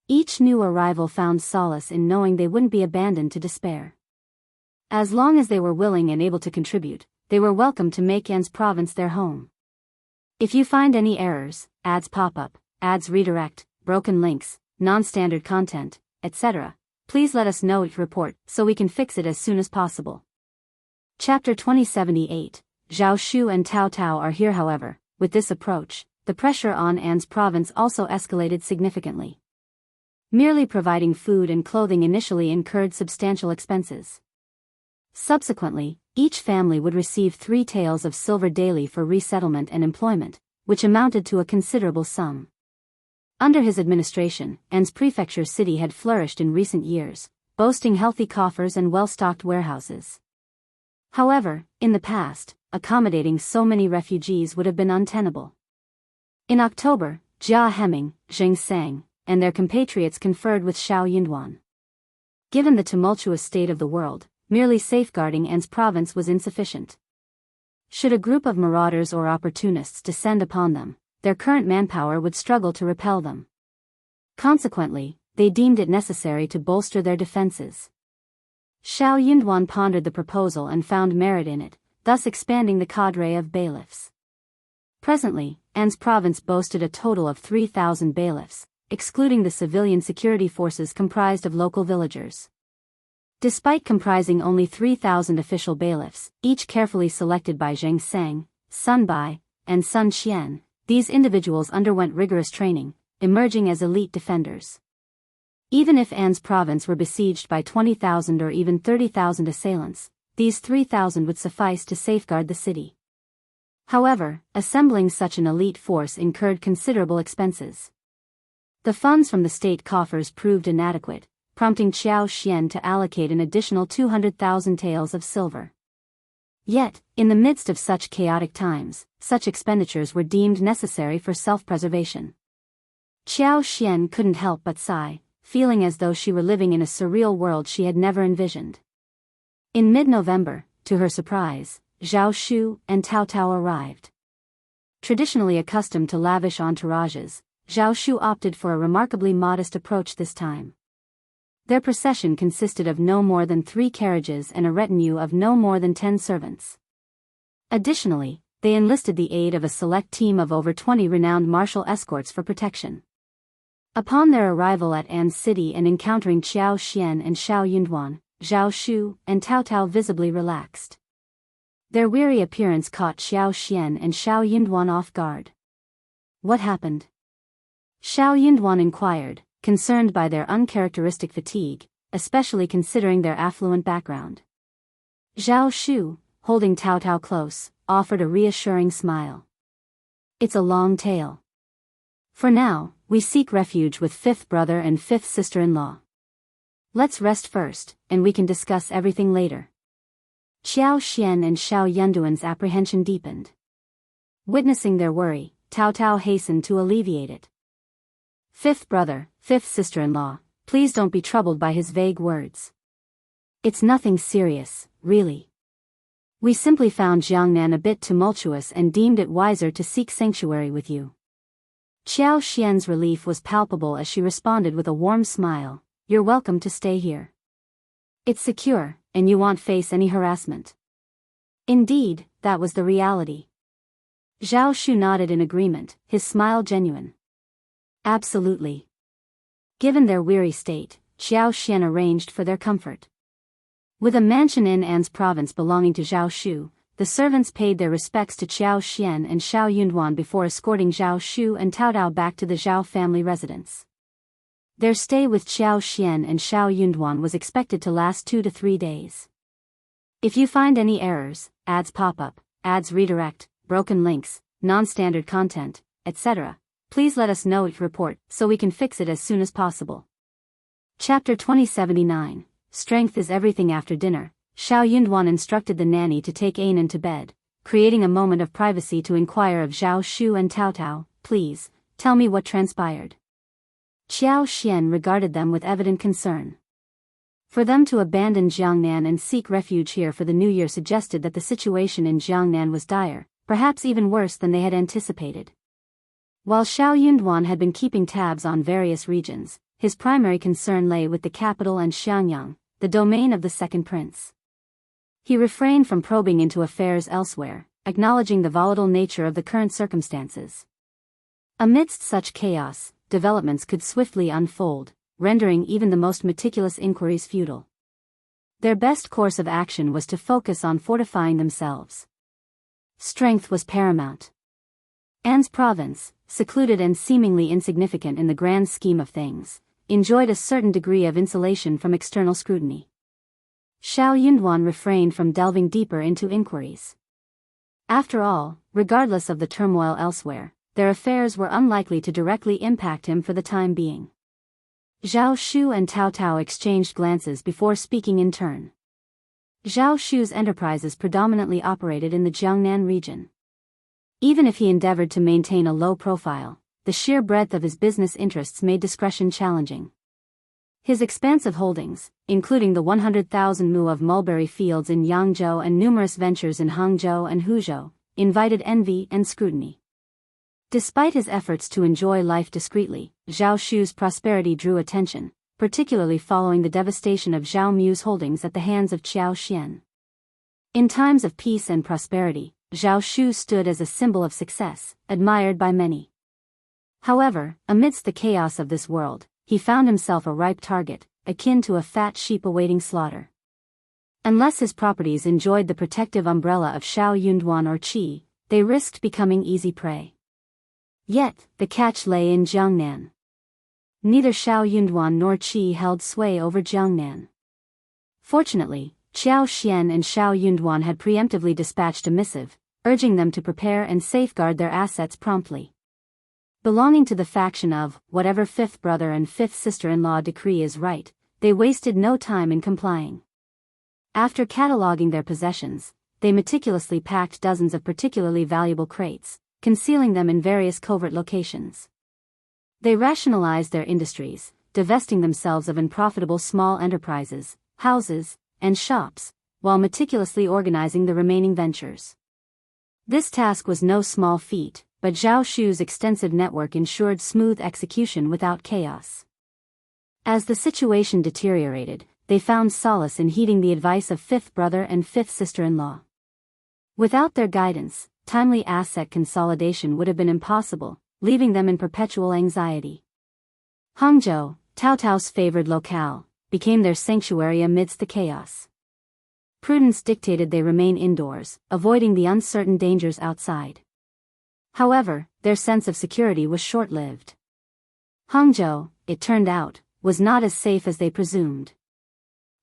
Each new arrival found solace in knowing they wouldn't be abandoned to despair. As long as they were willing and able to contribute, they were welcome to make An's province their home. If you find any errors, ads pop up, ads redirect, broken links, non-standard content, etc., please let us know it report so we can fix it as soon as possible. Chapter 2078, Zhao Shu and Taotao are here. However, with this approach, the pressure on An's province also escalated significantly. Merely providing food and clothing initially incurred substantial expenses. Subsequently, each family would receive 3 taels of silver daily for resettlement and employment, which amounted to a considerable sum. Under his administration, An's prefecture city had flourished in recent years, boasting healthy coffers and well-stocked warehouses. However, in the past, accommodating so many refugees would have been untenable. In October, Jia Heming, Zheng Sang, and their compatriots conferred with Shao Yunduan. Given the tumultuous state of the world, merely safeguarding An's province was insufficient. Should a group of marauders or opportunists descend upon them, their current manpower would struggle to repel them. Consequently, they deemed it necessary to bolster their defenses. Shao Yunduan pondered the proposal and found merit in it, thus expanding the cadre of bailiffs. Presently, An's province boasted a total of 3,000 bailiffs, excluding the civilian security forces comprised of local villagers. Despite comprising only 3,000 official bailiffs, each carefully selected by Zheng Sang, Sun Bai, and Sun Qian, these individuals underwent rigorous training, emerging as elite defenders. Even if An's province were besieged by 20,000 or even 30,000 assailants, these 3,000 would suffice to safeguard the city. However, assembling such an elite force incurred considerable expenses. The funds from the state coffers proved inadequate, prompting Qiao Xian to allocate an additional 200,000 taels of silver. Yet, in the midst of such chaotic times, such expenditures were deemed necessary for self-preservation. Qiao Xian couldn't help but sigh, feeling as though she were living in a surreal world she had never envisioned. In mid-November, to her surprise, Zhao Shu and Taotao arrived. Traditionally accustomed to lavish entourages, Zhao Shu opted for a remarkably modest approach this time. Their procession consisted of no more than 3 carriages and a retinue of no more than 10 servants. Additionally, they enlisted the aid of a select team of over 20 renowned martial escorts for protection. Upon their arrival at An's city and encountering Qiao Xian and Shao Yunduan, Zhao Shu and Taotao visibly relaxed. Their weary appearance caught Qiao Xian and Shao Yunduan off guard. What happened? Shao Yunduan inquired, concerned by their uncharacteristic fatigue, especially considering their affluent background. Zhao Shu, holding Taotao close, offered a reassuring smile. It's a long tale. For now, we seek refuge with 5th brother and 5th sister-in-law. Let's rest first, and we can discuss everything later. Qiao Xian and Shao Yunduan's apprehension deepened. Witnessing their worry, Taotao hastened to alleviate it. 5th brother, 5th sister-in-law, please don't be troubled by his vague words. It's nothing serious, really. We simply found Jiangnan a bit tumultuous and deemed it wiser to seek sanctuary with you. Qiao Xian's relief was palpable as she responded with a warm smile, you're welcome to stay here. It's secure, and you won't face any harassment. Indeed, that was the reality. Zhao Shu nodded in agreement, his smile genuine. Absolutely. Given their weary state, Qiao Xian arranged for their comfort. With a mansion in An's province belonging to Zhao Shu, the servants paid their respects to Qiao Xian and Shao Yunduan before escorting Zhao Shu and Taotao back to the Zhao family residence. Their stay with Qiao Xian and Shao Yunduan was expected to last 2 to 3 days. If you find any errors, ads pop up, ads redirect, broken links, non-standard content, etc., please let us know it report so we can fix it as soon as possible. Chapter 2079, Strength is Everything. After dinner, Shao Yunduan instructed the nanny to take Anan to bed, creating a moment of privacy to inquire of Zhao Shu and Taotao, please, tell me what transpired. Qiao Xian regarded them with evident concern. For them to abandon Jiangnan and seek refuge here for the new year suggested that the situation in Jiangnan was dire, perhaps even worse than they had anticipated. While Shao Yunduan had been keeping tabs on various regions, his primary concern lay with the capital and Xiangyang, the domain of the second prince. He refrained from probing into affairs elsewhere, acknowledging the volatile nature of the current circumstances. Amidst such chaos, developments could swiftly unfold, rendering even the most meticulous inquiries futile. Their best course of action was to focus on fortifying themselves. Strength was paramount. An's province, secluded and seemingly insignificant in the grand scheme of things, enjoyed a certain degree of insulation from external scrutiny. Shao Yunduan refrained from delving deeper into inquiries. After all, regardless of the turmoil elsewhere, their affairs were unlikely to directly impact him for the time being. Zhao Shu and Taotao exchanged glances before speaking in turn. Zhao Shu's enterprises predominantly operated in the Jiangnan region. Even if he endeavored to maintain a low profile, the sheer breadth of his business interests made discretion challenging. His expansive holdings, including the 100,000 mu of mulberry fields in Yangzhou and numerous ventures in Hangzhou and Huzhou, invited envy and scrutiny. Despite his efforts to enjoy life discreetly, Zhao Shu's prosperity drew attention, particularly following the devastation of Zhao Mu's holdings at the hands of Qiao Xian. In times of peace and prosperity, Zhao Shu stood as a symbol of success, admired by many. However, amidst the chaos of this world, he found himself a ripe target, akin to a fat sheep awaiting slaughter. Unless his properties enjoyed the protective umbrella of Shao Yunduan or Qi, they risked becoming easy prey. Yet, the catch lay in Jiangnan. Neither Shao Yunduan nor Qi held sway over Jiangnan. Fortunately, Qiao Xian and Shao Yunduan had preemptively dispatched a missive, urging them to prepare and safeguard their assets promptly. Belonging to the faction of, whatever fifth brother and fifth sister-in-law decree is right, they wasted no time in complying. After cataloging their possessions, they meticulously packed dozens of particularly valuable crates, concealing them in various covert locations. They rationalized their industries, divesting themselves of unprofitable small enterprises, houses, and shops, while meticulously organizing the remaining ventures. This task was no small feat, but Zhao Shu's extensive network ensured smooth execution without chaos. As the situation deteriorated, they found solace in heeding the advice of fifth brother and fifth sister-in-law. Without their guidance, timely asset consolidation would have been impossible, leaving them in perpetual anxiety. Hangzhou, Taotao's favored locale, became their sanctuary amidst the chaos. Prudence dictated they remain indoors, avoiding the uncertain dangers outside. However, their sense of security was short-lived. Hangzhou, it turned out, was not as safe as they presumed.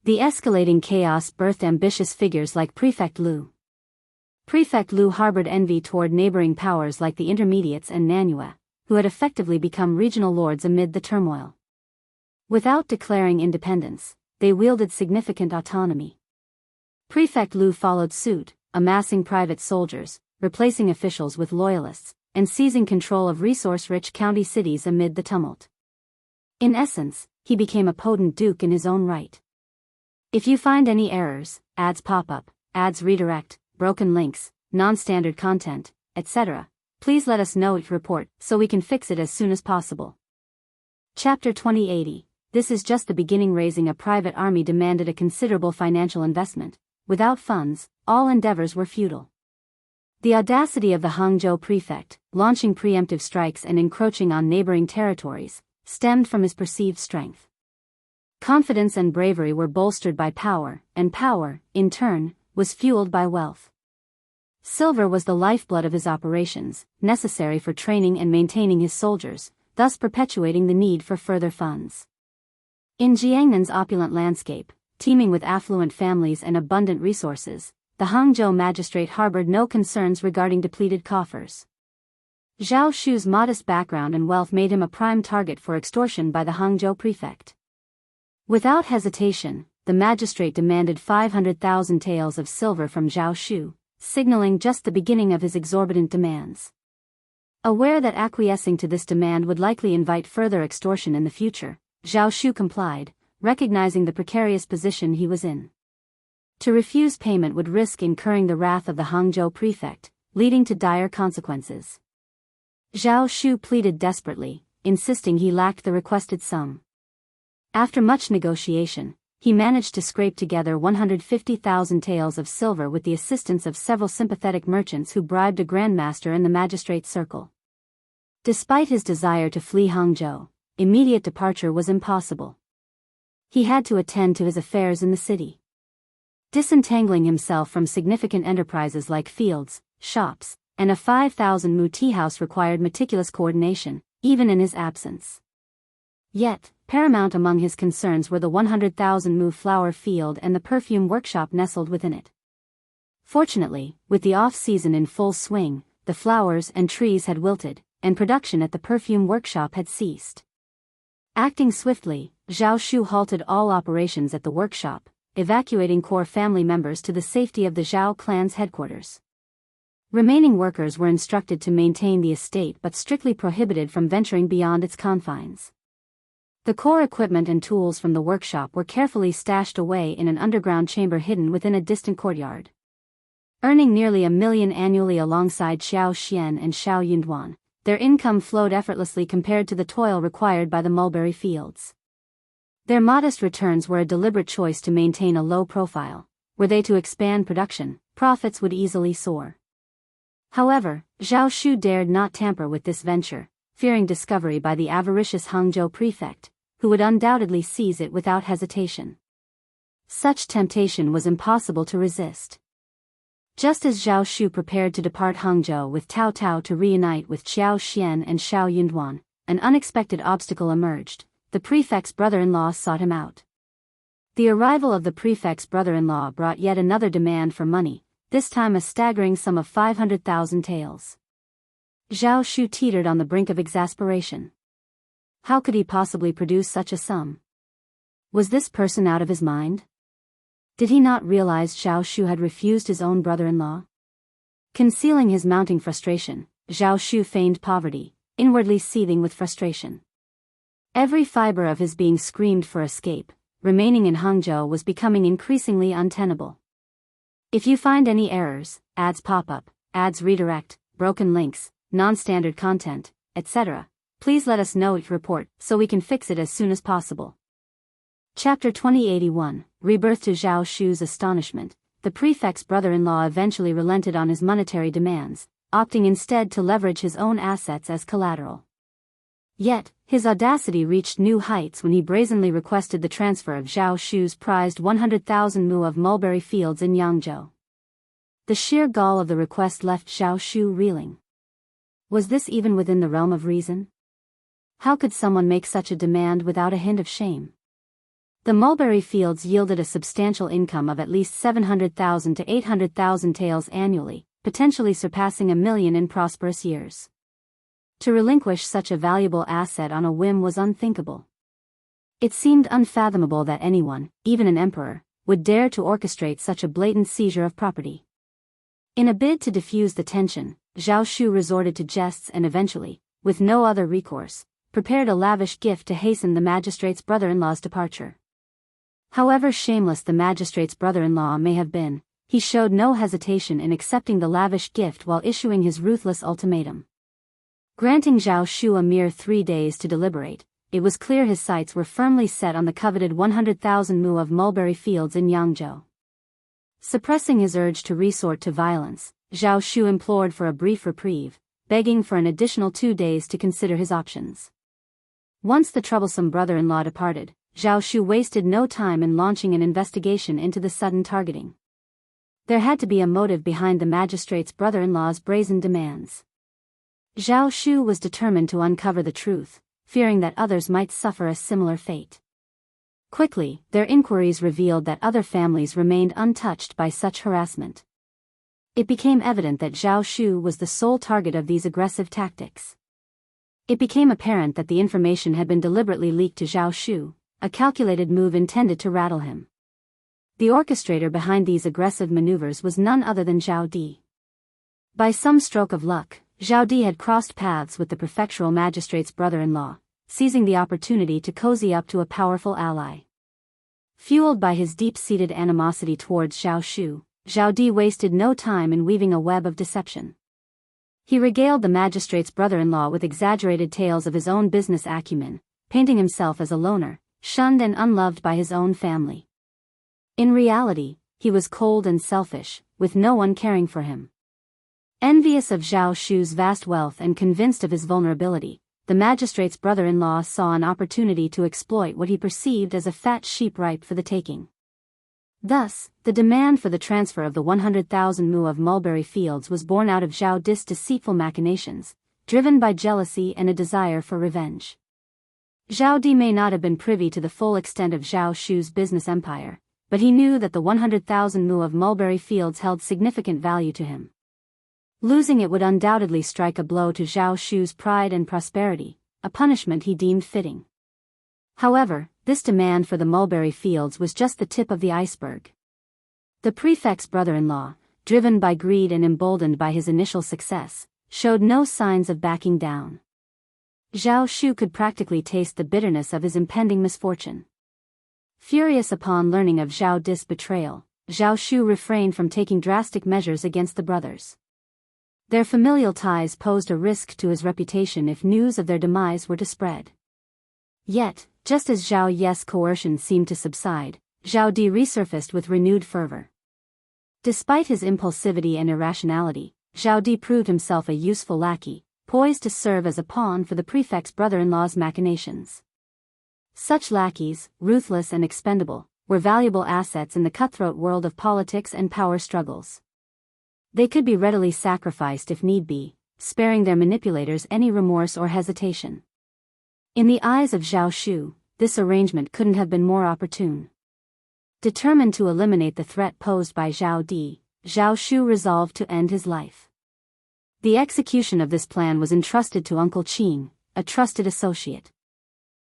The escalating chaos birthed ambitious figures like Prefect Lu. Prefect Lu harbored envy toward neighboring powers like the Intermediates and Nanhua, who had effectively become regional lords amid the turmoil. Without declaring independence, they wielded significant autonomy. Prefect Lu followed suit, amassing private soldiers, replacing officials with loyalists, and seizing control of resource-rich county cities amid the tumult. In essence, he became a potent duke in his own right. If you find any errors, ads pop up, ads redirect, broken links, non-standard content, etc., please let us know if report so we can fix it as soon as possible. Chapter 2080. This is just the beginning. Raising a private army demanded a considerable financial investment. Without funds, all endeavors were futile. The audacity of the Hangzhou prefect, launching preemptive strikes and encroaching on neighboring territories, stemmed from his perceived strength. Confidence and bravery were bolstered by power, and power, in turn, was fueled by wealth. Silver was the lifeblood of his operations, necessary for training and maintaining his soldiers, thus perpetuating the need for further funds. In Jiangnan's opulent landscape, teeming with affluent families and abundant resources, the Hangzhou magistrate harbored no concerns regarding depleted coffers. Zhao Shu's modest background and wealth made him a prime target for extortion by the Hangzhou prefect. Without hesitation, the magistrate demanded 500,000 taels of silver from Zhao Shu, signaling just the beginning of his exorbitant demands. Aware that acquiescing to this demand would likely invite further extortion in the future, Zhao Shu complied, recognizing the precarious position he was in. To refuse payment would risk incurring the wrath of the Hangzhou prefect, leading to dire consequences. Zhao Shu pleaded desperately, insisting he lacked the requested sum. After much negotiation, he managed to scrape together 150,000 taels of silver with the assistance of several sympathetic merchants who bribed a grandmaster in the magistrate's circle. Despite his desire to flee Hangzhou, immediate departure was impossible. He had to attend to his affairs in the city. Disentangling himself from significant enterprises like fields, shops, and a 5,000 mu tea house required meticulous coordination, even in his absence. Yet, paramount among his concerns were the 100,000 mu flower field and the perfume workshop nestled within it. Fortunately, with the off-season in full swing, the flowers and trees had wilted, and production at the perfume workshop had ceased. Acting swiftly, Zhao Shu halted all operations at the workshop, evacuating core family members to the safety of the Zhao clan's headquarters. Remaining workers were instructed to maintain the estate but strictly prohibited from venturing beyond its confines. The core equipment and tools from the workshop were carefully stashed away in an underground chamber hidden within a distant courtyard. Earning nearly 1 million annually alongside Xiao Xian and Shao Yunduan, their income flowed effortlessly compared to the toil required by the mulberry fields. Their modest returns were a deliberate choice to maintain a low profile. Were they to expand production, profits would easily soar. However, Zhao Shu dared not tamper with this venture, fearing discovery by the avaricious Hangzhou prefect, who would undoubtedly seize it without hesitation. Such temptation was impossible to resist. Just as Zhao Shu prepared to depart Hangzhou with Taotao to reunite with Qiao Xian and Shao Yunduan, an unexpected obstacle emerged. The prefect's brother-in-law sought him out. The arrival of the prefect's brother-in-law brought yet another demand for money, this time a staggering sum of 500,000 taels. Zhao Shu teetered on the brink of exasperation. How could he possibly produce such a sum? Was this person out of his mind? Did he not realize Zhao Shu had refused his own brother-in-law? Concealing his mounting frustration, Zhao Shu feigned poverty, inwardly seething with frustration. Every fiber of his being screamed for escape. Remaining in Hangzhou was becoming increasingly untenable. If you find any errors, ads pop up, ads redirect, broken links, non-standard content, etc., please let us know each report so we can fix it as soon as possible. Chapter 2081, Rebirth. To Zhao Shu's astonishment, the prefect's brother-in-law eventually relented on his monetary demands, opting instead to leverage his own assets as collateral. Yet, his audacity reached new heights when he brazenly requested the transfer of Zhao Shu's prized 100,000 mu of mulberry fields in Yangzhou. The sheer gall of the request left Zhao Shu reeling. Was this even within the realm of reason? How could someone make such a demand without a hint of shame? The mulberry fields yielded a substantial income of at least 700,000 to 800,000 taels annually, potentially surpassing 1 million in prosperous years. To relinquish such a valuable asset on a whim was unthinkable. It seemed unfathomable that anyone, even an emperor, would dare to orchestrate such a blatant seizure of property. In a bid to diffuse the tension, Zhao Shu resorted to jests and eventually, with no other recourse, prepared a lavish gift to hasten the magistrate's brother-in-law's departure. However shameless the magistrate's brother-in-law may have been, he showed no hesitation in accepting the lavish gift while issuing his ruthless ultimatum. Granting Zhao Shu a mere 3 days to deliberate, it was clear his sights were firmly set on the coveted 100,000 mu of mulberry fields in Yangzhou. Suppressing his urge to resort to violence, Zhao Shu implored for a brief reprieve, begging for an additional 2 days to consider his options. Once the troublesome brother-in-law departed, Zhao Shu wasted no time in launching an investigation into the sudden targeting. There had to be a motive behind the magistrate's brother-in-law's brazen demands. Zhao Shu was determined to uncover the truth, fearing that others might suffer a similar fate. Quickly, their inquiries revealed that other families remained untouched by such harassment. It became evident that Zhao Shu was the sole target of these aggressive tactics. It became apparent that the information had been deliberately leaked to Zhao Shu, a calculated move intended to rattle him. The orchestrator behind these aggressive maneuvers was none other than Zhao Di. By some stroke of luck, Zhao Di had crossed paths with the prefectural magistrate's brother-in-law, seizing the opportunity to cozy up to a powerful ally. Fueled by his deep-seated animosity towards Zhao Shu, Zhao Di wasted no time in weaving a web of deception. He regaled the magistrate's brother-in-law with exaggerated tales of his own business acumen, painting himself as a loner, shunned and unloved by his own family. In reality, he was cold and selfish, with no one caring for him. Envious of Zhao Shu's vast wealth and convinced of his vulnerability, the magistrate's brother-in-law saw an opportunity to exploit what he perceived as a fat sheep ripe for the taking. Thus, the demand for the transfer of the 100,000 mu of mulberry fields was born out of Zhao Di's deceitful machinations, driven by jealousy and a desire for revenge. Zhao Di may not have been privy to the full extent of Zhao Shu's business empire, but he knew that the 100,000 mu of mulberry fields held significant value to him. Losing it would undoubtedly strike a blow to Zhao Shu's pride and prosperity, a punishment he deemed fitting. However, this demand for the mulberry fields was just the tip of the iceberg. The prefect's brother-in-law, driven by greed and emboldened by his initial success, showed no signs of backing down. Zhao Shu could practically taste the bitterness of his impending misfortune. Furious upon learning of Zhao Di's betrayal, Zhao Shu refrained from taking drastic measures against the brothers. Their familial ties posed a risk to his reputation if news of their demise were to spread. Yet, just as Zhao Ye's coercion seemed to subside, Zhao Di resurfaced with renewed fervor. Despite his impulsivity and irrationality, Zhao Di proved himself a useful lackey, poised to serve as a pawn for the prefect's brother-in-law's machinations. Such lackeys, ruthless and expendable, were valuable assets in the cutthroat world of politics and power struggles. They could be readily sacrificed if need be, sparing their manipulators any remorse or hesitation. In the eyes of Zhao Shu, this arrangement couldn't have been more opportune. Determined to eliminate the threat posed by Zhao Di, Zhao Shu resolved to end his life. The execution of this plan was entrusted to Uncle Qing, a trusted associate.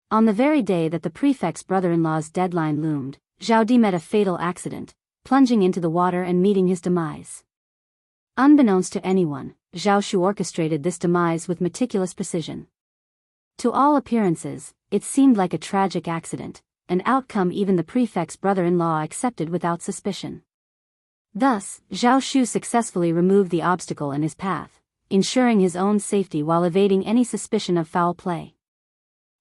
On the very day that the prefect's brother-in-law's deadline loomed, Zhao Di met a fatal accident, plunging into the water and meeting his demise. Unbeknownst to anyone, Zhao Shu orchestrated this demise with meticulous precision. To all appearances, it seemed like a tragic accident, an outcome even the prefect's brother-in-law accepted without suspicion. Thus, Zhao Shu successfully removed the obstacle in his path, ensuring his own safety while evading any suspicion of foul play.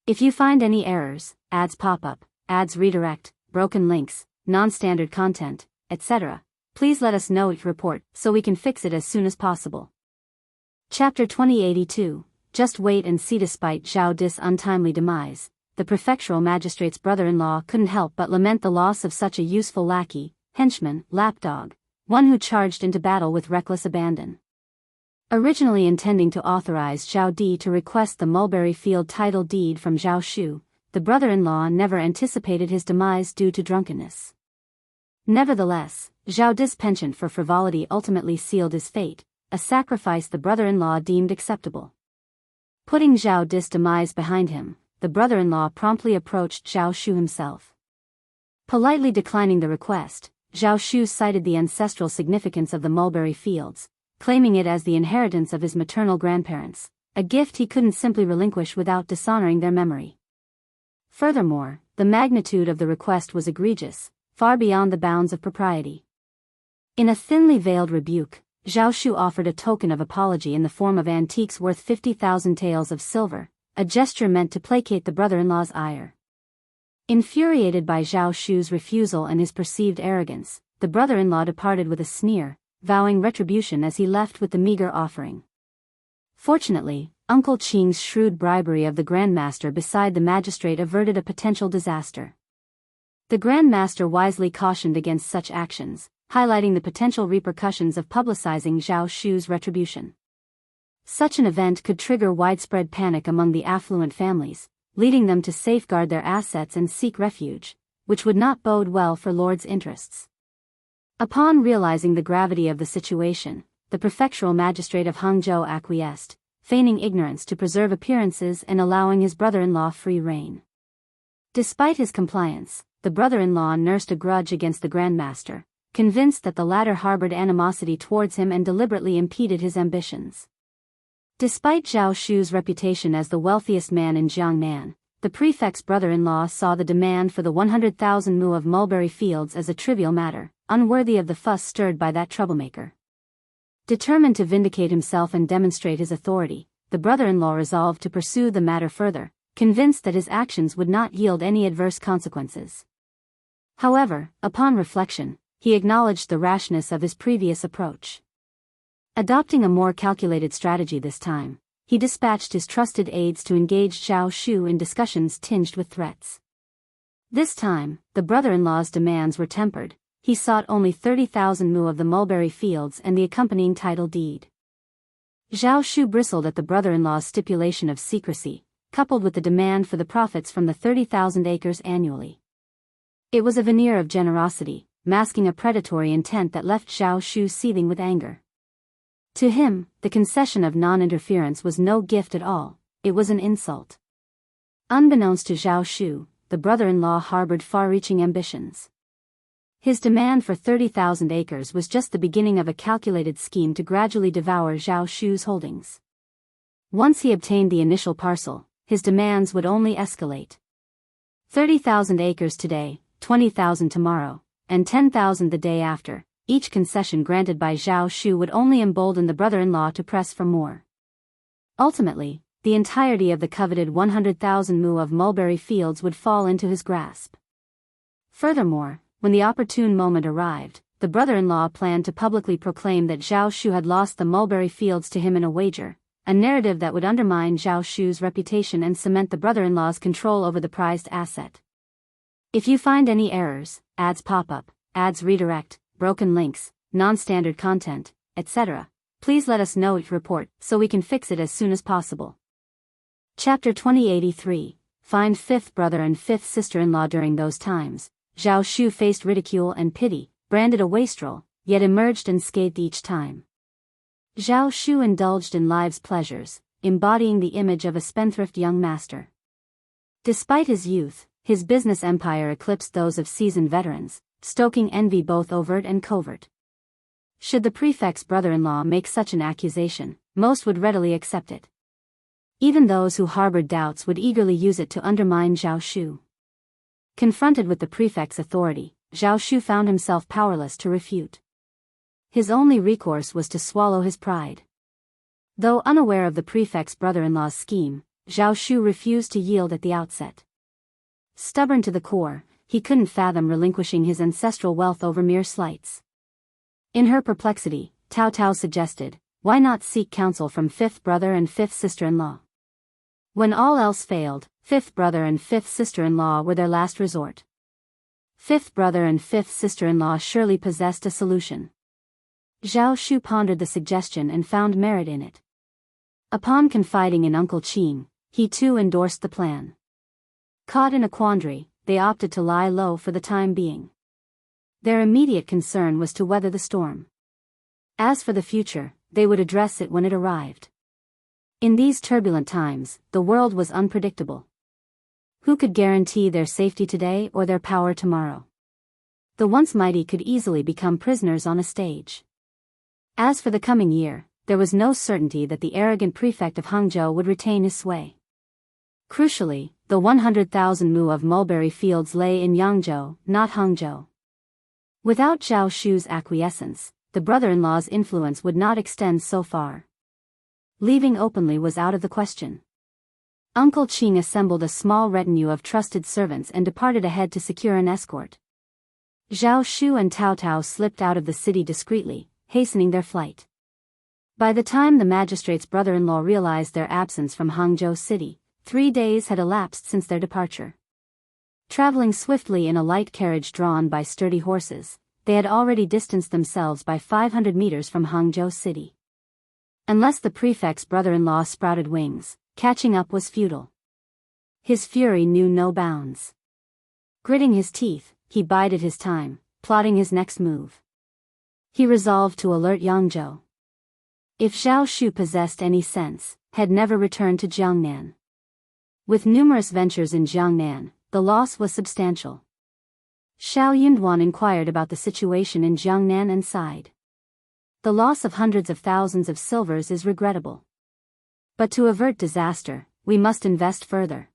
If you find any errors, ads pop up, ads redirect, broken links, non-standard content, etc., please let us know your report so we can fix it as soon as possible. Chapter 2082. Just wait and see. Despite Zhao Di's untimely demise, the prefectural magistrate's brother-in-law couldn't help but lament the loss of such a useful lackey, henchman, lapdog, one who charged into battle with reckless abandon. Originally intending to authorize Zhao Di to request the mulberry field title deed from Zhao Shu, the brother-in-law never anticipated his demise due to drunkenness. Nevertheless, Zhao Di's penchant for frivolity ultimately sealed his fate, a sacrifice the brother-in-law deemed acceptable. Putting Zhao Di's demise behind him, the brother-in-law promptly approached Zhao Shu himself. Politely declining the request, Zhao Shu cited the ancestral significance of the mulberry fields, claiming it as the inheritance of his maternal grandparents, a gift he couldn't simply relinquish without dishonoring their memory. Furthermore, the magnitude of the request was egregious, far beyond the bounds of propriety. In a thinly veiled rebuke, Zhao Shu offered a token of apology in the form of antiques worth 50,000 taels of silver, a gesture meant to placate the brother-in-law's ire. Infuriated by Zhao Shu's refusal and his perceived arrogance, the brother-in-law departed with a sneer, vowing retribution as he left with the meager offering. Fortunately, Uncle Qing's shrewd bribery of the Grandmaster beside the magistrate averted a potential disaster. The Grandmaster wisely cautioned against such actions, highlighting the potential repercussions of publicizing Zhao Shu's retribution. Such an event could trigger widespread panic among the affluent families, leading them to safeguard their assets and seek refuge, which would not bode well for Lord's interests. Upon realizing the gravity of the situation, the prefectural magistrate of Hangzhou acquiesced, feigning ignorance to preserve appearances and allowing his brother-in-law free rein. Despite his compliance, the brother-in-law nursed a grudge against the Grandmaster, convinced that the latter harbored animosity towards him and deliberately impeded his ambitions. Despite Zhao Shu's reputation as the wealthiest man in Jiangnan, the prefect's brother-in-law saw the demand for the 100,000 mu of mulberry fields as a trivial matter, unworthy of the fuss stirred by that troublemaker. Determined to vindicate himself and demonstrate his authority, the brother-in-law resolved to pursue the matter further, convinced that his actions would not yield any adverse consequences. However, upon reflection, he acknowledged the rashness of his previous approach. Adopting a more calculated strategy this time, he dispatched his trusted aides to engage Zhao Shu in discussions tinged with threats. This time, the brother-in-law's demands were tempered. He sought only 30,000 mu of the mulberry fields and the accompanying title deed. Zhao Shu bristled at the brother-in-law's stipulation of secrecy, coupled with the demand for the profits from the 30,000 acres annually. It was a veneer of generosity, masking a predatory intent that left Zhao Shu seething with anger. To him, the concession of non-interference was no gift at all, it was an insult. Unbeknownst to Zhao Shu, the brother-in-law harbored far-reaching ambitions. His demand for 30,000 acres was just the beginning of a calculated scheme to gradually devour Zhao Shu's holdings. Once he obtained the initial parcel, his demands would only escalate. 30,000 acres today, 20,000 tomorrow, and 10,000 the day after. Each concession granted by Zhao Shu would only embolden the brother-in-law to press for more. Ultimately, the entirety of the coveted 100,000 mu of mulberry fields would fall into his grasp. Furthermore, when the opportune moment arrived, the brother-in-law planned to publicly proclaim that Zhao Shu had lost the mulberry fields to him in a wager, a narrative that would undermine Zhao Shu's reputation and cement the brother-in-law's control over the prized asset. If you find any errors, ads pop up, ads redirect, broken links, non-standard content, etc., please let us know each report so we can fix it as soon as possible. Chapter 2083, Find Fifth Brother and Fifth Sister-in-Law. During those times, Zhao Shu faced ridicule and pity, branded a wastrel, yet emerged unscathed each time. Zhao Shu indulged in life's pleasures, embodying the image of a spendthrift young master. Despite his youth, his business empire eclipsed those of seasoned veterans, stoking envy both overt and covert. Should the prefect's brother-in-law make such an accusation, most would readily accept it. Even those who harbored doubts would eagerly use it to undermine Zhao Shu. Confronted with the prefect's authority, Zhao Shu found himself powerless to refute. His only recourse was to swallow his pride. Though unaware of the prefect's brother-in-law's scheme, Zhao Shu refused to yield at the outset. Stubborn to the core, he couldn't fathom relinquishing his ancestral wealth over mere slights. In her perplexity, Taotao suggested, why not seek counsel from fifth brother and fifth sister-in-law? When all else failed, fifth brother and fifth sister-in-law were their last resort. Fifth brother and fifth sister-in-law surely possessed a solution. Zhao Shu pondered the suggestion and found merit in it. Upon confiding in Uncle Qing, he too endorsed the plan. Caught in a quandary, they opted to lie low for the time being. Their immediate concern was to weather the storm. As for the future, they would address it when it arrived. In these turbulent times, the world was unpredictable. Who could guarantee their safety today or their power tomorrow? The once mighty could easily become prisoners on a stage. As for the coming year, there was no certainty that the arrogant prefect of Hangzhou would retain his sway. Crucially, the 100,000 mu of mulberry fields lay in Yangzhou, not Hangzhou. Without Zhao Shu's acquiescence, the brother-in-law's influence would not extend so far. Leaving openly was out of the question. Uncle Qing assembled a small retinue of trusted servants and departed ahead to secure an escort. Zhao Shu and Taotao slipped out of the city discreetly, hastening their flight. By the time the magistrate's brother-in-law realized their absence from Hangzhou city, 3 days had elapsed since their departure. Traveling swiftly in a light carriage drawn by sturdy horses, they had already distanced themselves by 500 meters from Hangzhou city. Unless the prefect's brother-in-law sprouted wings, catching up was futile. His fury knew no bounds. Gritting his teeth, he bided his time, plotting his next move. He resolved to alert Yangzhou. If Zhao Shu possessed any sense, had never returned to Jiangnan. With numerous ventures in Jiangnan, the loss was substantial. Shao Yunduan inquired about the situation in Jiangnan and sighed. The loss of hundreds of thousands of silvers is regrettable. But to avert disaster, we must invest further.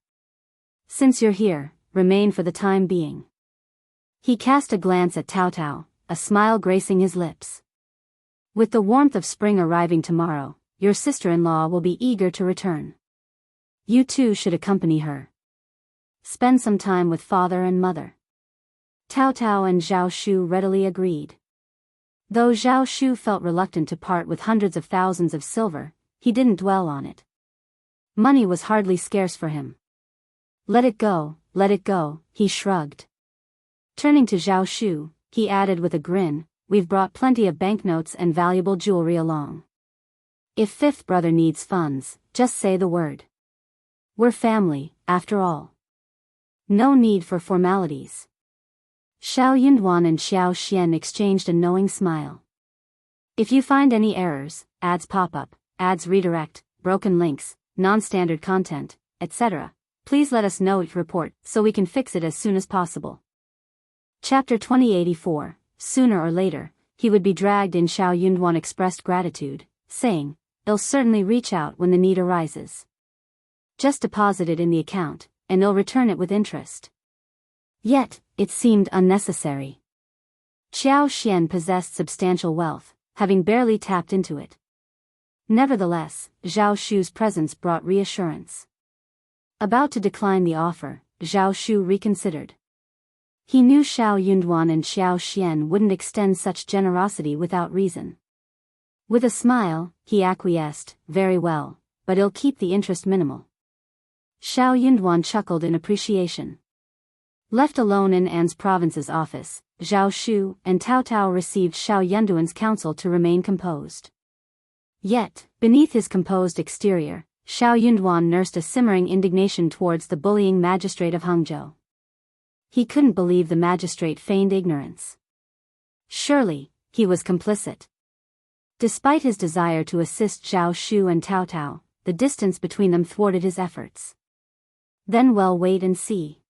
Since you're here, remain for the time being. He cast a glance at Taotao, a smile gracing his lips. With the warmth of spring arriving tomorrow, your sister-in-law will be eager to return. You too should accompany her. Spend some time with father and mother. Taotao and Zhao Shu readily agreed. Though Zhao Shu felt reluctant to part with hundreds of thousands of silver, he didn't dwell on it. Money was hardly scarce for him. Let it go, he shrugged. Turning to Zhao Shu, he added with a grin, we've brought plenty of banknotes and valuable jewelry along. If fifth brother needs funds, just say the word. We're family, after all. No need for formalities. Shao Yunduan and Xiao Xian exchanged a knowing smile. If you find any errors, ads pop up, ads redirect, broken links, non-standard content, etc., please let us know each report so we can fix it as soon as possible. Chapter 2084. Sooner or later, he would be dragged in. Shao Yunduan expressed gratitude, saying, "I'll certainly reach out when the need arises. Just deposit it in the account, and I'll return it with interest." Yet, it seemed unnecessary. Qiao Xian possessed substantial wealth, having barely tapped into it. Nevertheless, Zhao Shu's presence brought reassurance. About to decline the offer, Zhao Shu reconsidered. He knew Shao Yunduan and Xiao Xian wouldn't extend such generosity without reason. With a smile, he acquiesced, very well, but I'll keep the interest minimal. Shao Yunduan chuckled in appreciation. Left alone in An's province's office, Zhao Shu and Taotao received Shao Yunduan's counsel to remain composed. Yet, beneath his composed exterior, Shao Yunduan nursed a simmering indignation towards the bullying magistrate of Hangzhou. He couldn't believe the magistrate feigned ignorance. Surely, he was complicit. Despite his desire to assist Zhao Shu and Taotao, the distance between them thwarted his efforts. Then we'll wait and see.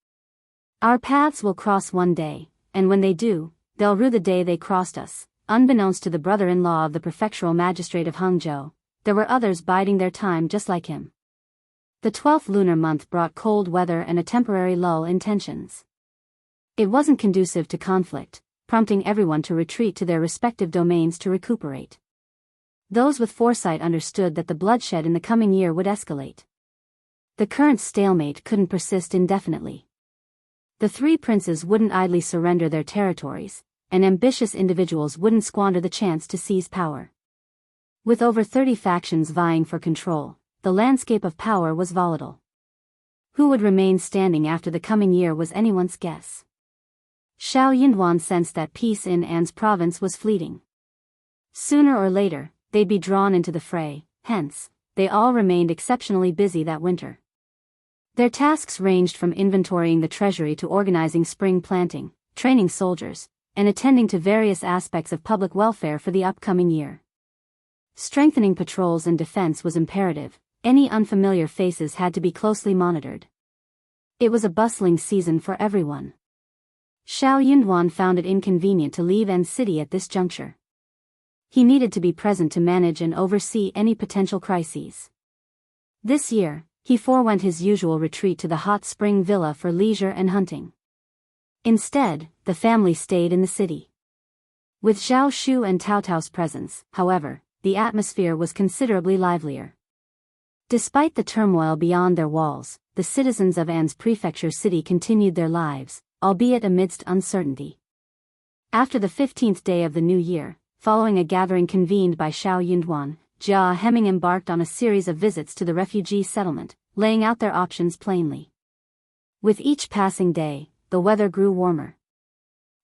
Our paths will cross one day, and when they do, they'll rue the day they crossed us. Unbeknownst to the brother-in-law of the prefectural magistrate of Hangzhou, there were others biding their time just like him. The 12th lunar month brought cold weather and a temporary lull in tensions. It wasn't conducive to conflict, prompting everyone to retreat to their respective domains to recuperate. Those with foresight understood that the bloodshed in the coming year would escalate. The current stalemate couldn't persist indefinitely. The three princes wouldn't idly surrender their territories, and ambitious individuals wouldn't squander the chance to seize power. With over 30 factions vying for control, the landscape of power was volatile. Who would remain standing after the coming year was anyone's guess. Shao Yunduan sensed that peace in An's province was fleeting. Sooner or later, they'd be drawn into the fray, hence, they all remained exceptionally busy that winter. Their tasks ranged from inventorying the treasury to organizing spring planting, training soldiers, and attending to various aspects of public welfare for the upcoming year. Strengthening patrols and defense was imperative. Any unfamiliar faces had to be closely monitored. It was a bustling season for everyone. Shao Yunduan found it inconvenient to leave An City at this juncture. He needed to be present to manage and oversee any potential crises. This year, he forewent his usual retreat to the hot spring villa for leisure and hunting. Instead, the family stayed in the city. With Zhao Shu and Taotao's presence, however, the atmosphere was considerably livelier. Despite the turmoil beyond their walls, the citizens of An's prefecture city continued their lives, albeit amidst uncertainty. After the 15th day of the new year, following a gathering convened by Shao Yunduan, Jia Hemming embarked on a series of visits to the refugee settlement, laying out their options plainly. With each passing day, the weather grew warmer.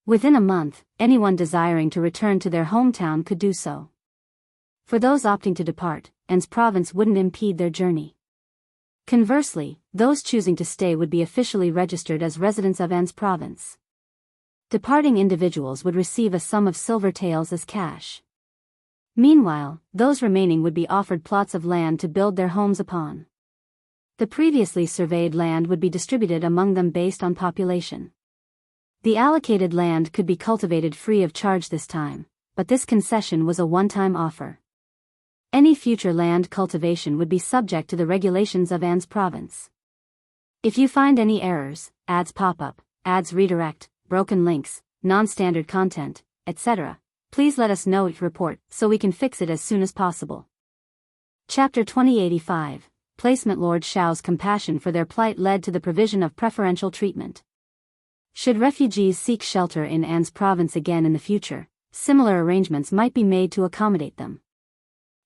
Within a month, anyone desiring to return to their hometown could do so. For those opting to depart, An's province wouldn't impede their journey. Conversely, those choosing to stay would be officially registered as residents of An's province. Departing individuals would receive a sum of silver taels as cash. Meanwhile, those remaining would be offered plots of land to build their homes upon. The previously surveyed land would be distributed among them based on population. The allocated land could be cultivated free of charge this time, but this concession was a one-time offer. Any future land cultivation would be subject to the regulations of An's province. If you find any errors, ads pop up, ads redirect, broken links, non-standard content, etc., please let us know each report so we can fix it as soon as possible. Chapter 2085, Placement. Lord Shao's compassion for their plight led to the provision of preferential treatment. Should refugees seek shelter in An's province again in the future, similar arrangements might be made to accommodate them.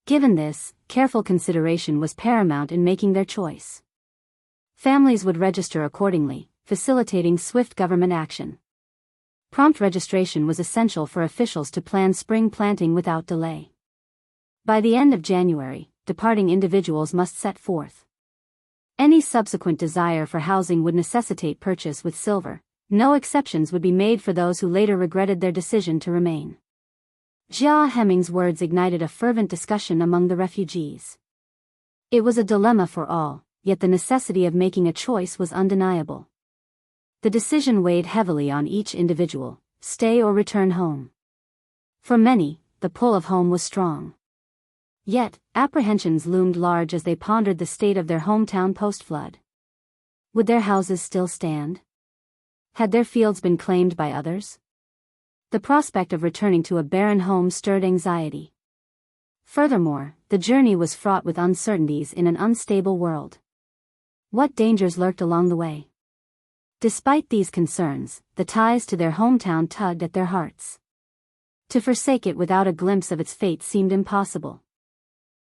Given this, careful consideration was paramount in making their choice. Families would register accordingly, facilitating swift government action. Prompt registration was essential for officials to plan spring planting without delay. By the end of January, departing individuals must set forth. Any subsequent desire for housing would necessitate purchase with silver. No exceptions would be made for those who later regretted their decision to remain. Jia Hemming's words ignited a fervent discussion among the refugees. It was a dilemma for all, yet the necessity of making a choice was undeniable. The decision weighed heavily on each individual: stay or return home. For many, the pull of home was strong. Yet, apprehensions loomed large as they pondered the state of their hometown post-flood. Would their houses still stand? Had their fields been claimed by others? The prospect of returning to a barren home stirred anxiety. Furthermore, the journey was fraught with uncertainties in an unstable world. What dangers lurked along the way? Despite these concerns, the ties to their hometown tugged at their hearts. To forsake it without a glimpse of its fate seemed impossible.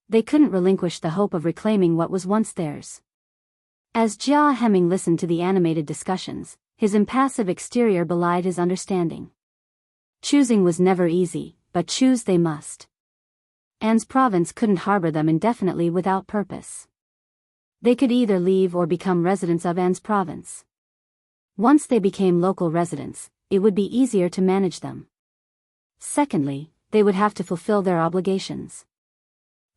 They couldn't relinquish the hope of reclaiming what was once theirs. As Jia Hemming listened to the animated discussions, his impassive exterior belied his understanding. Choosing was never easy, but choose they must. An's province couldn't harbor them indefinitely without purpose. They could either leave or become residents of An's province. Once they became local residents, it would be easier to manage them. Secondly, they would have to fulfill their obligations.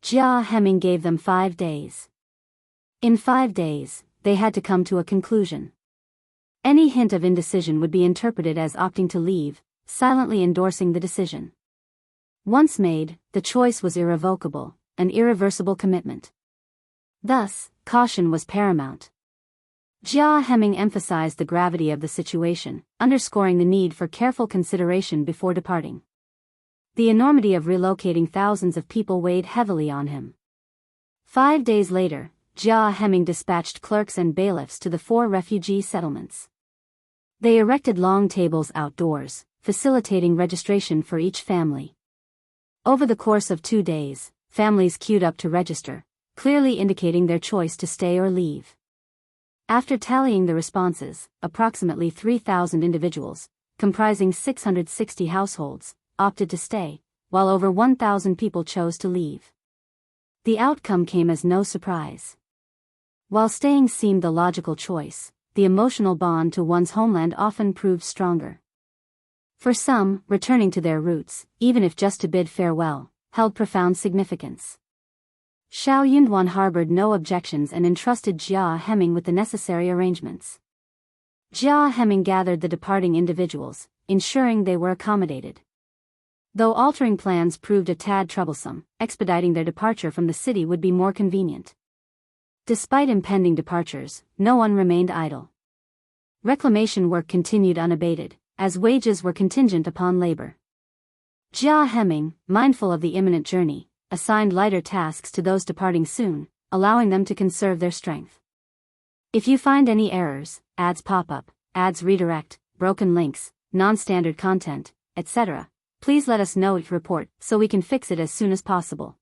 Jia Hemming gave them 5 days. In 5 days, they had to come to a conclusion. Any hint of indecision would be interpreted as opting to leave, silently endorsing the decision. Once made, the choice was irrevocable, an irreversible commitment. Thus, caution was paramount. Jia Hemming emphasized the gravity of the situation, underscoring the need for careful consideration before departing. The enormity of relocating thousands of people weighed heavily on him. 5 days later, Jia Hemming dispatched clerks and bailiffs to the 4 refugee settlements. They erected long tables outdoors, facilitating registration for each family. Over the course of 2 days, families queued up to register, clearly indicating their choice to stay or leave. After tallying the responses, approximately 3,000 individuals, comprising 660 households, opted to stay, while over 1,000 people chose to leave. The outcome came as no surprise. While staying seemed the logical choice, the emotional bond to one's homeland often proved stronger. For some, returning to their roots, even if just to bid farewell, held profound significance. Shao Yunduan harbored no objections and entrusted Jia Hemming with the necessary arrangements. Jia Hemming gathered the departing individuals, ensuring they were accommodated. Though altering plans proved a tad troublesome, expediting their departure from the city would be more convenient. Despite impending departures, no one remained idle. Reclamation work continued unabated, as wages were contingent upon labor. Jia Hemming, mindful of the imminent journey, assigned lighter tasks to those departing soon, allowing them to conserve their strength. If you find any errors, ads pop up, ads redirect, broken links, non-standard content, etc., please let us know each report so we can fix it as soon as possible.